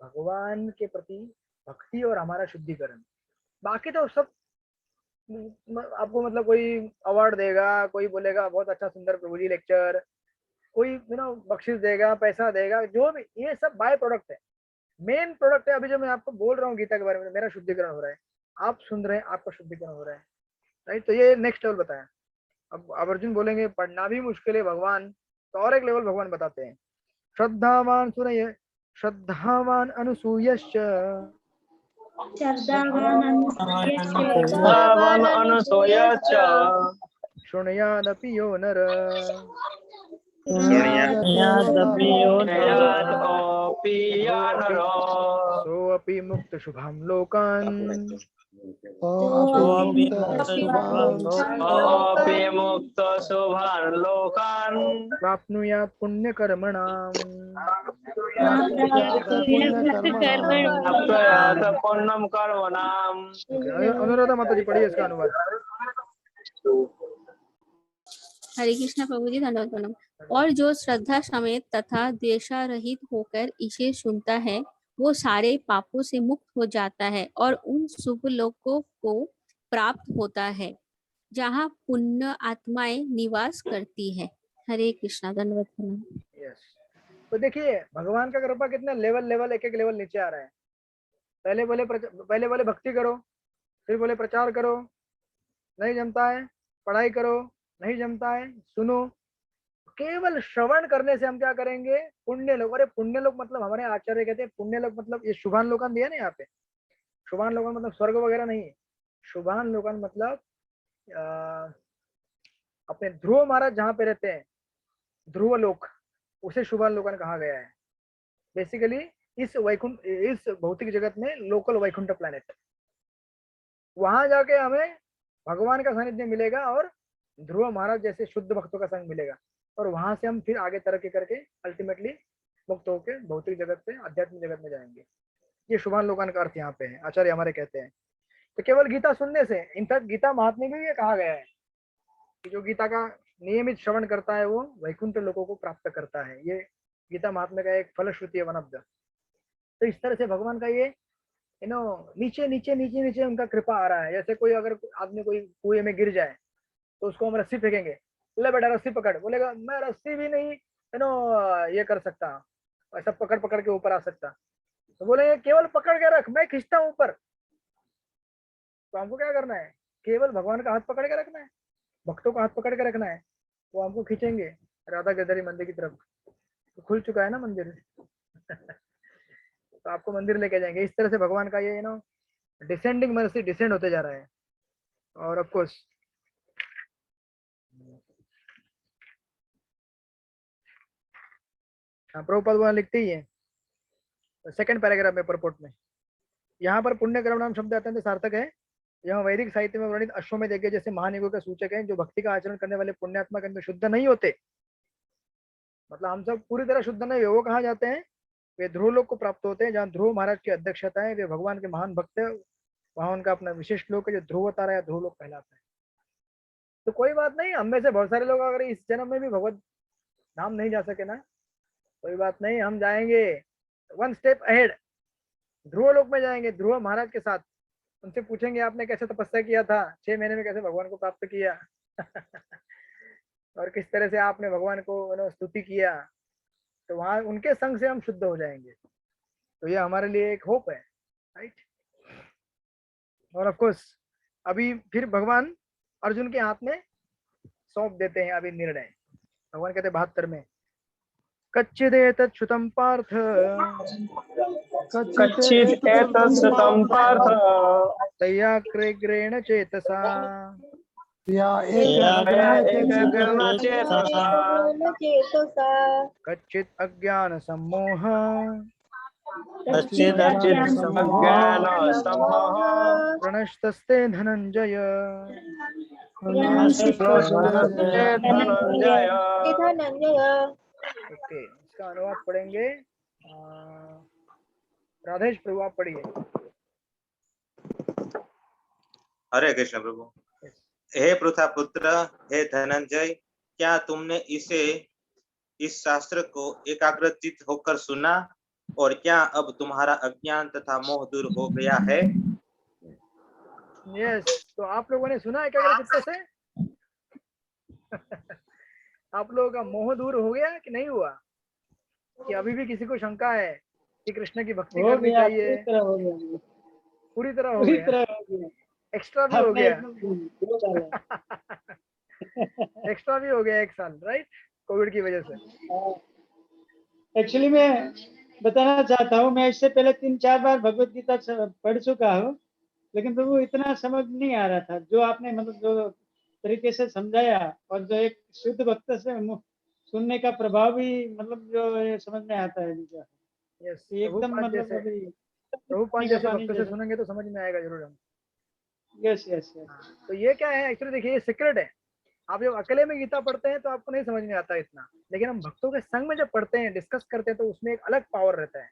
भगवान के प्रति भक्ति और हमारा शुद्धिकरण। बाकी तो सब आपको मतलब कोई अवार्ड देगा, कोई बोलेगा बहुत अच्छा सुंदर प्रभु जी लेक्चर, कोई बख्शिश देगा, पैसा देगा, जो भी, ये सब बाय प्रोडक्ट है। मेन प्रोडक्ट है अभी जो मैं आपको बोल रहा हूँ गीता के बारे में, मेरा शुद्धिकरण हो रहा है, आप सुन रहे हैं, आपका शुद्धिकरण हो रहा है, राइट। तो ये नेक्स्ट लेवल बताया। अब अर्जुन बोलेंगे पढ़ना भी मुश्किल है भगवान, तो और एक लेवल भगवान बताते हैं। श्रद्धावान सुनय श्रद्धावान अनुसूयश्च शृणुयादपि यो नर सोऽपि मुक्त शुभां लोकान् प्राप्नुयात् पुण्यकर्मणाम्। अनुराधा माता जी पढ़िए इसका अनुवाद। हरे कृष्ण प्रभु जी, धन्यवाद प्रणाम। और जो श्रद्धा समेत तथा द्वेषारहित होकर इसे सुनता है वो सारे पापों से मुक्त हो जाता है और उन शुभ लोकों को प्राप्त होता है जहाँ पुण्य आत्माएं निवास करती है। हरे कृष्णा, धन्यवाद प्रणाम। यस, तो देखिए भगवान का कृपा कितना लेवल एक लेवल नीचे आ रहा है। पहले बोले भक्ति करो, फिर बोले प्रचार करो, नहीं जमता है पढ़ाई करो, नहीं जमता है सुनो। केवल श्रवण करने से हम क्या करेंगे, पुण्य लोक। अरे पुण्य लोक मतलब हमारे आचार्य कहते हैं पुण्य लोक मतलब ये शुभान लोकान दिया ना यहाँ पे। शुभान लोकान मतलब स्वर्ग वगैरह नहीं है। शुभान लोकान मतलब अपने ध्रुव महाराज जहाँ पे रहते हैं, ध्रुव लोक, उसे शुभान लोकान कहा गया है। बेसिकली इस वैकुंठ, इस भौतिक जगत में लोकल वैकुंठ प्लैनेट, वहां जाके हमें भगवान का सानिध्य मिलेगा और ध्रुव महाराज जैसे शुद्ध भक्तों का संग मिलेगा, और वहां से हम फिर आगे तरक्की करके अल्टीमेटली मुक्त होकर भौतिक जगत से आध्यात्मिक जगत में जाएंगे। ये शुभान लोकान का अर्थ यहाँ पे है, आचार्य हमारे कहते हैं। तो केवल गीता सुनने से, इनफैक्ट गीता महात्म्य में भी ये कहा गया है कि जो गीता का नियमित श्रवण करता है वो वैकुंठ लोगों को प्राप्त करता है। ये गीता महात्म्य का एक फलश्रुति है, वन ऑफ द। तो इस तरह से भगवान का ये नीचे नीचे नीचे नीचे उनका कृपा आ रहा है। जैसे कोई अगर आदमी कोई कुएं में गिर जाए तो उसको हम रस्सी फेंकेंगे, ले बेटा रस्सी पकड़, बोलेगा मैं रस्सी भी नहीं ये कर सकता, ऐसा पकड़ पकड़ के ऊपर आ सकता। तो बोले केवल पकड़ के रख, मैं खींचता हूं ऊपर। तो हमको क्या करना है? केवल भगवान का हाथ पकड़ के रखना है, भक्तों का हाथ पकड़ के रखना है, वो हमको खींचेंगे राधा गिरधारी मंदिर की तरफ। तो खुल चुका है ना मंदिर तो आपको मंदिर लेके जाएंगे। इस तरह से भगवान का ये डिसेंडिंग मर्सी डिसेंड होते जा रहा है। और ऑफ कोर्स प्रभुपाद वहां लिखते ही है सेकंड पैराग्राफ में परपोर्ट में, यहाँ पर पुण्य कर्म नाम शब्द अत्यंत सार्थक है। यह वैदिक साहित्य में वर्णित अश्वमेध यज्ञ जैसे महानिगों के सूचक है। जो भक्ति का आचरण करने वाले पुण्यात्मा के अंदर शुद्ध नहीं होते, मतलब हम सब पूरी तरह शुद्ध नहीं है, वो कहा जाते हैं वे ध्रुव लोक को प्राप्त होते हैं, जहाँ ध्रुव महाराज की अध्यक्षता है। वे भगवान के महान भक्त है, वहां उनका अपना विशेष लोक है जो ध्रुव तारा या ध्रुव लोक कहलाता है। तो कोई बात नहीं, हम में से बहुत सारे लोग अगर इस जन्म में भी भगवत धाम नहीं जा सके ना, कोई बात नहीं, हम जाएंगे वन स्टेप अहेड, ध्रुव लोक में जाएंगे ध्रुव महाराज के साथ। उनसे पूछेंगे आपने कैसे तपस्या किया था, 6 महीने में कैसे भगवान को प्राप्त किया और किस तरह से आपने भगवान को स्तुति किया। तो वहां उनके संग से हम शुद्ध हो जाएंगे। तो ये हमारे लिए एक होप है, राइट। और ऑफ कोर्स अभी फिर भगवान अर्जुन के हाथ में सौंप देते हैं अभी निर्णय। भगवान कहते 72 में कच्चिदेतच्छ्रुतं पार्थ कच्चिदेतच्छ्रुतं पार्थ तय्याग्रेण चेतसा कच्चित् अज्ञान सम्मोह प्रणष्टस्ते धनंजय। ओके, इसका अनुवाद पढ़ेंगे। राधेश प्रभु आप पढ़िए। हरे कृष्ण प्रभु। हे पृथा पुत्र, हे धनंजय, क्या तुमने इस शास्त्र को एकाग्रचित होकर सुना, और क्या अब तुम्हारा अज्ञान तथा मोह दूर हो गया है? यस, तो आप लोगों ने सुना एकाग्रचित्त से आप लोगों का मोह दूर हो गया कि नहीं हुआ? कि अभी भी किसी को शंका है कि कृष्ण की भक्ति करनी चाहिए? पूरी तरह हो गया, एक्स्ट्रा भी हो गया एक्स्ट्रा भी हो गया 1 साल, राइट, कोविड की वजह से। एक्चुअली मैं बताना चाहता हूँ, मैं इससे पहले 3-4 बार भगवत गीता पढ़ चुका हूँ, लेकिन प्रभु इतना समझ नहीं आ रहा था जो आपने मतलब जो तरीके से समझाया, और जो एक शुद्ध भक्त से सुनने का प्रभाव भी मतलब जो ये समझ में आता है मुझे। यस, एकदम मतलब प्रभुपाद जैसे भक्त से सुनेंगे तो समझ में आएगा जरूर हम। Yes yes yes. तो ये क्या है एक्चुअली, देखिए ये सीक्रेट है। आप जब अकेले में गीता पढ़ते हैं तो आपको नहीं समझ में आता इतना, लेकिन हम भक्तों के संग में जब पढ़ते हैं, डिस्कस करते हैं, तो उसमें एक अलग पावर रहता है।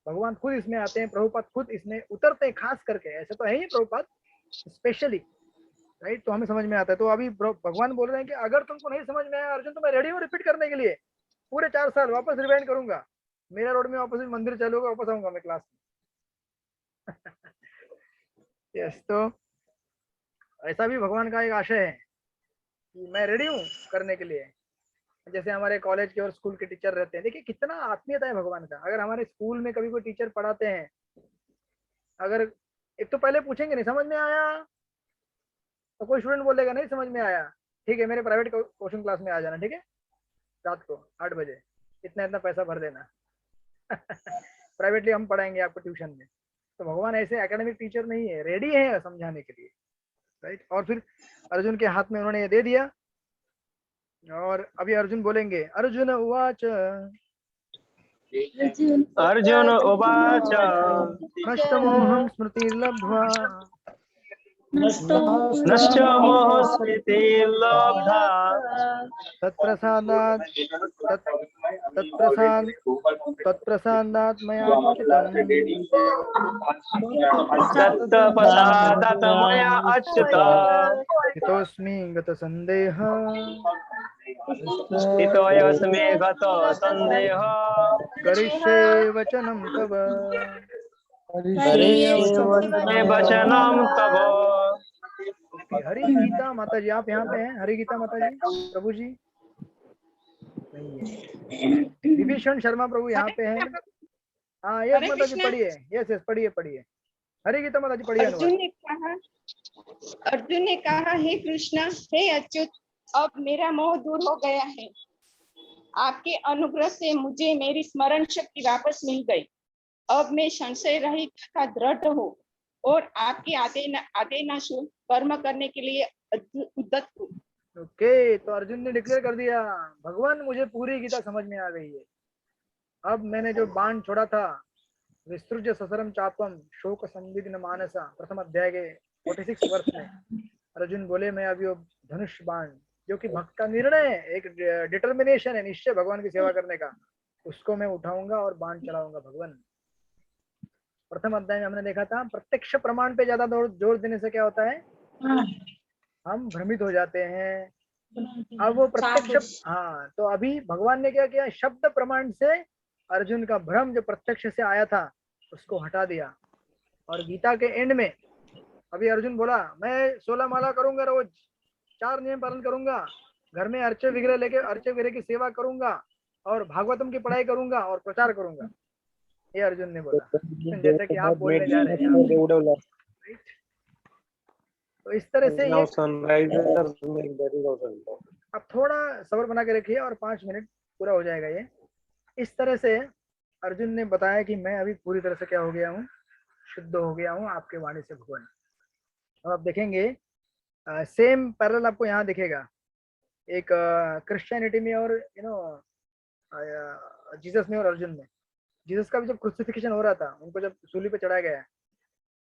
भगवान खुद इसमें आते हैं, प्रभुपाद खुद इसमें उतरते हैं खास करके। ऐसे तो है ही प्रभुपाद स्पेशली, राइट, तो हमें समझ में आता है। तो अभी भगवान बोल रहे हैं कि अगर तुमको नहीं समझ में आया अर्जुन तो मैं रेडी हूँ रिपीट करने के लिए। पूरे 4 साल वापस रिवाइंड करूंगा, मेरा रोड में वापस मंदिर चलूंगा, वापस आऊंगा मैं क्लास में यस, तो ऐसा भी भगवान का एक आशय है कि मैं रेडी हूँ करने के लिए। जैसे हमारे कॉलेज के और स्कूल के टीचर रहते हैं, देखिए कितना आत्मीयता है भगवान का। अगर हमारे स्कूल में कभी कोई टीचर पढ़ाते हैं, अगर एक तो पहले पूछेंगे नहीं समझ में आया, तो कोई स्टूडेंट बोलेगा नहीं समझ में आया, ठीक है मेरे प्राइवेट कोचिंग क्लास में आ जाना, ठीक है, रात को 8 बजे इतना पैसा भर देना प्राइवेटली हम पढ़ाएंगे आपको ट्यूशन में। तो भगवान ऐसे एकेडमिक टीचर नहीं है, रेडी है समझाने के लिए, राइट। और फिर अर्जुन के हाथ में उन्होंने ये दे दिया, और अभी अर्जुन बोलेंगे। अर्जुन उवाच अर्जुन उवाच नष्टमोहं स्मृतिर्लब्ध्वा नष्ट मोहस्मृतिर्लब्धा तत्प्रसादात् मया तत्प्रसादात् मया अच्युत हितोऽस्मि गतसन्देहः हितोऽस्मि गत सन्देह करिष्ये वचनं तव करिष्ये वचनं तव। हरि गीता माता जी, आप यहाँ पे हैं? हरि गीता माता जी, प्रभु जी नहीं है। विभीषण शर्मा प्रभु यहाँ पे हैं? हाँ, यस माता जी पढ़िए, यस यस पढ़िए पढ़िए, हरि गीता माता जी पढ़िए। अर्जुन ने कहा हे कृष्ण, हे अच्युत, अब मेरा मोह दूर हो गया है। आपके अनुग्रह से मुझे मेरी स्मरण शक्ति वापस मिल गई। अब मैं संशय रहित तथा दृढ़ हूँ और आपके आदेशानुसार कर्म करने के लिए उद्यत हूँ। ओके, तो अर्जुन ने डिक्लेयर कर दिया, भगवान मुझे पूरी गीता समझ में आ गई है। अब मैंने जो बाण छोड़ा था, विस्तृज ससरम चापम शोक संविघ्न मानसा, प्रथम अध्याय के 46 वर्ष में अर्जुन बोले, मैं अभी वो धनुष बाण जो कि भक्त का निर्णय है, एक डिटर्मिनेशन है, निश्चय भगवान की सेवा करने का, उसको मैं उठाऊंगा और बाण चलाऊंगा। भगवान प्रथम अध्याय में हमने देखा था, प्रत्यक्ष प्रमाण पे ज्यादा जोर देने से क्या होता है, हम भ्रमित हो जाते हैं। अब वो प्रत्यक्ष, हाँ, तो अभी भगवान ने क्या किया, शब्द प्रमाण से अर्जुन का भ्रम जो प्रत्यक्ष से आया था उसको हटा दिया। और गीता के एंड में अभी अर्जुन बोला, मैं 16 माला करूंगा रोज, 4 नियम पालन करूंगा, घर में अर्चे विग्रह लेके अर्चे विग्रह की सेवा करूंगा और भागवतम की पढ़ाई करूंगा और प्रचार करूंगा, ये अर्जुन ने बोला, जैसे कि आप बोलने जा रहे हैं। तो इस तरह से ये अब थोड़ा सब्र बना के रखिए और 5 मिनट पूरा हो जाएगा ये। इस तरह से अर्जुन ने बताया कि मैं अभी पूरी तरह से क्या हो गया हूँ, शुद्ध हो गया हूँ आपके वाणी से भगवान। और आप देखेंगे सेम पैरेलल आपको यहाँ दिखेगा, एक क्रिश्चियनिटी में और जीसस में और अर्जुन में। जीसस का भी जब क्रूसिफिक्शन हो रहा था, उनको जब सूली पे चढ़ाया गया,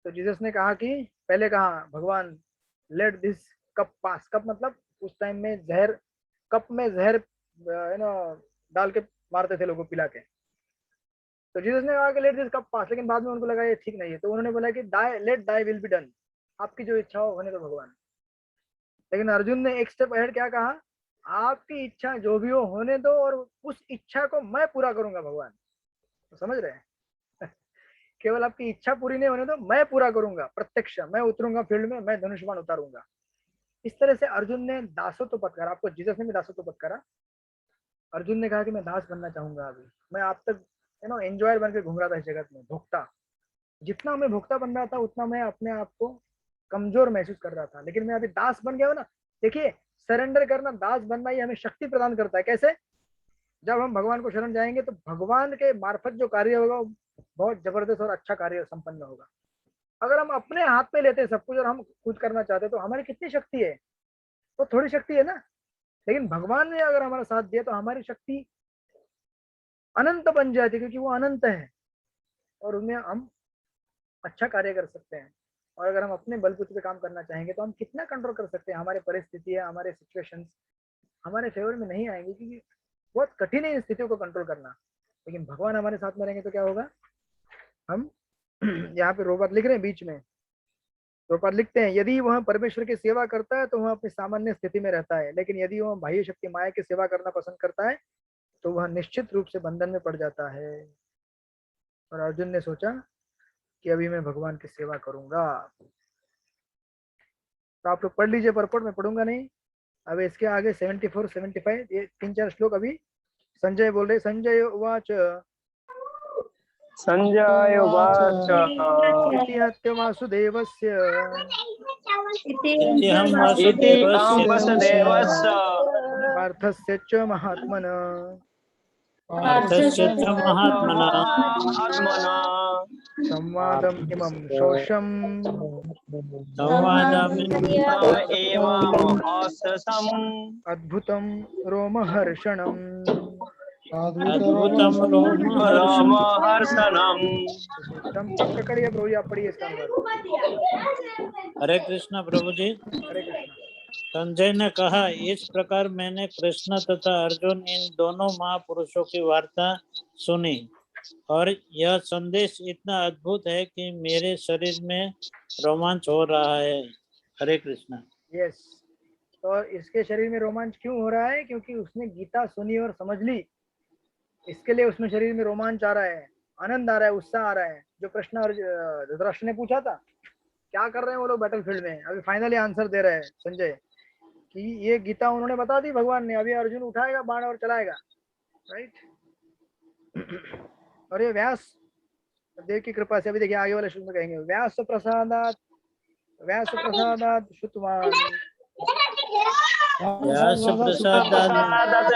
तो जीसस ने कहा कि पहले कहा, भगवान let this cup pass. Cup मतलब उस टाइम में जहर, कप में जहर डाल के मारते थे लोगों को पिला के। तो जीसस ने कहा कि लेट दिस कप पास, लेकिन बाद में उनको लगा ये ठीक नहीं है, तो उन्होंने बोला कि let thy will be done, आपकी जो इच्छा हो होने दो भगवान। लेकिन अर्जुन ने एक स्टेप अहेड क्या कहा, आपकी इच्छा जो भी हो होने दो और उस इच्छा को मैं पूरा करूंगा भगवान। तो समझ रहे हैं केवल आपकी इच्छा पूरी नहीं होने दो, मैं पूरा करूंगा, प्रत्यक्ष मैं उतरूंगा फील्ड में, मैं धनुष्यबाण उतारूंगा। इस तरह से अर्जुन ने दासत्व पद करा, आपको जीसस ने भी दासत्व पद करा। अर्जुन ने कहा कि मैं दास बनना चाहूंगा, अभी मैं आप तक एंजॉयर बन के घूम रहा था इस जगत में, भोक्ता। जितना मैं भोक्ता बन रहा था उतना मैं अपने आप को कमजोर महसूस कर रहा था, लेकिन मैं अभी दास बन गया हूं ना। देखिए, सरेंडर करना, दास बनना, ये हमें शक्ति प्रदान करता है। कैसे? जब हम भगवान को शरण जाएंगे तो भगवान के मार्फत जो कार्य होगा वो बहुत जबरदस्त और अच्छा कार्य संपन्न होगा। अगर हम अपने हाथ में लेते हैं सब कुछ और हम खुद करना चाहते हैं तो हमारी कितनी शक्ति है, वो थोड़ी शक्ति है ना। लेकिन भगवान ने अगर हमारा साथ दिया तो हमारी शक्ति अनंत बन जाती है, क्योंकि वो अनंत है और उनमें हम अच्छा कार्य कर सकते हैं। और अगर हम अपने बलबूते पे काम करना चाहेंगे तो हम कितना कंट्रोल कर सकते हैं। हमारे परिस्थितियां, हमारे सिचुएशंस हमारे फेवर में नहीं आएंगी, क्योंकि बहुत कठिन है इन स्थितियों को कंट्रोल करना। लेकिन भगवान हमारे साथ में रहेंगे तो क्या होगा, हम यहाँ पे रोबात लिख रहे हैं, बीच में रोबात लिखते हैं, यदि वह परमेश्वर की सेवा करता है तो वह अपनी सामान्य स्थिति में रहता है, लेकिन यदि वह बाह्य शक्ति माया की सेवा करना पसंद करता है तो वह निश्चित रूप से बंधन में पड़ जाता है। और अर्जुन ने सोचा कि अभी मैं भगवान की सेवा करूंगा। तो आप लोग पढ़ लीजिए परपट, मैं पढ़ूंगा नहीं। अब इसके आगे 74, 75 ये 3-4 श्लोक अभी संजय बोल रहे। संजय उवाच संजय उवाच इति हत्य वासुदेवस्य पार्थस्य च महात्मना संवादम इमं शोषम् अद्भुतं रोमहर्षणम् अद्भुतम रोमहर्षणम। टम पकड़िए प्रभु जी, आप पढ़िए इसका अनुवाद। हरे कृष्णा प्रभु जी। हरे कृष्णा। संजय ने कहा, इस प्रकार मैंने कृष्ण तथा अर्जुन इन दोनों महापुरुषों की वार्ता सुनी और यह संदेश इतना अद्भुत है कि मेरे शरीर में रोमांच हो रहा है। हरे कृष्णा। यस, तो इसके शरीर में रोमांच क्यों हो रहा है? क्योंकि उसने गीता सुनी और समझ ली, इसके लिए उसमें शरीर में रोमांच आ रहा है, आनंद आ रहा है, उत्साह आ रहा है। जो प्रश्न और धृतराष्ट्र ने पूछा था, क्या कर रहे हैं वो लोग बैटलफील्ड में, अभी फाइनली आंसर दे रहे हैं संजय कि ये गीता उन्होंने बता दी भगवान ने, अभी अर्जुन उठाएगा बाण और चलाएगा, राइट। और ये व्यास देव की कृपा से, अभी देखिए आगे वाले श्लोक में कहेंगे, व्यास प्रसादात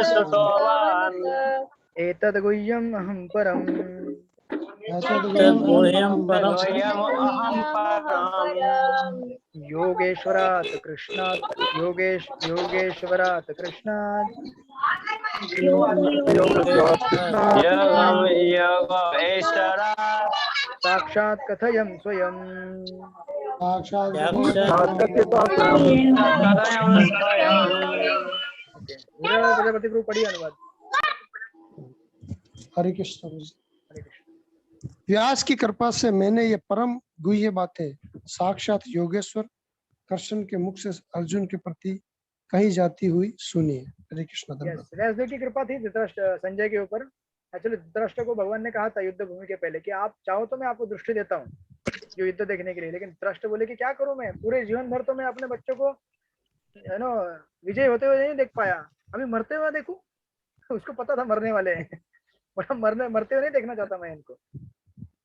श्रुतवान एतद् गुह्यम् अहं परम् योगेश्वरात् कृष्णात् साक्षात् कथयं स्वयं। प्रजापति गुरु पढ़िए अनुवाद। हरे कृष्ण। व्यास की कृपा से मैंने ये परम गुह्य बातें साक्षात योगेश्वर कृष्ण के मुख से अर्जुन के प्रति कही जाती हुई सुनी है। हरे कृष्ण। व्यासदेव की कृपा थी धृतराष्ट्र संजय के ऊपर। एक्चुअली धृतराष्ट्र को भगवान ने कहा था युद्ध भूमि के पहले कि आप चाहो तो मैं आपको दृष्टि देता हूँ जो युद्ध देखने के लिए, लेकिन धृतराष्ट्र बोले कि क्या करूं मैं, पूरे जीवन भर तो मैं अपने बच्चों को विजय होते हुए नहीं देख पाया, अभी मरते हुए देखूं। उसको पता था मरने वाले हैं, मरते हुए नहीं देखना चाहता मैं इनको,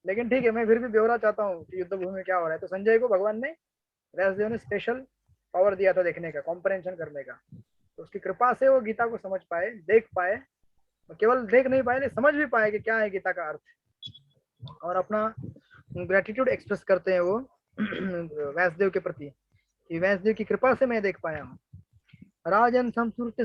लेकिन ठीक है मैं फिर भी ब्यौरा चाहता हूँ कि युद्ध भूमि में क्या हो रहा है। तो संजय को भगवान ने, व्यासदेव ने स्पेशल पावर दिया था देखने का, कॉम्प्रहेंशन करने का। तो उसकी कृपा से वो गीता को समझ पाए, देख पाए, केवल देख नहीं पाए, समझ भी पाए कि क्या है गीता का अर्थ, और अपना ग्रेटिट्यूड एक्सप्रेस करते हैं वो व्यासदेव के प्रति कि व्यासदेव की कृपा से मैं देख पाया हूँ। राजन संस्कृत्य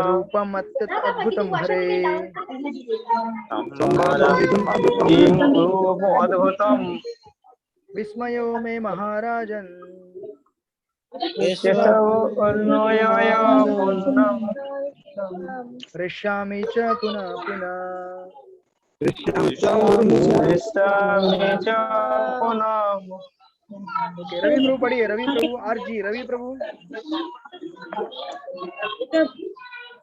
रूपम अद्भुतम हरे विस्मयो में महाराजन ऋष्यामि च पुनः पुनः। रवि प्रभु पढ़िए, रवि प्रभु आरजी, रवि प्रभु।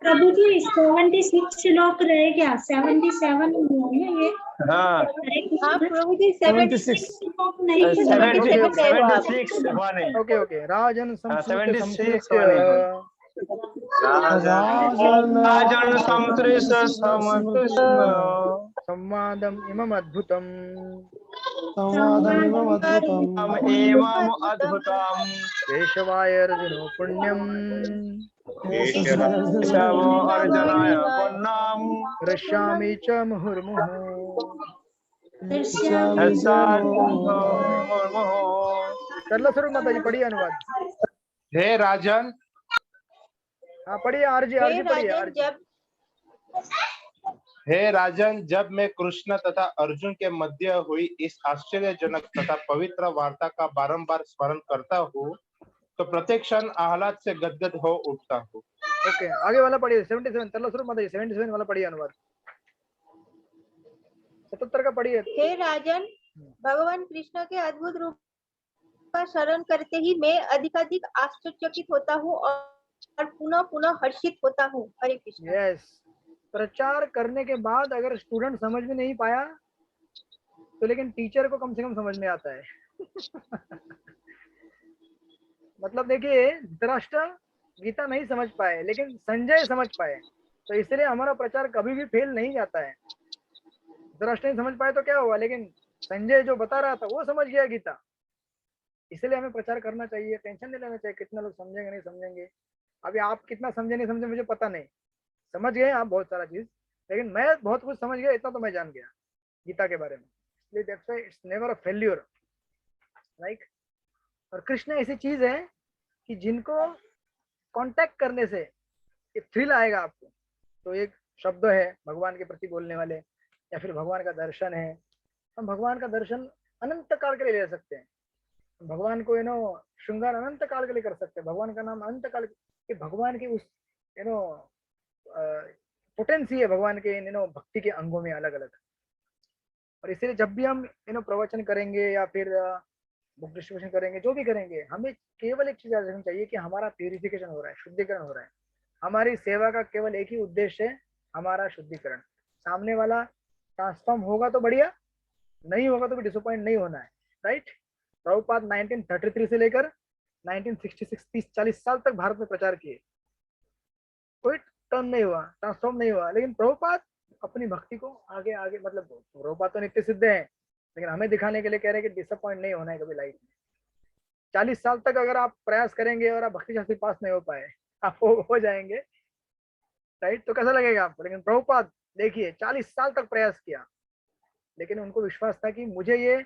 प्रभु जी 76 श्लोक रह गया, 77 है ये। हाँ प्रभु जी 76 ओके राजन संवादम इमम अद्भुतम केशवाय अर्जुनो पुण्यम ऋष्यामि च मुहुर्मुहुः। सरला स्वरूप माता जी पढ़िए अनुवाद। हे राजन, हाँ पढ़िए आरजी पढ़िए। हे राजन, जब मैं कृष्ण तथा अर्जुन के मध्य हुई इस आश्चर्यजनक तथा पवित्र वार्ता का बारंबार स्मरण करता हूँ तो प्रत्येक क्षण आह्लाद से गदगद हो उठता हूँ। ओके आगे वाला पढ़िए 77 तरला स्वरूप माता जी 77 वाला पढ़िए अनुवाद। 77 का पढ़िए। हे राजन, भगवान कृष्ण के अद्भुत रूप का स्मरण करते ही मैं अधिकाधिक आश्चर्यचकित होता हूँ और पुनः पुनः हर्षित होता हूँ। हरे कृष्ण। यस, प्रचार करने के बाद अगर स्टूडेंट समझ में नहीं पाया तो लेकिन टीचर को कम से कम समझ में आता है। मतलब देखिए धृतराष्ट्र गीता नहीं समझ पाए लेकिन संजय समझ पाए, तो इसलिए हमारा प्रचार कभी भी फेल नहीं जाता है। धृतराष्ट्र नहीं समझ पाए तो क्या हुआ, लेकिन संजय जो बता रहा था वो समझ गया गीता, इसलिए हमें प्रचार करना चाहिए। टेंशन नहीं लेना चाहिए कितना लोग समझेंगे नहीं समझेंगे। अभी आप कितना समझे नहीं समझे मुझे पता नहीं, समझ गए आप बहुत सारा चीज, लेकिन मैं बहुत कुछ समझ गया, इतना तो मैं जान गया गीता के बारे में। इसलिए that's why it's never a failure, right. और कृष्ण ऐसी चीज है कि जिनको कांटेक्ट करने से एक थ्रिल आएगा आपको। तो एक शब्द है भगवान के प्रति बोलने वाले, या फिर भगवान का दर्शन है। हम भगवान का दर्शन अनंत काल के लिए ले सकते हैं, भगवान को श्रृंगार अनंत काल के लिए कर सकते हैं, भगवान का नाम अनंत काल के, भगवान की उस पोटेंसी है भगवान के भक्ति के अंगों में अलग अलग। और इसलिए जब भी हम प्रवचन करेंगे या फिर बुक डिस्ट्रीब्यूशन करेंगे, जो भी करेंगे, हमें केवल एक चीज याद रखनी चाहिए कि हमारा प्यूरिफिकेशन हो रहा है, शुद्धिकरण हो रहा है। हमारी सेवा का केवल एक ही उद्देश्य है, हमारा शुद्धिकरण। सामने वाला ट्रांसफॉर्म होगा तो बढ़िया, नहीं होगा तो भी डिसअपॉइंट नहीं होना है, राइट। प्रभुपाद 1933 से लेकर 1966 30-40 साल तक भारत में प्रचार किए, कोई टर्न नहीं हुआ, ट्रांसफॉर्म नहीं हुआ। लेकिन प्रभुपाद अपनी भक्ति को आगे आगे, मतलब प्रभुपाद तो नित्य सिद्ध है, लेकिन हमें दिखाने के लिए कह रहे हैं कि डिसअपॉइंट नहीं होना है कभी लाइफ में। 40 साल तक अगर आप प्रयास करेंगे और आप भक्ति शास्त्री पास नहीं हो पाए, आप हो जाएंगे, राइट। तो कैसा लगेगा आपको। लेकिन प्रभुपाद देखिए 40 साल तक प्रयास किया, लेकिन उनको विश्वास था कि मुझे ये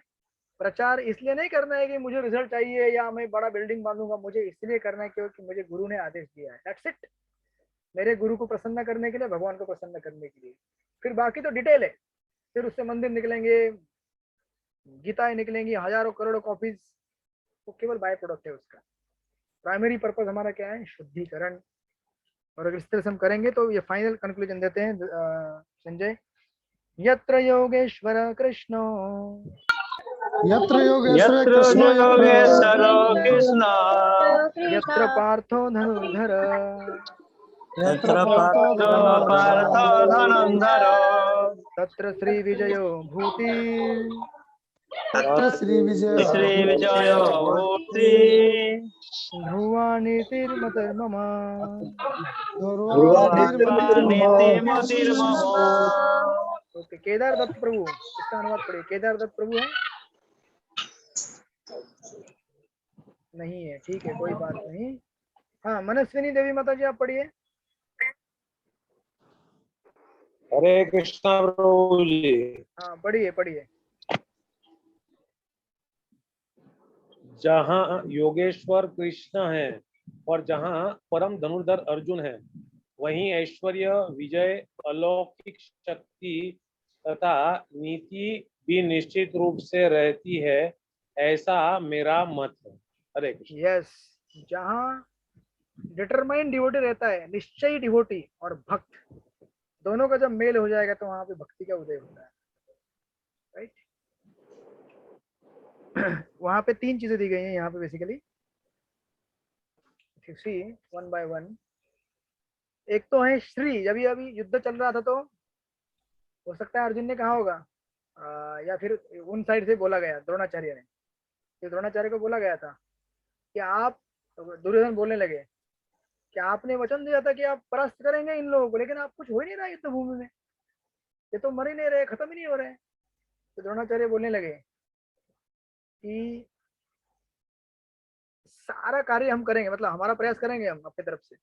प्रचार इसलिए नहीं करना है कि मुझे रिजल्ट चाहिए या मैं बड़ा बिल्डिंग बांधूंगा, मुझे इसलिए करना है क्योंकि मुझे गुरु ने आदेश दिया है, दैट्स इट। मेरे गुरु को प्रसन्न करने के लिए, भगवान को प्रसन्न करने के लिए। फिर बाकी तो डिटेल है, फिर उससे मंदिर निकलेंगे, गीताएं निकलेंगी, हजारों करोड़ों कॉपीज, वो केवल बाय प्रोडक्ट है उसका। प्राइमरी पर्पस हमारा क्या है, शुद्धिकरण। और अगर इस तरह से हम करेंगे तो ये फाइनल कंक्लूजन देते हैं संजय। यत्र योगेश्वर कृष्णो यत्र योगेश्वर कृष्ण यत्र पार्थो धनुर्धर यत्र पार्थो धनुर्धर तत्र श्री विजयो भूति तत्र श्री विजयो भूति ध्रुवानीतिर्मतिर्मम ओके। केदार दत्त प्रभु, इसका अनुवाद पढ़िए। केदार दत्त प्रभु है? नहीं है, ठीक है, कोई बात नहीं। हाँ, मनस्विनी देवी माता जी आप पढ़िए। हरे कृष्णा प्रभु जी। हाँ पढ़िए पढ़िए। जहाँ योगेश्वर कृष्ण है और जहाँ परम धनुर्धर अर्जुन है, वहीं ऐश्वर्य, विजय, अलौकिक शक्ति तथा नीति भी निश्चित रूप से रहती है, ऐसा मेरा मत है। हरे कृष्ण। यस, जहाँ डिटरमाइंड डिवोटी रहता है, निश्चयी डिवोटी और भक्त, दोनों का जब मेल हो जाएगा तो वहां पे भक्ति का उदय होता है, राइट। वहां पे 3 चीजें दी गई हैं यहाँ पे basically, see one by one. एक तो है श्री, जब अभी युद्ध चल रहा था तो हो सकता है अर्जुन ने कहा होगा या फिर उन साइड से बोला गया, द्रोणाचार्य ने, द्रोणाचार्य को बोला गया था कि आप, दुर्योधन बोलने लगे कि आपने वचन दिया था कि आप परास्त करेंगे इन लोगों को, लेकिन आप कुछ हो ही नहीं रहा युद्ध भूमि में, ये तो मर ही नहीं रहे, खत्म ही नहीं हो रहे। तो द्रोणाचार्य बोलने लगे कि सारा कार्य हम करेंगे, मतलब हमारा प्रयास करेंगे हम अपनी तरफ से,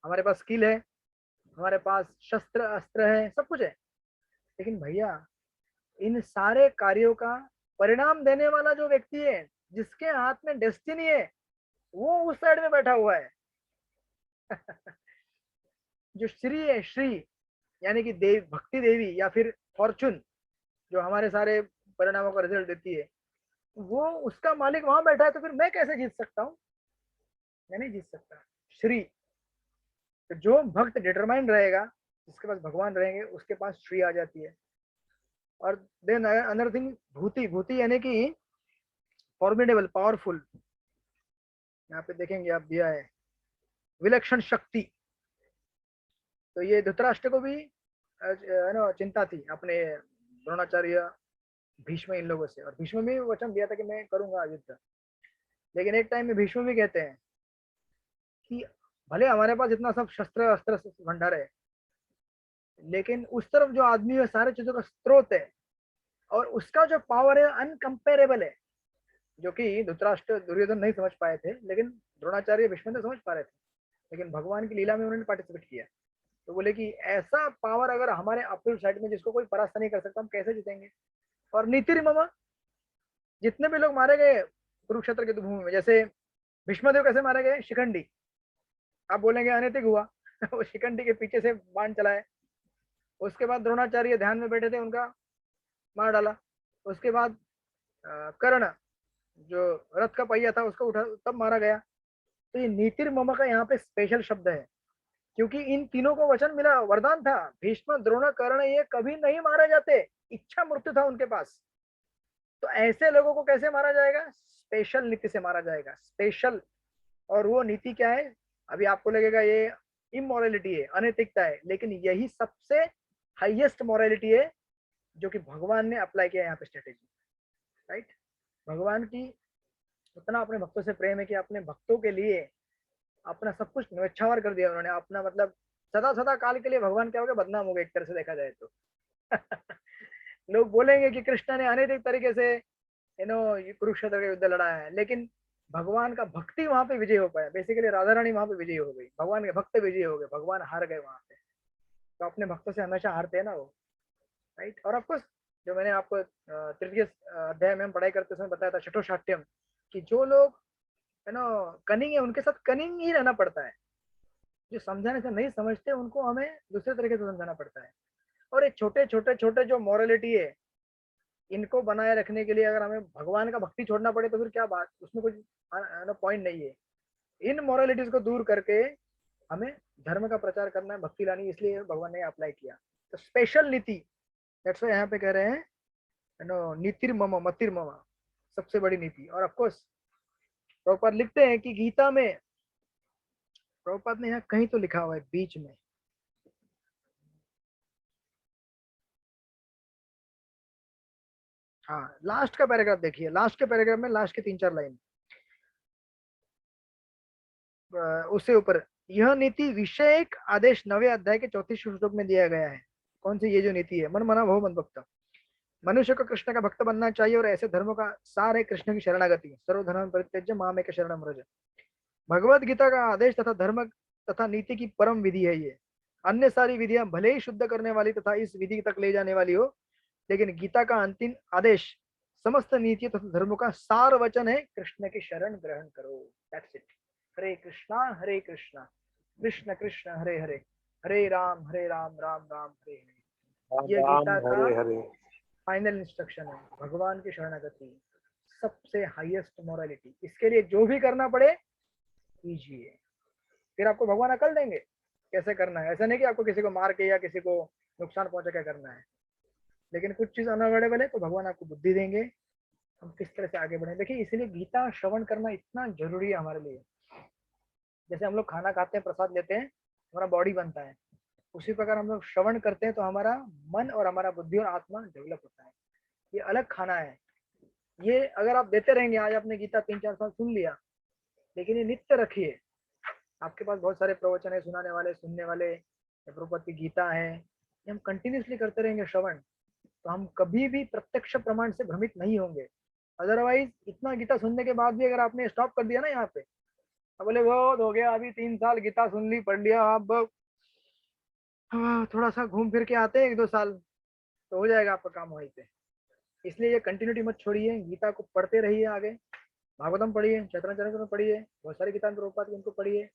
हमारे पास स्किल है, हमारे पास शस्त्र अस्त्र है, सब कुछ है, लेकिन भैया इन सारे कार्यों का परिणाम देने वाला जो व्यक्ति है, जिसके हाथ में डेस्टिनी है, वो उस साइड में बैठा हुआ है। जो श्री है, श्री यानी कि देव, भक्ति देवी या फिर फॉर्चून जो हमारे सारे परिणामों का रिजल्ट देती है, वो उसका मालिक वहां बैठा है, तो फिर मैं कैसे जीत सकता हूँ? मैं नहीं जीत सकता। श्री, तो जो भक्त डिटरमाइंड रहेगा, जिसके पास भगवान रहेंगे, उसके पास श्री आ जाती है। और देन अनदर थिंग, भूति, भूति यानी कि फॉर्मिडेबल, पावरफुल। यहाँ पे देखेंगे आप दिया है विलक्षण शक्ति। तो ये धृतराष्ट्र को भी चिंता थी अपने द्रोणाचार्य, भीष्म, इन लोगों से, और भीष्म भी वचन दिया था कि मैं करूंगा युद्ध। लेकिन एक टाइम में भीष्म भी कहते हैं कि भले हमारे पास इतना सब शस्त्र अस्त्र भंडार है, लेकिन उस तरफ जो आदमी है, सारे चीजों का स्रोत है, और उसका जो पावर है अनकंपेरेबल है, जो कि धृतराष्ट्र, दुर्योधन नहीं समझ पाए थे, लेकिन द्रोणाचार्य, भीष्म तो समझ पा रहे थे, लेकिन भगवान की लीला में उन्होंने पार्टिसिपेट किया। तो बोले कि ऐसा पावर अगर हमारे अपोजिट साइड में, जिसको कोई परास्त नहीं कर सकता, हम कैसे जीतेंगे? और नीतिर्मम, जितने भी लोग मारे गए कुरुक्षेत्र की भूमि में। जैसे भीष्मदेव कैसे मारे गए? शिखंडी। आप बोलेंगे अनैतिक हुआ वो शिखंडी के पीछे से बाण चलाए। उसके बाद द्रोणाचार्य ध्यान में बैठे थे, उनका मार डाला। उसके बाद कर्ण जो रथ का पहिया था उसको उठा, तब मारा गया। तो ये नीतिर्मम का यहाँ पे स्पेशल शब्द है, क्योंकि इन तीनों को वचन मिला, वरदान था। भीष्म, द्रोण, कर्ण ये कभी नहीं मारे जाते, इच्छा मृत्यु था उनके पास। तो ऐसे लोगों को कैसे मारा जाएगा? स्पेशल नीति से मारा जाएगा, स्पेशल। और वो नीति क्या है? अभी आपको लगेगा ये इमोरलिटी है, अनैतिकता है, लेकिन यही सबसे हाईएस्ट मोरालिटी है जो कि भगवान ने अप्लाई किया यहाँ पे स्ट्रेटेजी, राइट। भगवान की उतना अपने भक्तों से प्रेम है कि अपने भक्तों के लिए अपना सब कुछ न्यौछावर कर दिया उन्होंने। अपना मतलब सदा सदा काल के लिए भगवान क्या हो गया? बदनाम हो गए एक तरह से देखा जाए तो लोग बोलेंगे कि कृष्ण ने अनैतिक तरीके से कुरुक्षेत्र का युद्ध लड़ा है, लेकिन भगवान का भक्ति वहां पे विजय हो पाया। बेसिकली राधा रानी वहां पे विजय हो गई, भगवान के भक्त विजय हो गए, भगवान हार गए वहां पे। तो अपने भक्तों से हमेशा हारते हैं ना वो, राइट। और ऑफकोर्स जो मैंने आपको तृतीय अध्याय में हम पढ़ाई करते समय बताया था, छठोशाट्यम, कि जो लोग कनिंग है उनके साथ कनिंग ही रहना पड़ता है। जो समझाने से नहीं समझते उनको हमें दूसरे तरीके से समझाना पड़ता है। और ये छोटे छोटे छोटे जो मॉरलिटी है, इनको बनाए रखने के लिए अगर हमें भगवान का भक्ति छोड़ना पड़े तो फिर क्या बात, उसमें कुछ पॉइंट नहीं है। इन मॉरलिटीज को दूर करके हमें धर्म का प्रचार करना है, भक्ति लानी, इसलिए भगवान ने अप्लाई किया। तो स्पेशल नीति, दैट्स व्हाई यहाँ पे कह रहे हैं नीतिर्मम मतिर्मम, सबसे बड़ी नीति। और ऑफकोर्स प्रभुपाद लिखते हैं कि गीता में, प्रभुपाद ने यहाँ कहीं तो लिखा हुआ है बीच में, हाँ लास्ट का पैराग्राफ देखिए, लास्ट के पैराग्राफ में लास्ट के 3-4 लाइन उससे ऊपर, यह नीति विषयक आदेश 9वें अध्याय के 34 श्लोक में दिया गया है। कौन सी? ये जो नीति है, मन मना भव मद भक्त। मनुष्य को कृष्ण का भक्त बनना चाहिए और ऐसे धर्मों का सार है कृष्ण की शरणागति, सर्वधर्म परित्यज्य मामेक शरणं व्रज। भगवत गीता का आदेश तथा धर्म तथा नीति की परम विधि है ये। अन्य सारी विधियां भले ही शुद्ध करने वाली तथा इस विधि तक ले जाने वाली हो, लेकिन गीता का अंतिम आदेश समस्त नीति तथा धर्मों का सार वचन है, कृष्ण की शरण ग्रहण करो। That's it. हरे कृष्णा कृष्ण कृष्ण हरे हरे, हरे राम राम राम हरे हरे। ये गीता का फाइनल इंस्ट्रक्शन है, भगवान की शरणागति, सबसे हाईएस्ट मोरालिटी। इसके लिए जो भी करना पड़े कीजिए, फिर आपको भगवान अकल देंगे कैसे करना है। ऐसा नहीं कि आपको किसी को मार के या किसी को नुकसान पहुंचा के करना है, लेकिन कुछ चीज अनअवॉइडेबल है तो भगवान आपको बुद्धि देंगे हम किस तरह से आगे बढ़े। देखिए इसलिए गीता श्रवण करना इतना जरूरी है हमारे लिए। जैसे हम लोग खाना खाते हैं, प्रसाद लेते हैं, हमारा बॉडी बनता है, उसी प्रकार हम लोग श्रवण करते हैं तो हमारा मन और हमारा बुद्धि और आत्मा डेवलप होता है। ये अलग खाना है। ये अगर आप देते रहेंगे, आज आपने गीता 3-4 साल सुन लिया, लेकिन ये नित्य रखिए। आपके पास बहुत सारे प्रवचन है सुनाने वाले, सुनने वाले, प्रभुपाद की गीता है, ये हम कंटिन्यूसली करते रहेंगे श्रवण, तो हम कभी भी प्रत्यक्ष प्रमाण से भ्रमित नहीं होंगे। अदरवाइज इतना गीता सुनने के बाद भी अगर आपने स्टॉप कर दिया ना यहाँ पे, अब बोले बहुत हो गया, अभी 3 साल गीता सुन ली, पढ़ लिया, अब थोड़ा सा घूम फिर के आते हैं 1-2 साल, तो हो जाएगा आपका काम वहीं पे। इसलिए ये कंटिन्यूटी मत छोड़िए, गीता को पढ़ते रहिए। आगे भागवतम पढ़िए, चैतन्यचरित्र पढ़िए, बहुत सारी किताबें प्रभुपाद की उनको पढ़िए।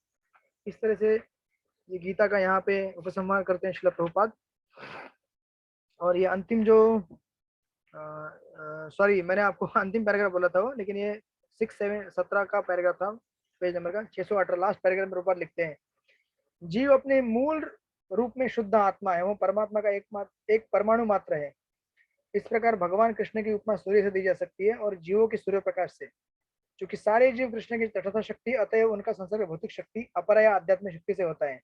इस तरह से ये गीता का यहाँ पे उपसंहार करते हैं श्रील प्रभुपाद। और ये अंतिम जो सॉरी मैंने आपको अंतिम पैराग्राफ बोला था वो, लेकिन ये 6-7-17 का पैराग्राफ था, पेज नंबर का 618, लास्ट पैराग्राफ में प्रभुपाद लिखते हैं, जीव अपने मूल रूप में शुद्ध आत्मा है, वो परमात्मा का एक परमाणु मात्र है। इस प्रकार भगवान कृष्ण की उपमा सूर्य से दी जा सकती है और जीवों की सूर्य प्रकाश से। क्योंकि सारे जीव कृष्ण की तटस्थ शक्ति, अतएव उनका संसर्ग भौतिक शक्ति अपरा या आध्यात्मिक शक्ति से होता है।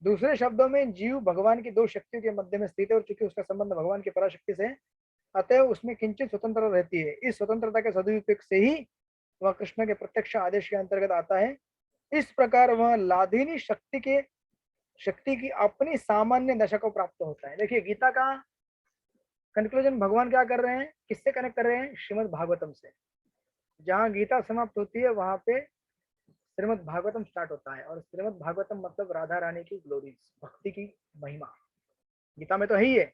दूसरे शब्दों में जीव भगवान की 2 शक्तियों के मध्य में स्थित है और चूंकि उसका संबंध भगवान की पराशक्ति से, अतएव उसमें किंचित स्वतंत्रता रहती है। इस स्वतंत्रता के सदुपयोग से ही वह कृष्ण के प्रत्यक्ष आदेश के अंतर्गत आता है। इस प्रकार वह लाधिनी शक्ति की अपनी सामान्य दशा को प्राप्त होता है। देखिए गीता का कंक्लूजन भगवान क्या कर रहे हैं, किससे कनेक्ट कर रहे हैं? श्रीमद् भागवतम से। जहाँ गीता समाप्त होती है वहां पे श्रीमद् भागवतम स्टार्ट होता है, और श्रीमद् भागवतम मतलब राधा रानी की ग्लोरीज, भक्ति की महिमा। गीता में तो है ही है,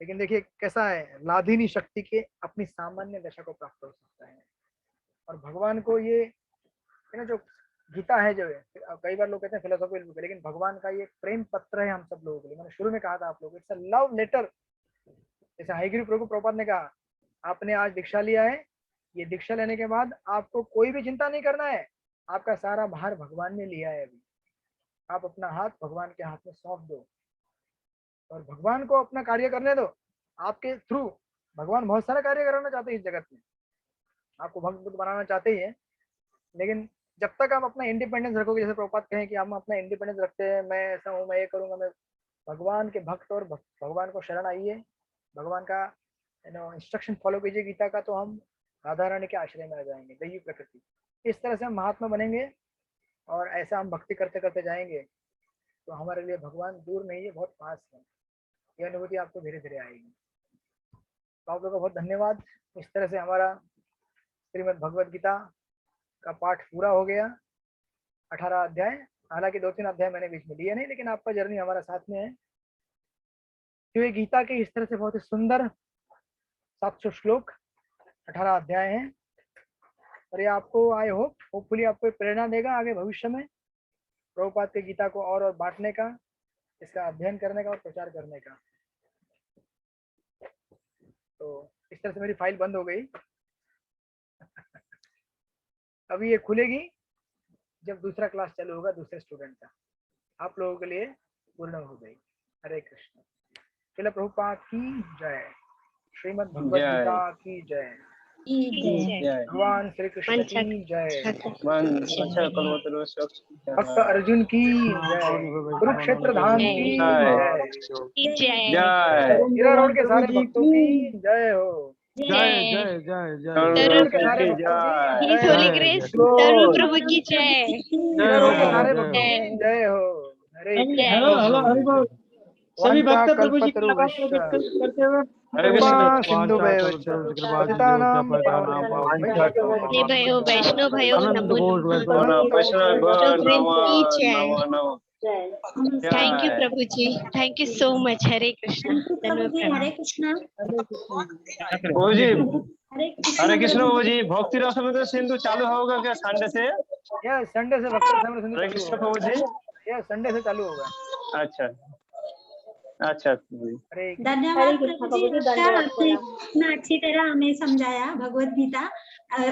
लेकिन देखिए कैसा है, लाधिनी शक्ति के अपनी सामान्य दशा को प्राप्त हो सकता है। और भगवान को ये जो गीता है जो है, कई बार लोग कहते हैं फिलोसॉफिकल बुक है, लेकिन भगवान का ये प्रेम पत्र है हम सब लोगों के लिए। मैंने शुरू में कहा था आप लोग, इट्स अ लव लेटर। जैसे हरिगुरु प्रभुपाद ने कहा, आपने आज दीक्षा लिया है, ये दीक्षा लेने के बाद आपको कोई भी चिंता नहीं करना है, आपका सारा भार भगवान ने लिया है। अभी आप अपना हाथ भगवान के हाथ में सौंप दो और भगवान को अपना कार्य करने दो। आपके थ्रू भगवान बहुत सारा कार्य कराना चाहते हैं इस जगत में, आपको भक्त बनाना चाहते ही है, लेकिन जब तक आप अपना इंडिपेंडेंस रखोगे, जैसे प्रभुपाद कहें कि हम अपना इंडिपेंडेंस रखते हैं, मैं ऐसा हूँ, मैं ये करूंगा, मैं भगवान के भक्त और भगवान को शरण आइए, भगवान का इंस्ट्रक्शन फॉलो कीजिए गीता का, तो हम राधा रानी के आश्रय में आ जाएंगे, दैवी प्रकृति। इस तरह से हम महात्मा बनेंगे और ऐसा हम भक्ति करते करते जाएंगे, तो हमारे लिए भगवान दूर नहीं है, बहुत पास है। यह अनुभूति आपको धीरे धीरे आएगी। तो आप लोगों का बहुत धन्यवाद। इस तरह से हमारा श्रीमद् भगवद गीता का पाठ पूरा हो गया। 18 अध्याय, हालांकि 2-3 अध्याय मैंने बीच में दिए नहीं, लेकिन आपका जर्नी हमारा साथ में है। तो ये गीता के इस तरह से बहुत ही सुंदर 700 श्लोक, 18 अध्याय हैं, और ये आपको आई होपफुली आपको प्रेरणा देगा आगे भविष्य में प्रभुपाद के गीता को और बांटने का, इसका अध्ययन करने का और प्रचार करने का। तो इस तरह से मेरी फाइल बंद हो गई। अभी ये खुलेगी जब दूसरा क्लास चालू होगा दूसरे स्टूडेंट का, आप लोगों के लिए पूर्ण हो गई। हरे कृष्ण। श्रील प्रभुपाद की जय। श्रीमद् भगवद गीता की जय। भगवान श्री कृष्ण की जय। भक्त अर्जुन की जय। कुरुक्षेत्र धाम की जय। हीरा रोड के सारे भक्तों की जय हो। जय जय जय जय तरुण के सारे भक्तों की जय। तरुण प्रभु की जय। हीरा रोड के सारे भक्तों की जय हो। हरे हेलो हेलो हरि बोल। सभी भक्त प्रभु जी की नमः करते हुए सिंधु भयो वैष्णव भयो नमो थैंक यू प्रभु जी, thank you so much. Hare Krishna. Hare Krishna प्रभु जी, हरे कृष्ण प्रभु जी। भक्ति रस सिंधु चालू होगा क्या संडे से? यस, संडे से भक्ति रस सिंधु हरे कृष्ण प्रभु जी। यस, संडे से चालू होगा। अच्छा अच्छा। धन्यवाद प्रभु जी, आपने इतना अच्छी तरह हमें समझाया भगवत गीता।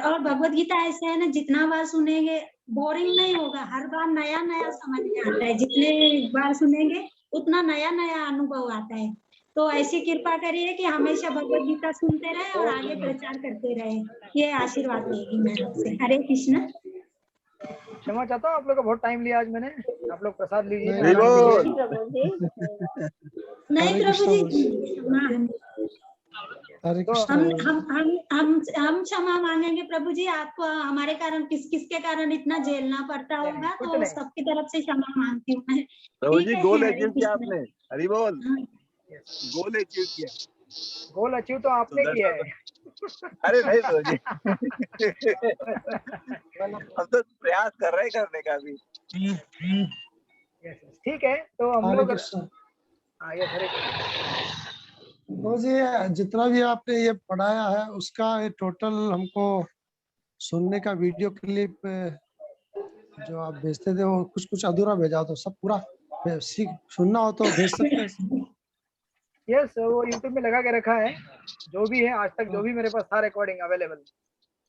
और भगवत गीता ऐसे है ना, जितना बार सुनेंगे बोरिंग नहीं होगा, हर बार नया नया समझ में आता है। जितने बार सुनेंगे उतना नया नया अनुभव आता है। तो ऐसी कृपा करिए कि हमेशा भगवत गीता सुनते रहे और आगे प्रचार करते रहे, ये आशीर्वाद लेगी मैं आपसे। हरे कृष्ण। क्षमा चाहता हूँ, आप लोग का बहुत टाइम लिया आज मैंने। आप लोग प्रसाद लीजिए। नहीं प्रभु जी, तो हम क्षमा मांगेंगे प्रभु जी। आपको हमारे कारण किसके कारण इतना झेलना पड़ता होगा, तो सबकी तरफ से क्षमा मांगती हूँ मैं। प्रभु जी, गोल अचीव किया आपने। हरि बोल। गोल अचीव किया। गोल अचीव तो आपने किया है। अरे नहीं प्रभु जी, हम तो प्रयास कर रहे हैं करने का भी। ठीक है, तो हम लोग जी जितना भी आपने ये पढ़ाया है उसका टोटल हमको सुनने का वीडियो क्लिप जो आप भेजते थे वो कुछ अधूरा भेजा, तो सब पूरा सुनना हो तो भेज सकते हैं। यस, वो YouTube में लगा के रखा है, जो भी है आज तक जो भी मेरे पास था रिकॉर्डिंग अवेलेबल,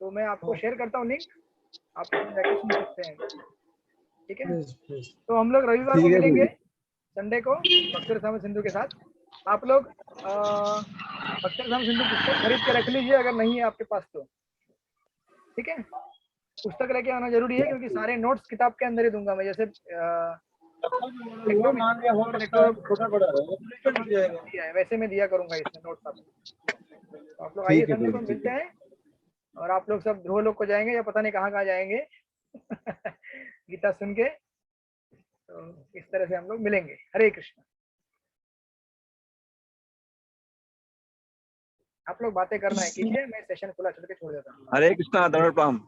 तो मैं आपको शेयर करता हूँ लिंक, आप जाके सुन सकते हैं। ठीक है, तो हम लोग रविवार को मिलेंगे, संडे को भक्ति रसामृत सिंधु के साथ। आप लोग भक्ति रसामृत सिंधु पुस्तक खरीद के रख लीजिए अगर नहीं है आपके पास तो। ठीक है, पुस्तक लेके आना जरूरी है, क्योंकि सारे नोट्स किताब के अंदर ही दूंगा मैं। जैसे वैसे मैं दिया करूंगा इसमें नोट्स आपको। आप लोग आइए, संडे को मिलते हैं, और आप लोग सब ध्रुव लोग को जाएंगे या पता नहीं कहाँ जाएंगे गीता सुन के। तो इस तरह से हम लोग मिलेंगे। हरे कृष्ण। आप लोग बातें करना है कीजिए, मैं सेशन खुला छोड़ के छोड़ देता हूँ। हरे कृष्णा। धन्यवाद।